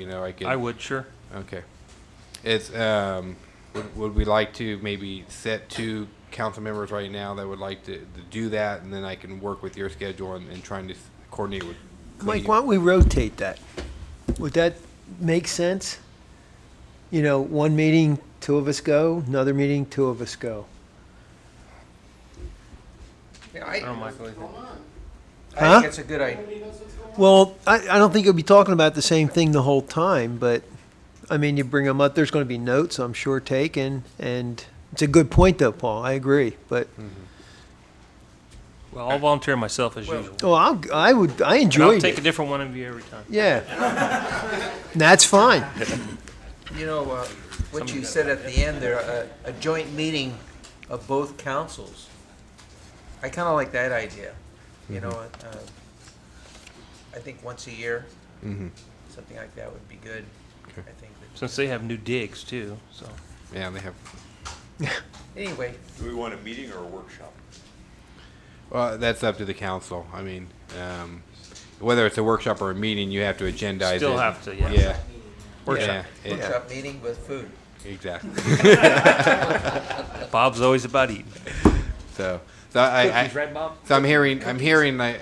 J: I
A: would, sure.
J: Okay. It's would we like to maybe set 2 council members right now that would like to do that, and then I can work with your schedule and trying to coordinate with
S: Mike, why don't we rotate that? Would that make sense? One meeting 2 of us go. Another meeting, 2 of us go.
P: Yeah,
A: I don't know, Michael, what do you think?
P: I think it's a good idea.
S: Well, I don't think you'll be talking about the same thing the whole time, but, I mean, you bring them up, there's going to be notes, I'm sure, taken, and it's a good point, though, Paul, I agree, but,
A: Well, I'll volunteer myself as usual.
S: oh, I
A: And
S: enjoyed
A: I'll take
S: it.
A: a different one of you every time.
S: Yeah. That's fine.
P: You know, what you said at the end there, a joint meeting of both councils. I kind of like that idea. You know, I think once a year, something like that would be good. I think that,
A: Since they have new digs too, so.
J: Yeah, they have.
P: anyway,
I: Do we want a meeting or a workshop?
J: Well, that's up to the council. I mean, whether it's a workshop or a meeting, you have to agendize it.
A: Still have to, yeah.
J: Yeah.
A: Workshop.
J: Yeah,
P: workshop meeting with food.
J: exactly.
A: Bob's always about eating.
J: So I
A: Cookies, right, Bob?
J: so I'm hearing like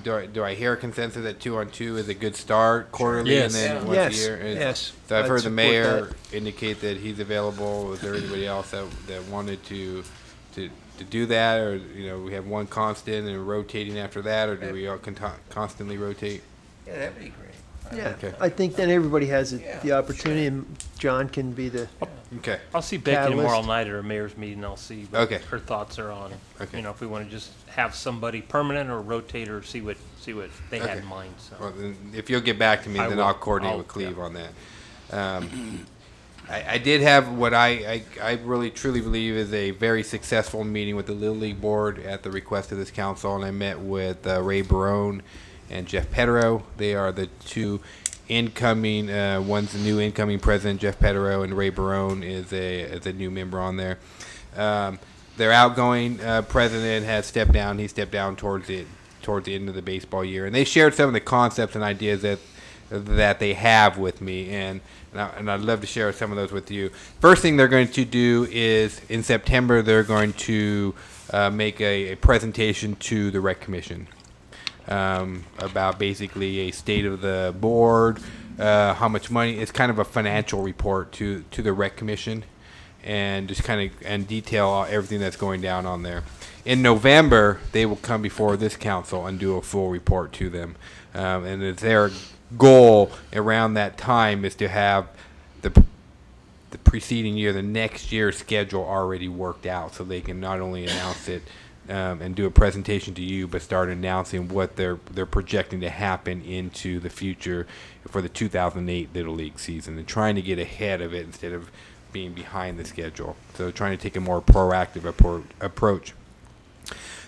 J: do I hear a consensus that 2-on-2 is a good start quarterly
A: Yes.
J: and then
A: Yeah.
J: once
S: Yes,
J: a year?
S: yes.
J: So I've
S: I'd
J: heard the
S: support
J: mayor indicate that he's available. Is there anybody else that wanted to do that, or we have one constant and rotating after that, or do we all constantly rotate?
P: Yeah, that'd be great.
S: Yeah,
J: Okay.
S: I think then everybody has
P: Yeah,
S: the opportunity, and John can be the,
J: Okay.
A: I'll see Becky tomorrow
S: Catalyst.
A: night at our mayor's meeting. I'll see what
J: Okay.
A: her thoughts are on,
J: Okay.
A: if we want to just have somebody permanent or rotate or see what they had
J: Okay.
A: in mind. So.
J: Well, then if you'll get back to me,
A: I
J: then
A: will.
J: I'll coordinate
A: I'll-
J: with Cleve on that. I did have what I really truly believe is a very successful meeting with the Little League Board at the request of this council, and I met with Ray Barone and Jeff Petero. They are the two incoming, one's the new incoming president, Jeff Petero, and Ray Barone is a new member on there. Their outgoing president has stepped down. He stepped down towards the end of the baseball year, and they shared some of the concepts and ideas that they have with me, and I'd love to share some of those with you. First thing they're going to do is in September they're going to make a presentation to the Rec Commission about basically a state of the board, how much money. It's kind of a financial report to the Rec Commission, and just kind of detail everything that's going down on there. In November, they will come before this council and do a full report to them, and it's their goal around that time is to have the preceding year, the next year's schedule already worked out, so they can not only announce it and do a presentation to you, but start announcing what they're projecting to happen into the future for the 2008 Little League season, and trying to get ahead of it instead of being behind the schedule. So trying to take a more proactive approach.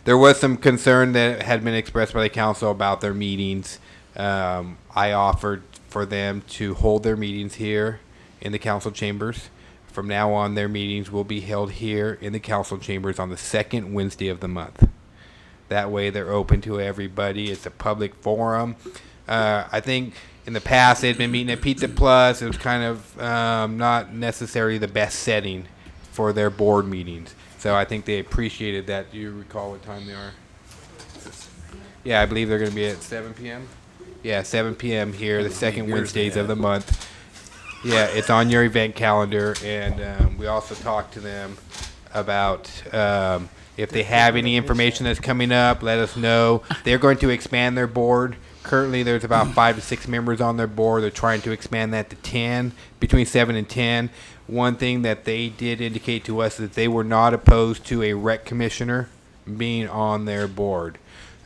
J: There was some concern that had been expressed by the council about their meetings. I offered for them to hold their meetings here in the council chambers. From now on, their meetings will be held here in the council chambers on the second Wednesday of the month. That way, they're open to everybody. It's a public forum. I think in the past, they'd been meeting at Pizza Plus. It was kind of not necessarily the best setting for their board meetings. So I think they appreciated that. Do you recall what time they are? Yeah, I believe they're going to be at 7 p.m. Yeah, 7 p.m. here, the second Wednesdays of the month. Yeah, it's on your event calendar, and we also talked to them about if they have any information that's coming up, let us know. They're going to expand their board. Currently, there's about 5 to 6 members on their board. They're trying to expand that to 10, between 7 and 10. One thing that they did indicate to us is that they were not opposed to a rec commissioner being on their board.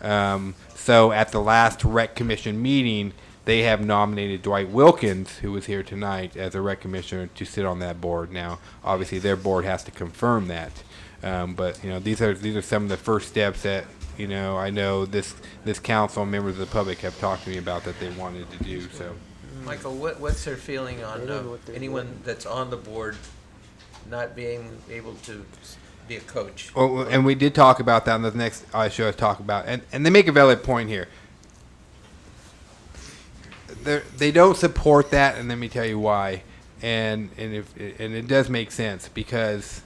J: So at the last rec commission meeting, they have nominated Dwight Wilkins, who was here tonight, as a rec commissioner to sit on that board. Now, obviously, their board has to confirm that. But these are some of the first steps that I know this council and members of the public have talked to me about that they wanted to do. So,
P: Michael, what's their feeling on anyone that's on the board not being able to be a coach?
J: well, and we did talk about that in the next show. I talk about, and they make a valid point here. They don't support that, and let me tell you why. And it does make sense, because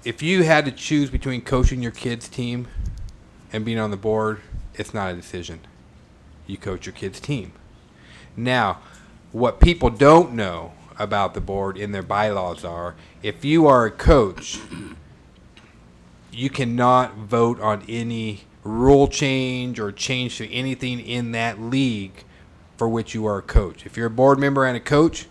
J: if you had to choose between coaching your kids' team and being on the board, it's not a decision. You coach your kids' team. Now, what people don't know about the board in their bylaws are, if you are a coach, you cannot vote on any rule change or change to anything in that league for which you are a coach. If you're a board member and a coach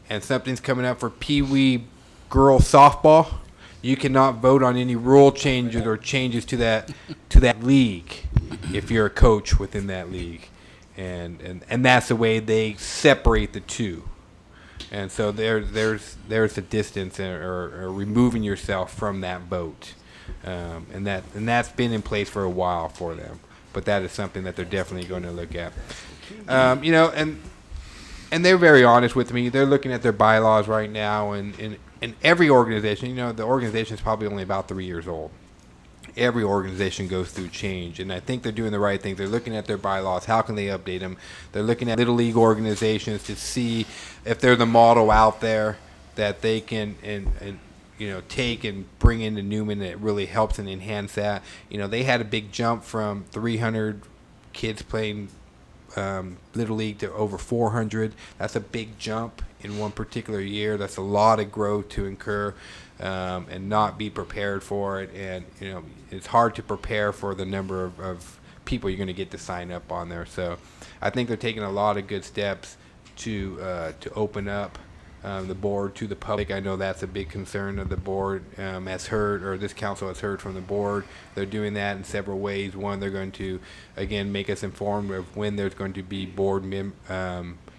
J: and something's coming up for Pee Wee girls softball, you cannot vote on any rule changes or changes to that league if you're a coach within that league. And that's the way they separate the two. And so there's a distance or removing yourself from that vote. And that's been in place for a while for them. But that is something that they're definitely going to look at. And they're very honest with me. They're looking at their bylaws right now, and in every organization, the organization is probably only about 3 years old. Every organization goes through change, and I think they're doing the right thing. They're looking at their bylaws. How can they update them? They're looking at Little League organizations to see if they're the model out there that they can and take and bring into Newman that really helps and enhance that. They had a big jump from 300 kids playing Little League to over 400. That's a big jump in one particular year. That's a lot of growth to incur and not be prepared for it. And it's hard to prepare for the number of people you're going to get to sign up on there. So I think they're taking a lot of good steps to open up the board to the public. I know that's a big concern of the board has heard, or this council has heard from the board. They're doing that in several ways. One, they're going to, again, make us informed of when there's going to be board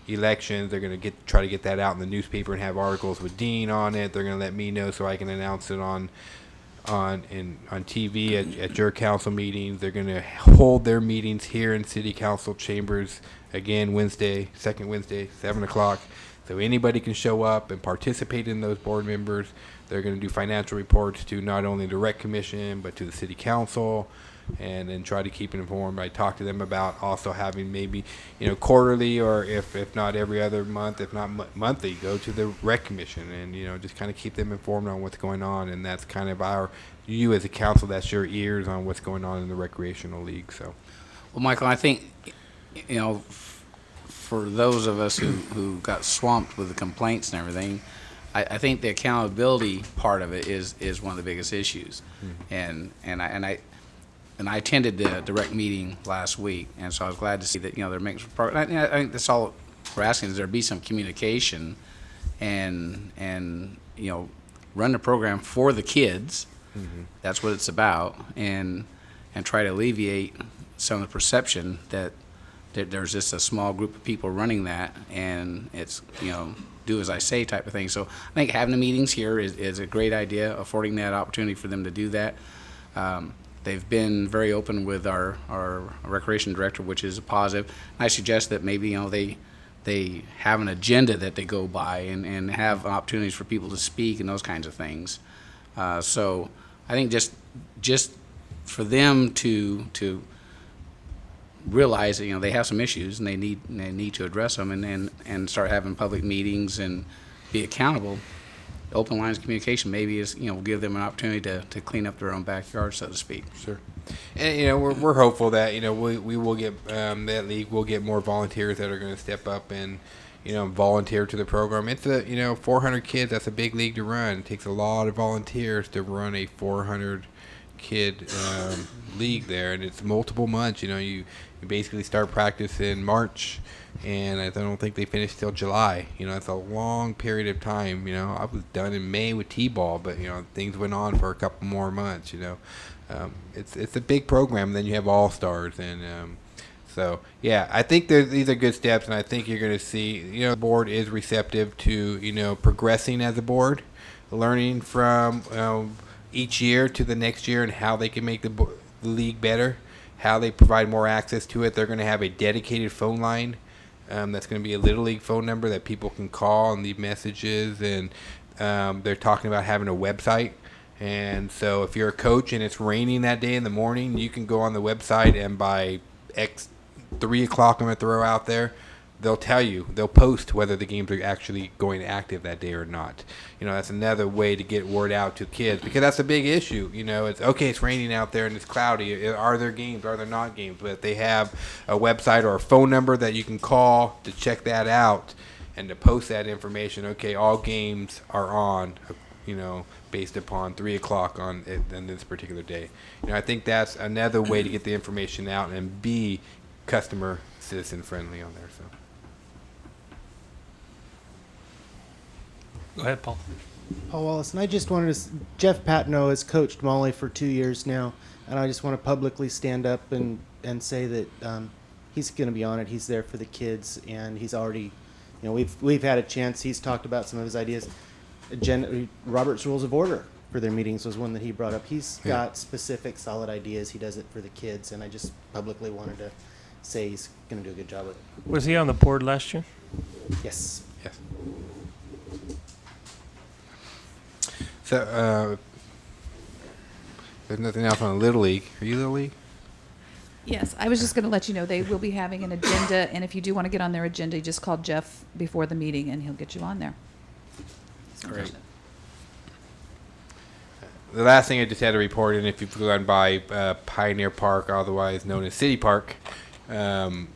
J: elections. They're going to try to get that out in the newspaper and have articles with Dean on it. They're going to let me know so I can announce it on TV at your council meetings. They're going to hold their meetings here in city council chambers again second Wednesday, 7 o'clock. So anybody can show up and participate in those board members. They're going to do financial reports to not only the rec commission, but to the city council, and then try to keep it informed. I talked to them about also having maybe, quarterly, or if not every other month, if not monthly, go to the rec commission and, just kind of keep them informed on what's going on. And that's kind of you as a council, that's your ears on what's going on in the recreational league. So,
C: Well, Michael, I think, for those of us who got swamped with the complaints and everything, I think the accountability part of it is one of the biggest issues. Mm-hmm. And I attended the rec meeting last week, and so I was glad to see that they're making some progress. I think that's all we're asking, is there be some communication and run the program for the kids. Mm-hmm. That's what it's about, and try to alleviate some of the perception that there's just a small group of people running that, and it's do as I say type of thing. So I think having the meetings here is a great idea, affording that opportunity for them to do that. They've been very open with our recreation director, which is a positive. I suggest that maybe they have an agenda that they go by and have opportunities for people to speak and those kinds of things. So I think just for them to realize that they have some issues and they need to address them and start having public meetings and be accountable. Open lines of communication maybe is will give them an opportunity to clean up their own backyard, so to speak.
J: Sure. And we're hopeful that we will get that league will get more volunteers that are going to step up and volunteer to the program. It's 400 kids. That's a big league to run. It takes a lot of volunteers to run a 400 kid league there, and it's multiple months. You basically start practice in March, and I don't think they finish till July. It's a long period of time. I was done in May with T-ball, but things went on for a couple more months. It's a big program. Then you have all-stars, and so yeah, I think these are good steps, and I think you're going to see the board is receptive to progressing as a board, learning from each year to the next year and how they can make the league better, how they provide more access to it. They're going to have a dedicated phone line that's going to be a Little League phone number that people can call and leave messages, and they're talking about having a website. And so if you're a coach and it's raining that day in the morning, you can go on the website, and by 3 o'clock I'm going to throw out there, they'll tell you, they'll post whether the games are actually going active that day or not. That's another way to get word out to kids, because that's a big issue. It's okay, it's raining out there and it's cloudy. Are there games? Are there not games? But if they have a website or a phone number that you can call to check that out, and to post that information. Okay, all games are on, based upon 3 o'clock on this particular day. I think that's another way to get the information out and be customer citizen friendly on there. So.
A: Go ahead, Paul.
U: Paul Wallace, and I just wanted to, Jeff Patno has coached Molly for 2 years now, and I just want to publicly stand up and say that he's going to be on it. He's there for the kids, and he's already, we've had a chance. He's talked about some of his ideas. Robert's Rules of Order for their meetings was one that he brought up. He's got specific, solid ideas. He does it for the kids, and I just publicly wanted to say he's going to do a good job with it.
A: Was he on the board last year?
U: Yes.
J: Yes. So, there's nothing else on Little League. Are you Little League?
M: Yes, I was just going to let you know they will be having an agenda, and if you do want to get on their agenda, you just call Jeff before the meeting, and he'll get you on there.
J: Great. The last thing I just had to report, and if you've gone by Pioneer Park, otherwise known as City Park, they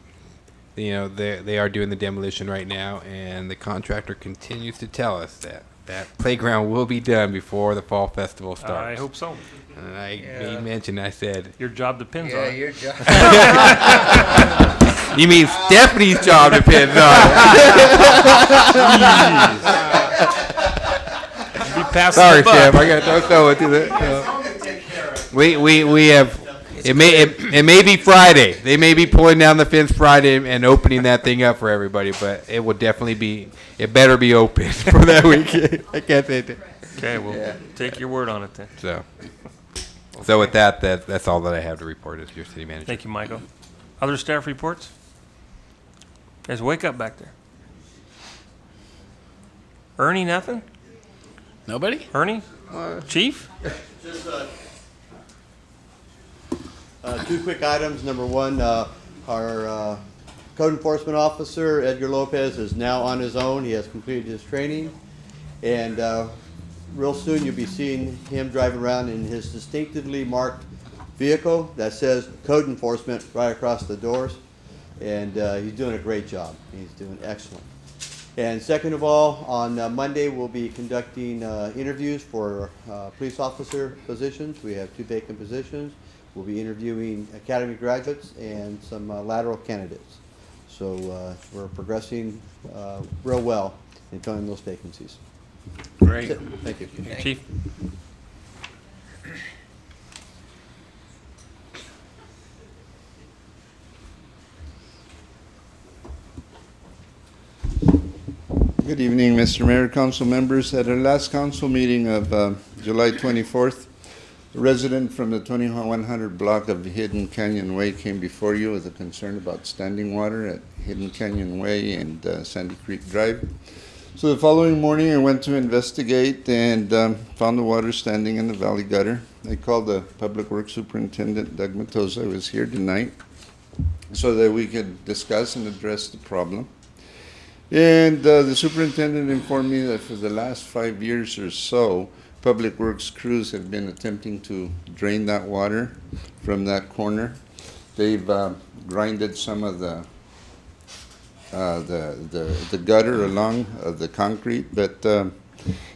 J: are doing the demolition right now, and the contractor continues to tell us that playground will be done before the fall festival starts.
A: I hope so.
J: And I made mention, I said,
A: your job depends on it.
P: Your job.
J: You mean Stephanie's job depends on it. Sorry, Chef. I got to throw it to the. We have. It may be Friday. They may be pulling down the fence Friday and opening that thing up for everybody, but it will definitely be. It better be open for that weekend. I can't say it.
A: Okay, we'll take your word on it then.
J: So with that's all that I have to report as your city manager.
A: Thank you, Michael. Other staff reports? Guys, wake up back there. Ernie, nothing?
C: Nobody?
A: Ernie? Chief?
E: Just two quick items. Number one, our code enforcement officer, Edgar Lopez, is now on his own. He has completed his training. And real soon you'll be seeing him driving around in his distinctively marked vehicle that says code enforcement right across the doors. And he's doing a great job. He's doing excellent. And second of all, on Monday we'll be conducting interviews for police officer positions. We have 2 vacant positions. We'll be interviewing academy graduates and some lateral candidates. So we're progressing real well in filling those vacancies.
J: Great.
E: That's it. Thank you.
A: Chief?
R: Good evening, Mr. Mayor, council members. At our last council meeting of July 24th, a resident from the 2100 block of Hidden Canyon Way came before you with a concern about standing water at Hidden Canyon Way and Sandy Creek Drive. So the following morning I went to investigate and found the water standing in the valley gutter. I called the Public Works Superintendent, Doug Matosa, who was here tonight, so that we could discuss and address the problem. And the superintendent informed me that for the last 5 years or so, Public Works crews have been attempting to drain that water from that corner. They've grinded some of the gutter along the concrete, but it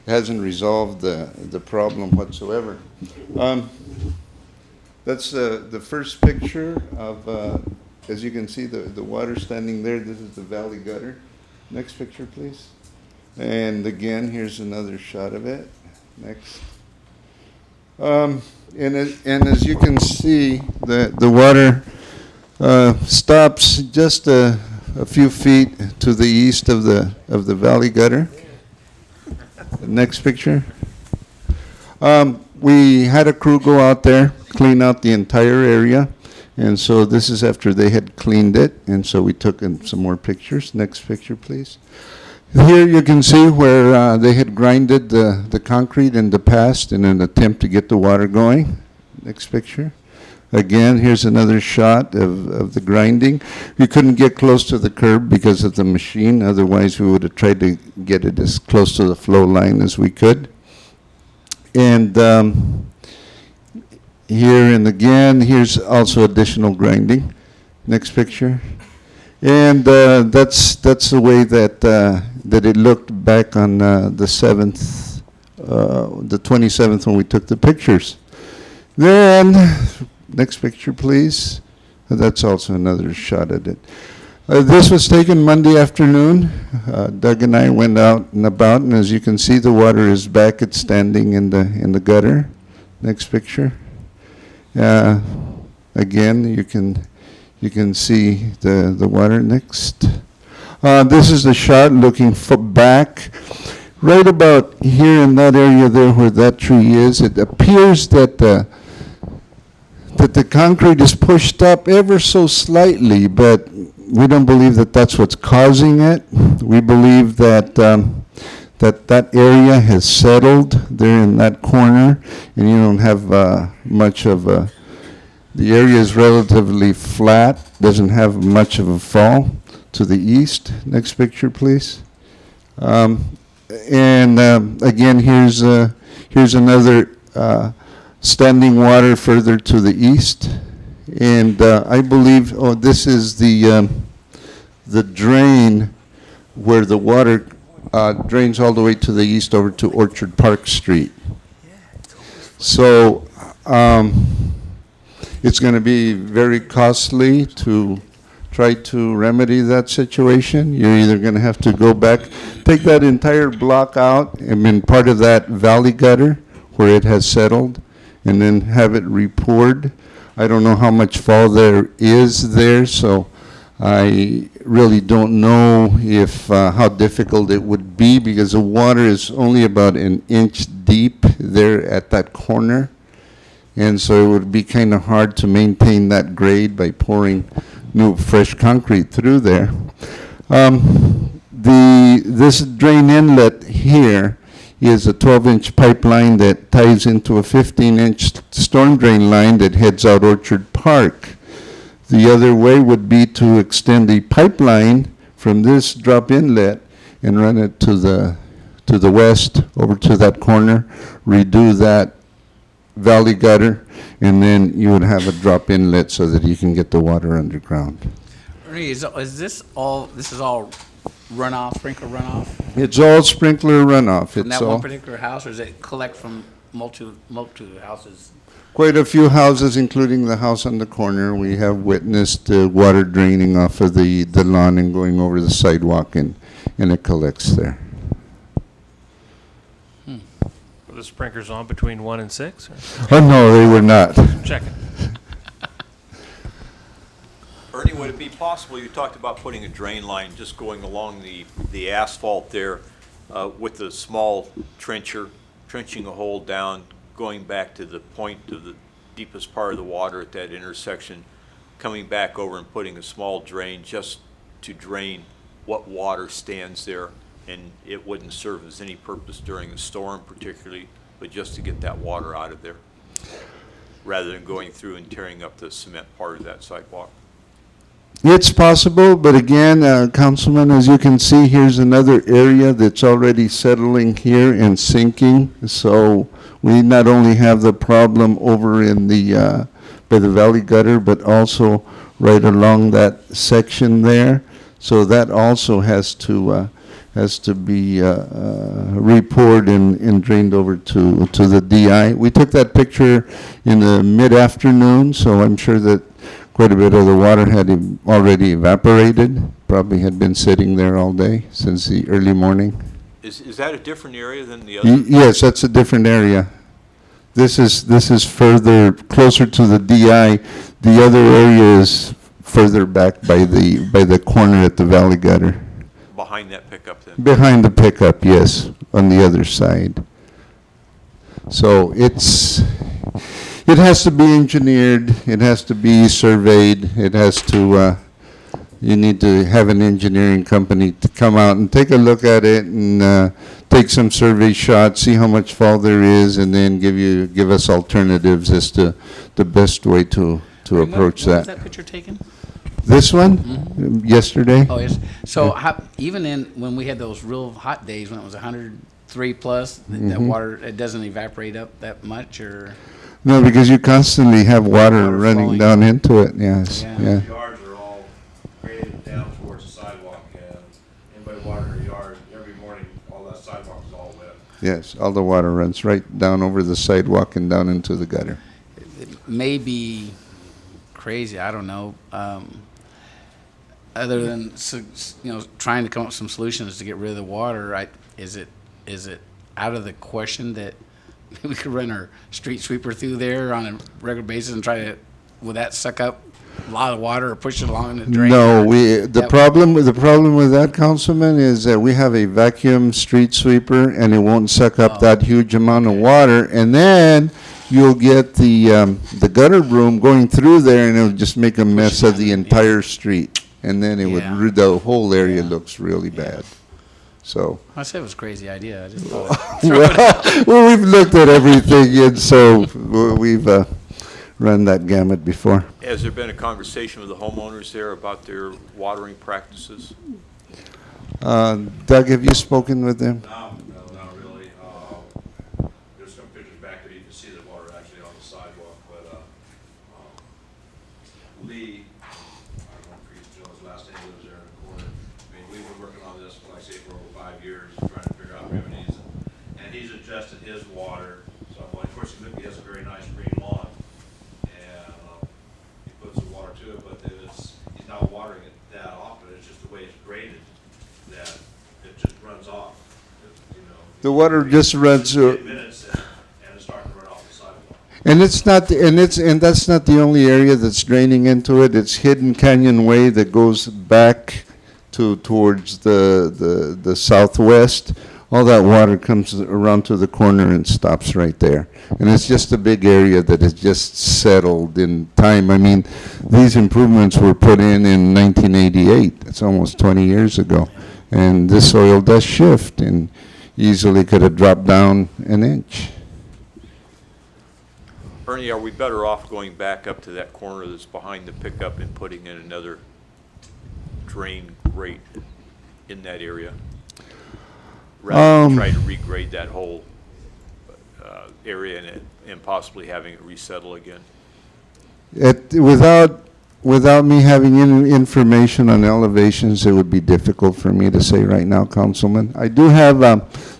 R: hasn't resolved the problem whatsoever. That's the first picture of, as you can see, the water standing there. This is the valley gutter. Next picture, please. And again, here's another shot of it. Next. And as you can see, the water stops just a few feet to the east of the valley gutter. Next picture. We had a crew go out there, clean out the entire area. And so this is after they had cleaned it, and so we took in some more pictures. Next picture, please. Here you can see where they had grinded the concrete in the past in an attempt to get the water going. Next picture. Again, here's another shot of the grinding. We couldn't get close to the curb because of the machine. Otherwise, we would have tried to get it as close to the flow line as we could. And here and again, here's also additional grinding. Next picture. And that's the way that that it looked back on the 7th, the 27th when we took the pictures. Then, next picture, please. That's also another shot at it. This was taken Monday afternoon. Doug and I went out and about, and as you can see, the water is back. It's standing in the gutter. Next picture. Again, you can see the water. Next. This is the shot looking back. Right about here in that area there where that tree is, it appears that the concrete is pushed up ever so slightly, but we don't believe that that's what's causing it. We believe that that area has settled there in that corner, and you don't have much of a, the area is relatively flat, doesn't have much of a fall to the east. Next picture, please. Again, here's another standing water further to the east, and I believe, this is the drain where the water drains all the way to the east over to Orchard Park Street. So it's going to be very costly to try to remedy that situation. You're either going to have to go back, take that entire block out, and then part of that valley gutter where it has settled, and then have it repoured. I don't know how much fall there is there, so I really don't know if how difficult it would be, because the water is only about an inch deep there at that corner, and so it would be kind of hard to maintain that grade by pouring new fresh concrete through there. This drain inlet here is a 12-inch pipeline that ties into a 15-inch storm drain line that heads out Orchard Park. The other way would be to extend the pipeline from this drop inlet and run it to the west over to that corner, redo that valley gutter, and then you would have a drop inlet so that you can get the water underground.
C: Ernie, is this all runoff, sprinkler runoff?
R: It's all sprinkler runoff.
C: From
R: It's
C: that
R: all
C: one particular house, or does it collect from multiple houses?
R: quite a few houses, including the house on the corner. We have witnessed water draining off of the lawn and going over the sidewalk, and it collects there.
A: Were the sprinklers on between 1 and 6?
R: Oh, no, they were not.
A: Checking.
I: Ernie, would it be possible, you talked about putting a drain line just going along the asphalt there with the small trenching a hole down, going back to the point of the deepest part of the water at that intersection, coming back over and putting a small drain just to drain what water stands there, and it wouldn't serve as any purpose during a storm particularly, but just to get that water out of there, rather than going through and tearing up the cement part of that sidewalk?
R: It's possible, but again, Councilman, as you can see, here's another area that's already settling here and sinking. So we not only have the problem over in the by the valley gutter, but also right along that section there. So that also has to be repoured and drained over to the DI. We took that picture in the mid-afternoon, so I'm sure that quite a bit of the water had already evaporated, probably had been sitting there all day since the early morning.
I: Is that a different area than the other?
R: Yes, that's a different area. This is further, closer to the DI. The other area is further back by the corner at the valley gutter.
I: Behind that pickup then?
R: Behind the pickup, yes, on the other side. So it has to be engineered, it has to be surveyed, it has to, you need to have an engineering company to come out and take a look at it and take some survey shots, see how much fall there is, and then give us alternatives as to the best way to approach
C: When
R: that.
C: was that picture taken?
R: This one, yesterday.
C: Oh, yes. So even when we had those real hot days when it was 103 plus, that
R: Mhm.
C: water, it doesn't evaporate up that much, or?
R: No, because you constantly have water
C: Water
R: running
C: flowing.
R: down into it, yes, yeah.
D: Yards are all graded down towards the sidewalk, and anybody watering their yard, every morning, all that sidewalk is all wet.
R: Yes, all the water runs right down over the sidewalk and down into the gutter.
C: It may be crazy, I don't know. Other than trying to come up with some solutions to get rid of the water, is it out of the question that we could run our street sweeper through there on a regular basis and try to, would that suck up a lot of water or push it along the drain?
R: No, the problem with that, Councilman, is that we have a vacuum street sweeper and it won't suck up that huge amount of water, and then you'll get the gutter broom going through there and it'll just make a mess of the entire street, and then it would, the whole area looks really bad. So.
C: I said it was a crazy idea. I just thought
R: well, we've looked at everything, and so we've run that gamut before.
I: Has there been a conversation with the homeowners there about their watering practices?
R: Doug, have you spoken with them?
D: No, not really. There's some pictures back that you can see the water actually on the sidewalk, but Lee, I don't forget Joe's last name, lives there in the corner. I mean, we've been working on this, like I say, for over 5 years, trying to figure out remedies, and he's adjusted his water. So, well, of course, he has a very nice green lawn, and he puts some water to it, but he's not watering it that often. It's just the way it's graded that it just runs off.
R: The water just runs.
D: 10 minutes and it's starting to run off the sidewalk.
R: And that's not the only area that's draining into it. It's Hidden Canyon Way that goes back towards the southwest. All that water comes around to the corner and stops right there. And it's just a big area that has just settled in time. I mean, these improvements were put in 1988. That's almost 20 years ago. And this soil does shift and easily could have dropped down an inch.
I: Ernie, are we better off going back up to that corner that's behind the pickup and putting in another drain grate in that area? Rather than try to regrade that whole area and possibly having it resettle again?
R: Without me having any information on elevations, it would be difficult for me to say right now, Councilman. I do have,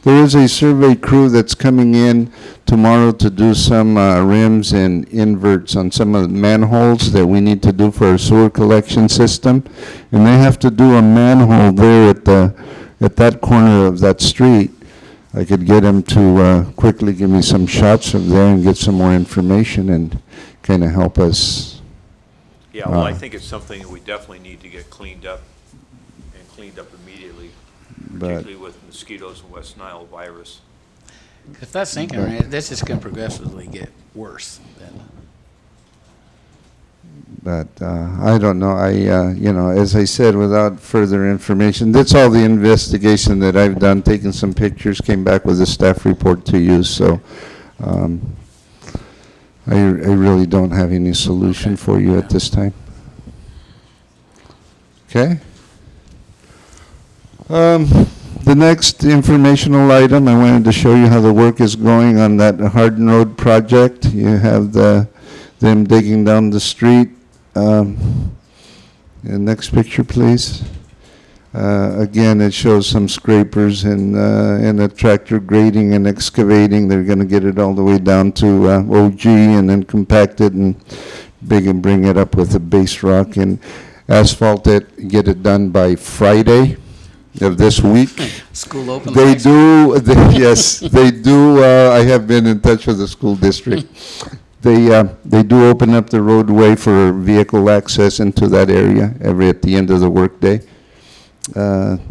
R: there is a survey crew that's coming in tomorrow to do some rims and inverts on some of the manholes that we need to do for our sewer collection system. And they have to do a manhole there at that corner of that street. I could get them to quickly give me some shots of there and get some more information and kind of help us.
I: Yeah, well, I think it's something that we definitely need to get cleaned up, and cleaned up immediately, particularly with mosquitoes and West Nile virus.
C: If that's sinking, right, this is going to progressively get worse.
R: But I don't know. As I said, without further information, that's all the investigation that I've done, taken some pictures, came back with a staff report to you. So I really don't have any solution for you at this time. Okay? The next informational item, I wanted to show you how the work is going on that Hardin Road project. You have them digging down the street. Next picture, please. Again, it shows some scrapers and a tractor grading and excavating. They're going to get it all the way down to OG and then compact it and bring it up with a base rock and asphalt it, get it done by Friday of this week.
C: School open.
R: Yes, they do. I have been in touch with the school district. They do open up the roadway for vehicle access into that area at the end of the workday.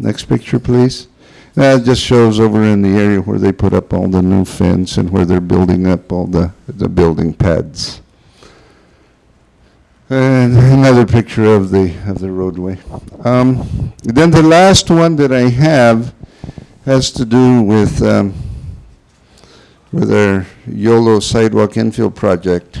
R: Next picture, please. That just shows over in the area where they put up all the new fence and where they're building up all the building pads. And another picture of the roadway. Then the last one that I have has to do with our YOLO sidewalk infill project.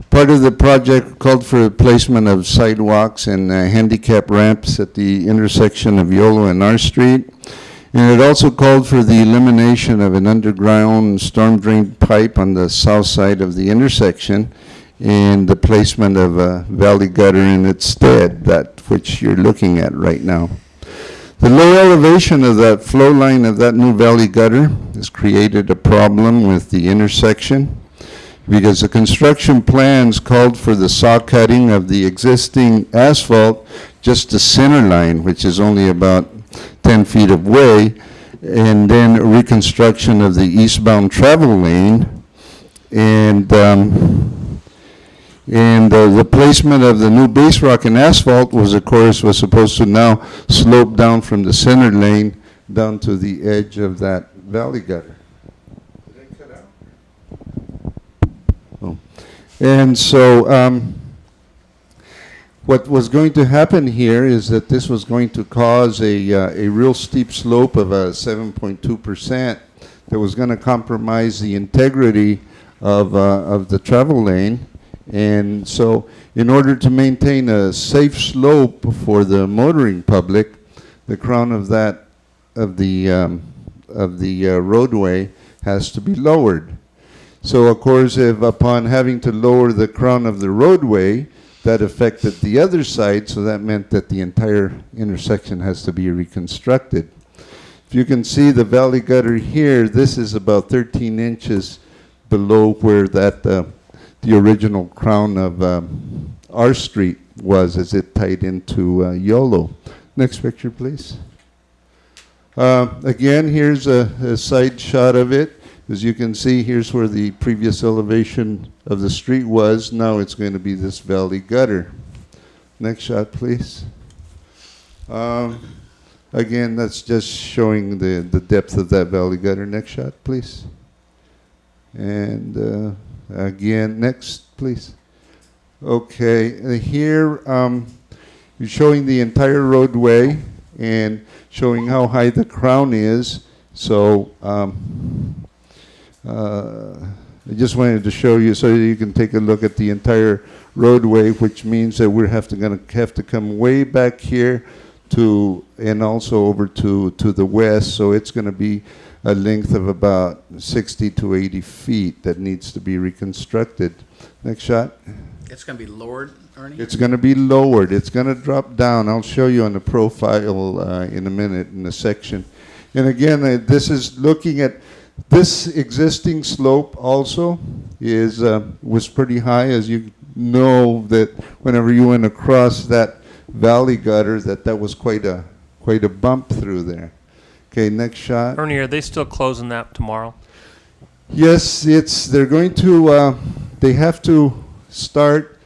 R: Part of the project called for the placement of sidewalks and handicap ramps at the intersection of YOLO and R Street. And it also called for the elimination of an underground storm drain pipe on the south side of the intersection and the placement of a valley gutter in its stead, that which you're looking at right now. The low elevation of that flow line of that new valley gutter has created a problem with the intersection, because the construction plans called for the saw cutting of the existing asphalt, just the center line, which is only about 10 feet away, and then reconstruction of the eastbound travel lane, and the placement of the new base rock and asphalt was supposed to now slope down from the center lane down to the edge of that valley gutter. Oh. And so what was going to happen here is that this was going to cause a real steep slope of 7.2% that was going to compromise the integrity of the travel lane. And so in order to maintain a safe slope for the motoring public, the crown of the roadway has to be lowered. So of course, if upon having to lower the crown of the roadway, that affected the other side, so that meant that the entire intersection has to be reconstructed. If you can see the valley gutter here, this is about 13 inches below where that the original crown of our street was as it tied into YOLO. Next picture, please. Again, here's a side shot of it. As you can see, here's where the previous elevation of the street was. Now it's going to be this valley gutter. Next shot, please. Again, that's just showing the depth of that valley gutter. Next shot, please. And again, next, please. Okay, here you're showing the entire roadway and showing how high the crown is. So I just wanted to show you so that you can take a look at the entire roadway, which means that we're going to have to come way back here to, and also over to the west. So it's going to be a length of about 60 to 80 feet that needs to be reconstructed. Next shot.
C: It's going to be lowered, Ernie?
R: It's going to be lowered. It's going to drop down. I'll show you on the profile in a minute in the section. And again, this is looking at this existing slope also was pretty high, as you know, that whenever you went across that valley gutter, that was quite a bump through there. Okay, next shot.
A: Ernie, are they still closing that tomorrow?
R: Yes, they're going to, they have to start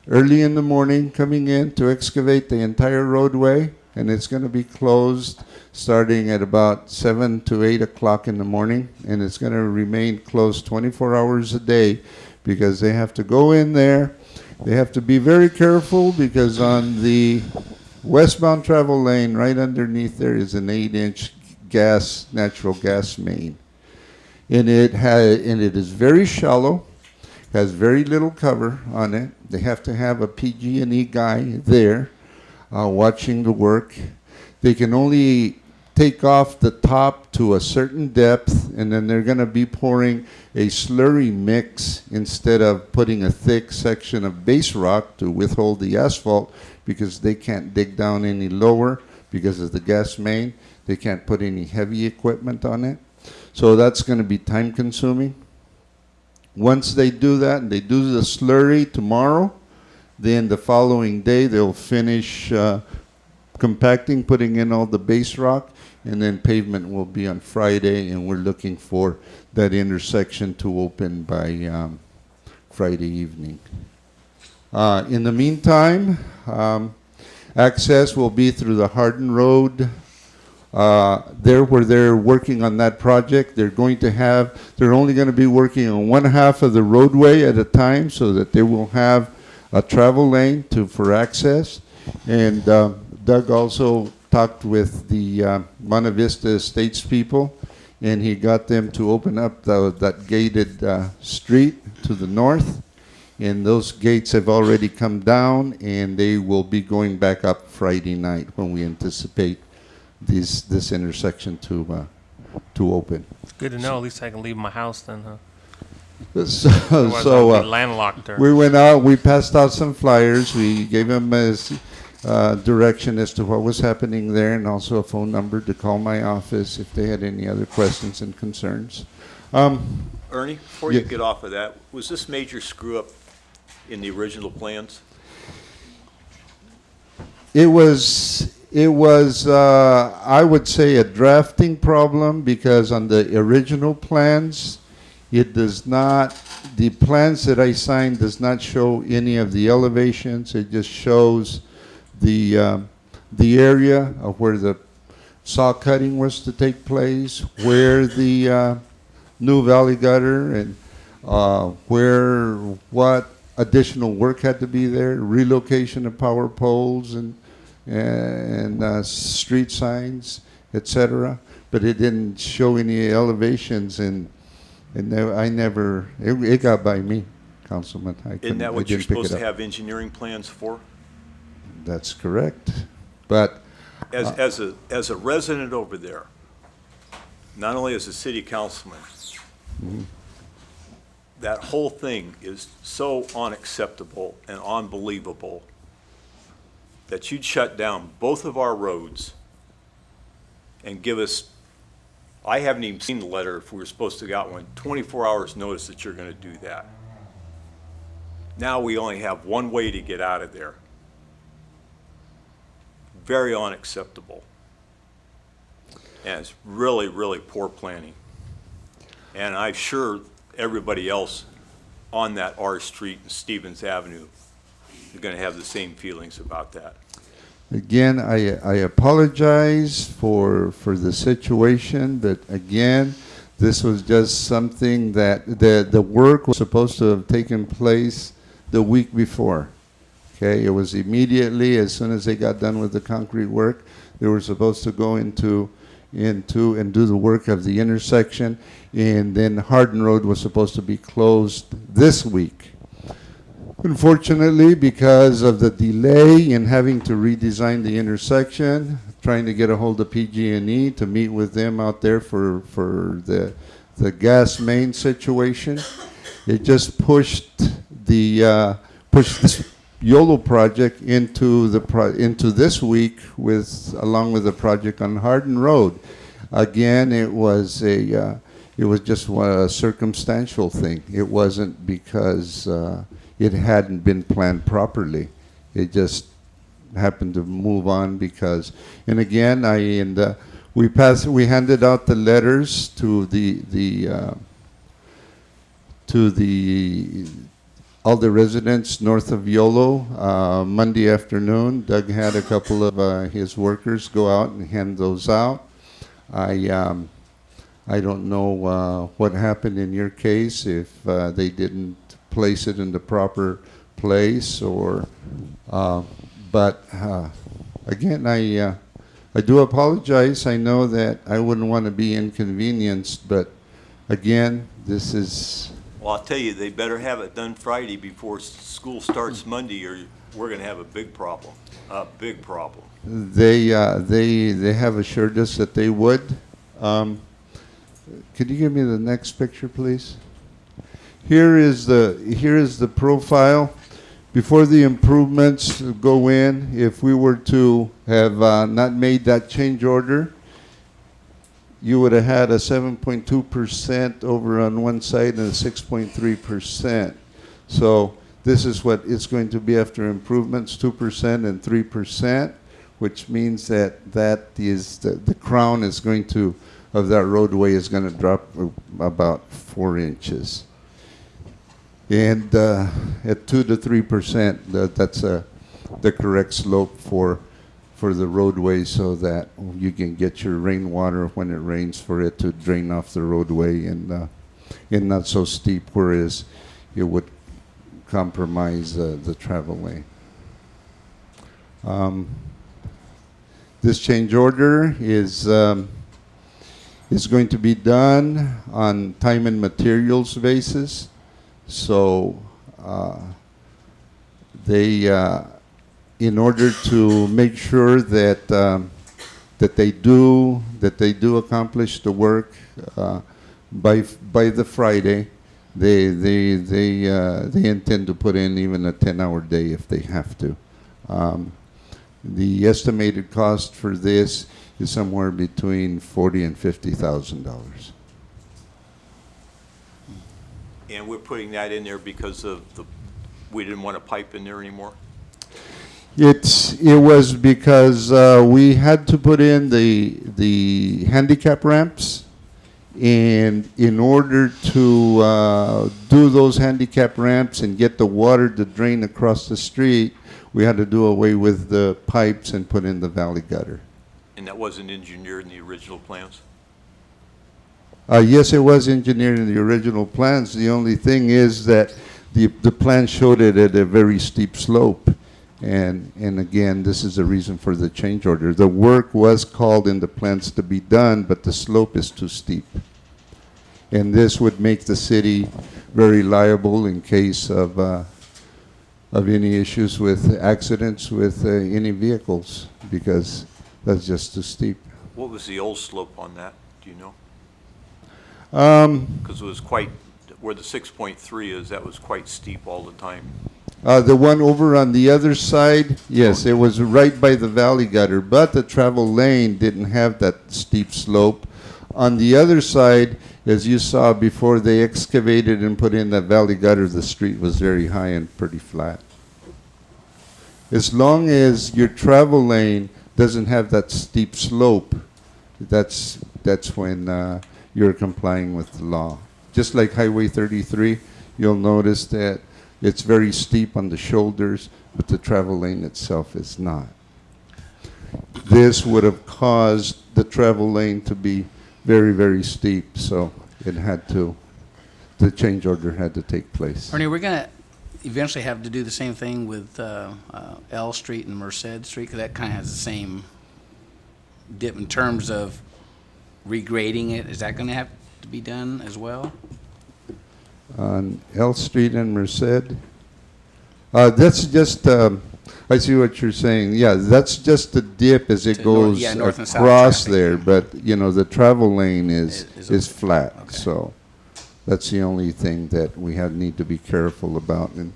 R: early in the morning coming in to excavate the entire roadway, and it's going to be closed starting at about 7 to 8 o'clock in the morning, and it's going to remain closed 24 hours a day because they have to go in there. They have to be very careful because on the westbound travel lane right underneath there is an 8-inch natural gas main. And it is very shallow, has very little cover on it. They have to have a PG&E guy there watching the work. They can only take off the top to a certain depth, and then they're going to be pouring a slurry mix instead of putting a thick section of base rock to withhold the asphalt, because they can't dig down any lower because of the gas main. They can't put any heavy equipment on it. So that's going to be time consuming. Once they do that, and they do the slurry tomorrow, then the following day they'll finish compacting, putting in all the base rock, and then pavement will be on Friday, and we're looking for that intersection to open by Friday evening. In the meantime, access will be through the Hardin Road. Where they're working on that project, they're only going to be working on one half of the roadway at a time, so that they will have a travel lane for access. And Doug also talked with the Monte Vista Estates people, and he got them to open up that gated street to the north. And those gates have already come down, and they will be going back up Friday night when we anticipate this intersection to open.
A: Good to know. At least I can leave my house then, huh?
E: So,
A: Otherwise I'll be landlocked there.
E: we went out, we passed out some flyers, we gave them direction as to what was happening there, and also a phone number to call my office if they had any other questions and concerns.
I: Ernie, before you
E: Yeah.
I: get off of that, was this major screw-up in the original plans?
E: It was, I would say, a drafting problem, because on the original plans, it does not, the plans that I signed does not show any of the elevations. It just shows the area of where the saw cutting was to take place, where the new valley gutter, and where, what additional work had to be there, relocation of power poles and street signs, etc. But it didn't show any elevations, and I never, it got by me, Councilman.
I: Isn't that what you're
E: didn't pick
I: supposed
E: it
I: to
E: up.
I: have engineering plans for?
E: That's correct. But
I: As a resident over there, not only as a city councilman,
E: mhm.
I: that whole thing is so unacceptable and unbelievable that you'd shut down both of our roads and give us, I haven't even seen the letter if we were supposed to got one, 24 hours notice that you're gonna do that. Now we only have one way to get out of there. Very unacceptable. And it's really, really poor planning. And I'm sure everybody else on that R Street and Stevens Avenue are gonna have the same feelings about that.
E: Again, I apologize for the situation, but again, this was just something that the work was supposed to have taken place the week before. Okay, it was immediately, as soon as they got done with the concrete work, they were supposed to go into and do the work of the intersection, and then Hardin Road was supposed to be closed this week. Unfortunately, because of the delay in having to redesign the intersection, trying to get a hold of PG&E to meet with them out there for the gas main situation, it just pushed this YOLO project into this week along with the project on Hardin Road. Again, it was just a circumstantial thing. It wasn't because it hadn't been planned properly. It just happened to move on because, and again, we handed out the letters to all the residents north of YOLO Monday afternoon. Doug had a couple of his workers go out and hand those out. I don't know what happened in your case, if they didn't place it in the proper place, or but again, I do apologize. I know that I wouldn't want to be inconvenienced, but again, this is.
I: Well, I'll tell you, they better have it done Friday before school starts Monday, or we're gonna have a big problem,
E: They have assured us that they would. Could you give me the next picture, please? Here is the profile. Before the improvements go in, if we were to have not made that change order, you would have had a 7.2% over on one side and a 6.3%. So this is what it's going to be after improvements, 2% and 3%, which means that is the crown is going to, of that roadway is going to drop about 4 inches. And at 2 to 3%, that's the correct slope for the roadway, so that you can get your rainwater when it rains for it to drain off the roadway, and not so steep, whereas it would compromise the travel lane. This change order is going to be done on time and materials basis. So in order to make sure that they do accomplish the work by the Friday,
R: They intend to put in even a 10-hour day if they have to. The estimated cost for this is somewhere between $40,000 and $50,000.
I: And we're putting that in there because of we didn't want a pipe in there anymore?
R: It was because we had to put in the handicap ramps, and in order to do those handicap ramps and get the water to drain across the street, we had to do away with the pipes and put in the valley gutter.
I: And that wasn't engineered in the original plans?
R: Yes, it was engineered in the original plans. The only thing is that the plan showed it at a very steep slope. And again, this is the reason for the change order. The work was called in the plans to be done, but the slope is too steep. And this would make the city very liable in case of any issues with accidents with any vehicles, because that's just too steep.
I: What was the old slope on that? Do you know? Because it was quite, where the 6.3 is, that was quite steep all the time.
R: The one over on the other side, yes, it was right by the valley gutter, but the travel lane didn't have that steep slope. On the other side, as you saw before they excavated and put in that valley gutter, the street was very high and pretty flat. As long as your travel lane doesn't have that steep slope, that's when you're complying with the law. Just like Highway 33, you'll notice that it's very steep on the shoulders, but the travel lane itself is not. This would have caused the travel lane to be very, very steep, so it had to, the change order had to take place.
C: Ernie, we're going to eventually have to do the same thing with L Street and Merced Street, because that kind of has the same dip in terms of regrading it. Is that going to have to be done as well?
R: On L Street and Merced, that's just, I see what you're saying. Yeah, that's just the dip as it goes
C: north and south
R: across
C: traffic.
R: there, but, you know, the travel lane is
C: okay.
R: flat,
C: Okay.
R: so that's the only thing that we need to be careful about, and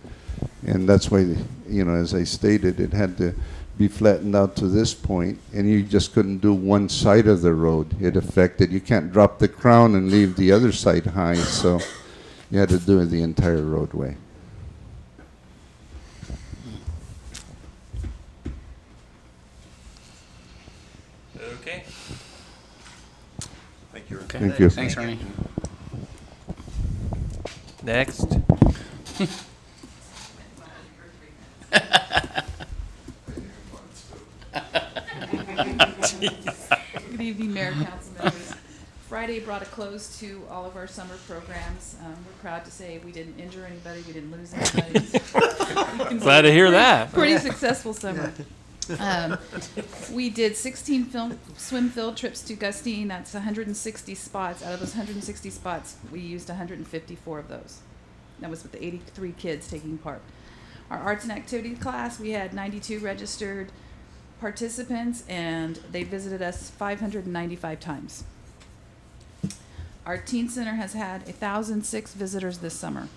R: that's why, you know, as I stated, it had to be flattened out to this point, and you just couldn't do one side of the road. It affected, you can't drop the crown and leave the other side high, so you had to do the entire roadway.
A: Okay.
I: Thank you.
C: Okay.
R: Thank you.
C: Thanks, Ernie.
A: Next.
M: Good evening, Mayor, council members. Friday brought a close to all of our summer programs. We're proud to say we didn't injure anybody, we didn't lose anybody.
A: Glad to hear that.
M: Pretty successful summer. We did 16 swim field trips to Gustine. That's 160 spots. Out of those 160 spots, we used 154 of those. That was with the 83 kids taking part. Our arts and activity class, we had 92 registered participants, and they visited us 595 times. Our teen center has had 1,006 visitors this summer.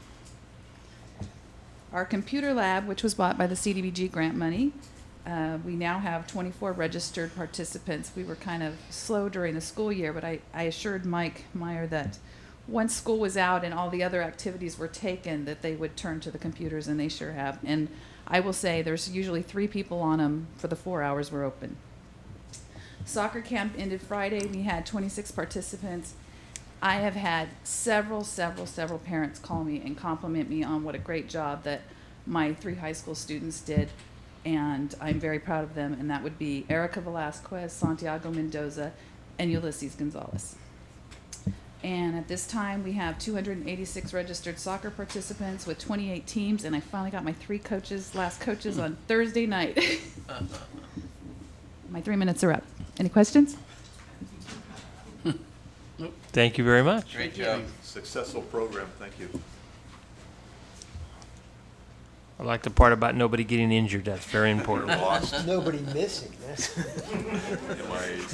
M: Our computer lab, which was bought by the CDBG grant money, we now have 24 registered participants. We were kind of slow during the school year, but I assured Mike Meyer that once school was out and all the other activities were taken, that they would turn to the computers, and they sure have. And I will say there's usually 3 people on them for the 4 hours we're open. Soccer camp ended Friday. We had 26 participants. I have had several parents call me and compliment me on what a great job that my 3 high school students did, and I'm very proud of them, and that would be Erica Velasquez, Santiago Mendoza, and Ulysses Gonzalez. And at this time, we have 286 registered soccer participants with 28 teams, and I finally got my 3 last coaches on Thursday night. My 3 minutes are up. Any questions?
A: Thank you very much.
I: Great job. Successful program. Thank you.
A: I like the part about nobody getting injured. That's very important.
S: Nobody missing. That's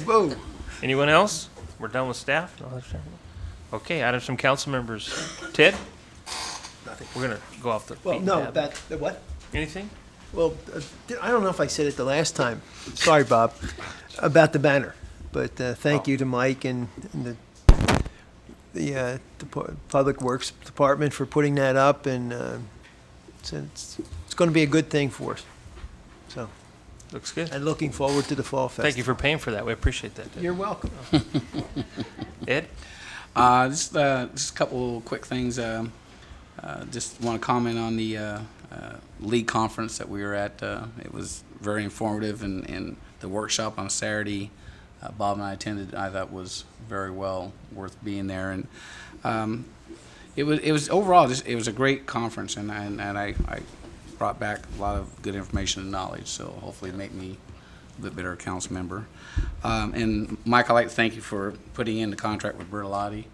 A: Whoa. Anyone else? We're done with staff? No other staff? Okay, items from council members. Ted?
S: Nothing.
A: We're gonna go off the
S: Well,
A: beaten
S: no,
A: path.
S: that, the what?
A: Anything?
S: Well, I don't know if I said it the last time, sorry, Bob, about the banner. But thank you to Mike and the Public Works Department for putting that up, and it's going to be a good thing for us. So,
A: Looks good.
S: and looking forward to the Fall Festival.
A: Thank you for paying for that. We appreciate that.
S: You're welcome.
A: Ed?
C: Just a couple quick things. Just want to comment on the league conference that we were at. It was very informative, and the workshop on Saturday, Bob and I attended. I thought was very well worth being there, and it was overall it was a great conference, and I brought back a lot of good information and knowledge. So hopefully make me a bit better council member. And Mike, I'd like to thank you for putting in the contract with Bertolotti.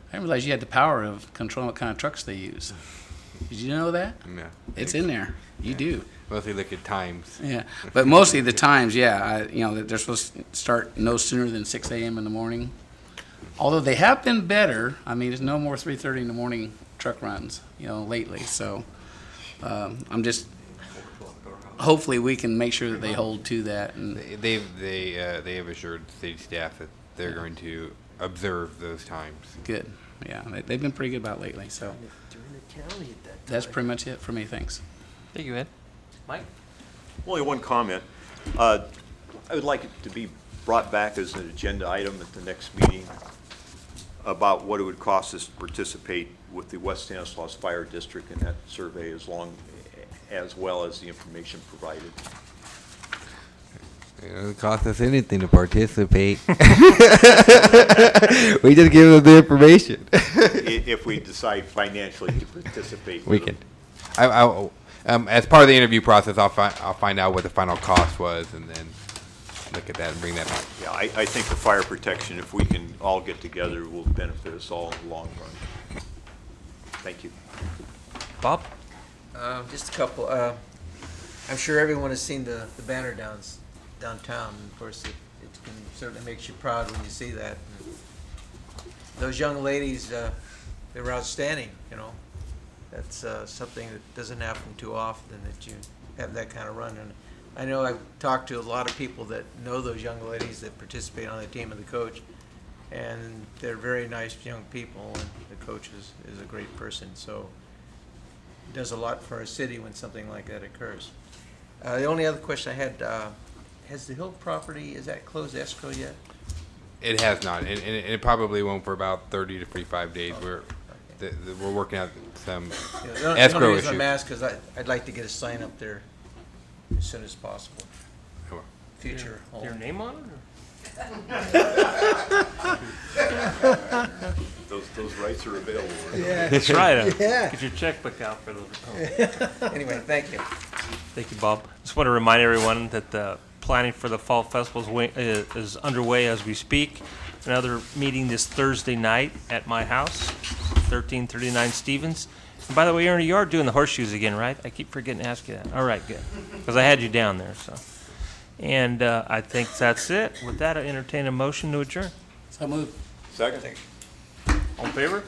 C: I didn't realize you had the power of controlling what kind of trucks they use. Did you know that?
J: No.
C: It's in there. You do.
J: Mostly look at times.
C: Yeah, but mostly the times, yeah. They're supposed to start no sooner than 6 a.m. in the morning. Although they have been better. I mean, there's no more 3:30 in the morning truck runs, lately. So I'm just hopefully we can make sure that they hold to that. And
J: They have assured city staff that they're going to observe those times.
C: Good. Yeah, they've been pretty good about it lately. So that's pretty much it for me. Thanks.
A: Thank you, Ed. Mike?
I: Only one comment. I would like it to be brought back as an agenda item at the next meeting about what it would cost us to participate with the West Stanislaus Fire District in that survey, as well as the information provided.
J: It doesn't cost us anything to participate. We just give them the information.
I: If we decide financially to participate.
J: We can. As part of the interview process, I'll find out what the final cost was, and then look at that and bring that back.
I: Yeah, I think the fire protection, if we can all get together, will benefit us all in the long run. Thank you.
A: Bob?
P: Just a couple. I'm sure everyone has seen the banner downtown. And of course, it can certainly makes you proud when you see that. And those young ladies, they were outstanding. That's something that doesn't happen too often, that you have that kind of run. And I know I've talked to a lot of people that know those young ladies that participate on the team and the coach, and they're very nice young people, and the coach is a great person. So it does a lot for our city when something like that occurs. The only other question I had, has the Hill property, is that closed escrow yet?
J: It has not, and it probably won't for about 30 to 45 days. We're working out some
P: The
J: escrow
P: only reason
J: issues.
P: I'm asking is I'd like to get a sign up there as soon as possible. Future.
A: Your name on it?
I: Those rights are available.
P: Yeah.
A: That's right.
P: Yeah.
A: Get your checkbook out for those.
P: Anyway, thank you.
A: Thank you, Bob. Just want to remind everyone that the planning for the Fall Festival is underway as we speak. Another meeting this Thursday night at my house, 1339 Stevens. And by the way, Ernie, you are doing the horseshoes again, right? I keep forgetting to ask you that. All right, good. Because I had you down there, so. And I think that's it. With that, I entertain a motion to adjourn.
C: So moved.
I: Second.
A: All in favor?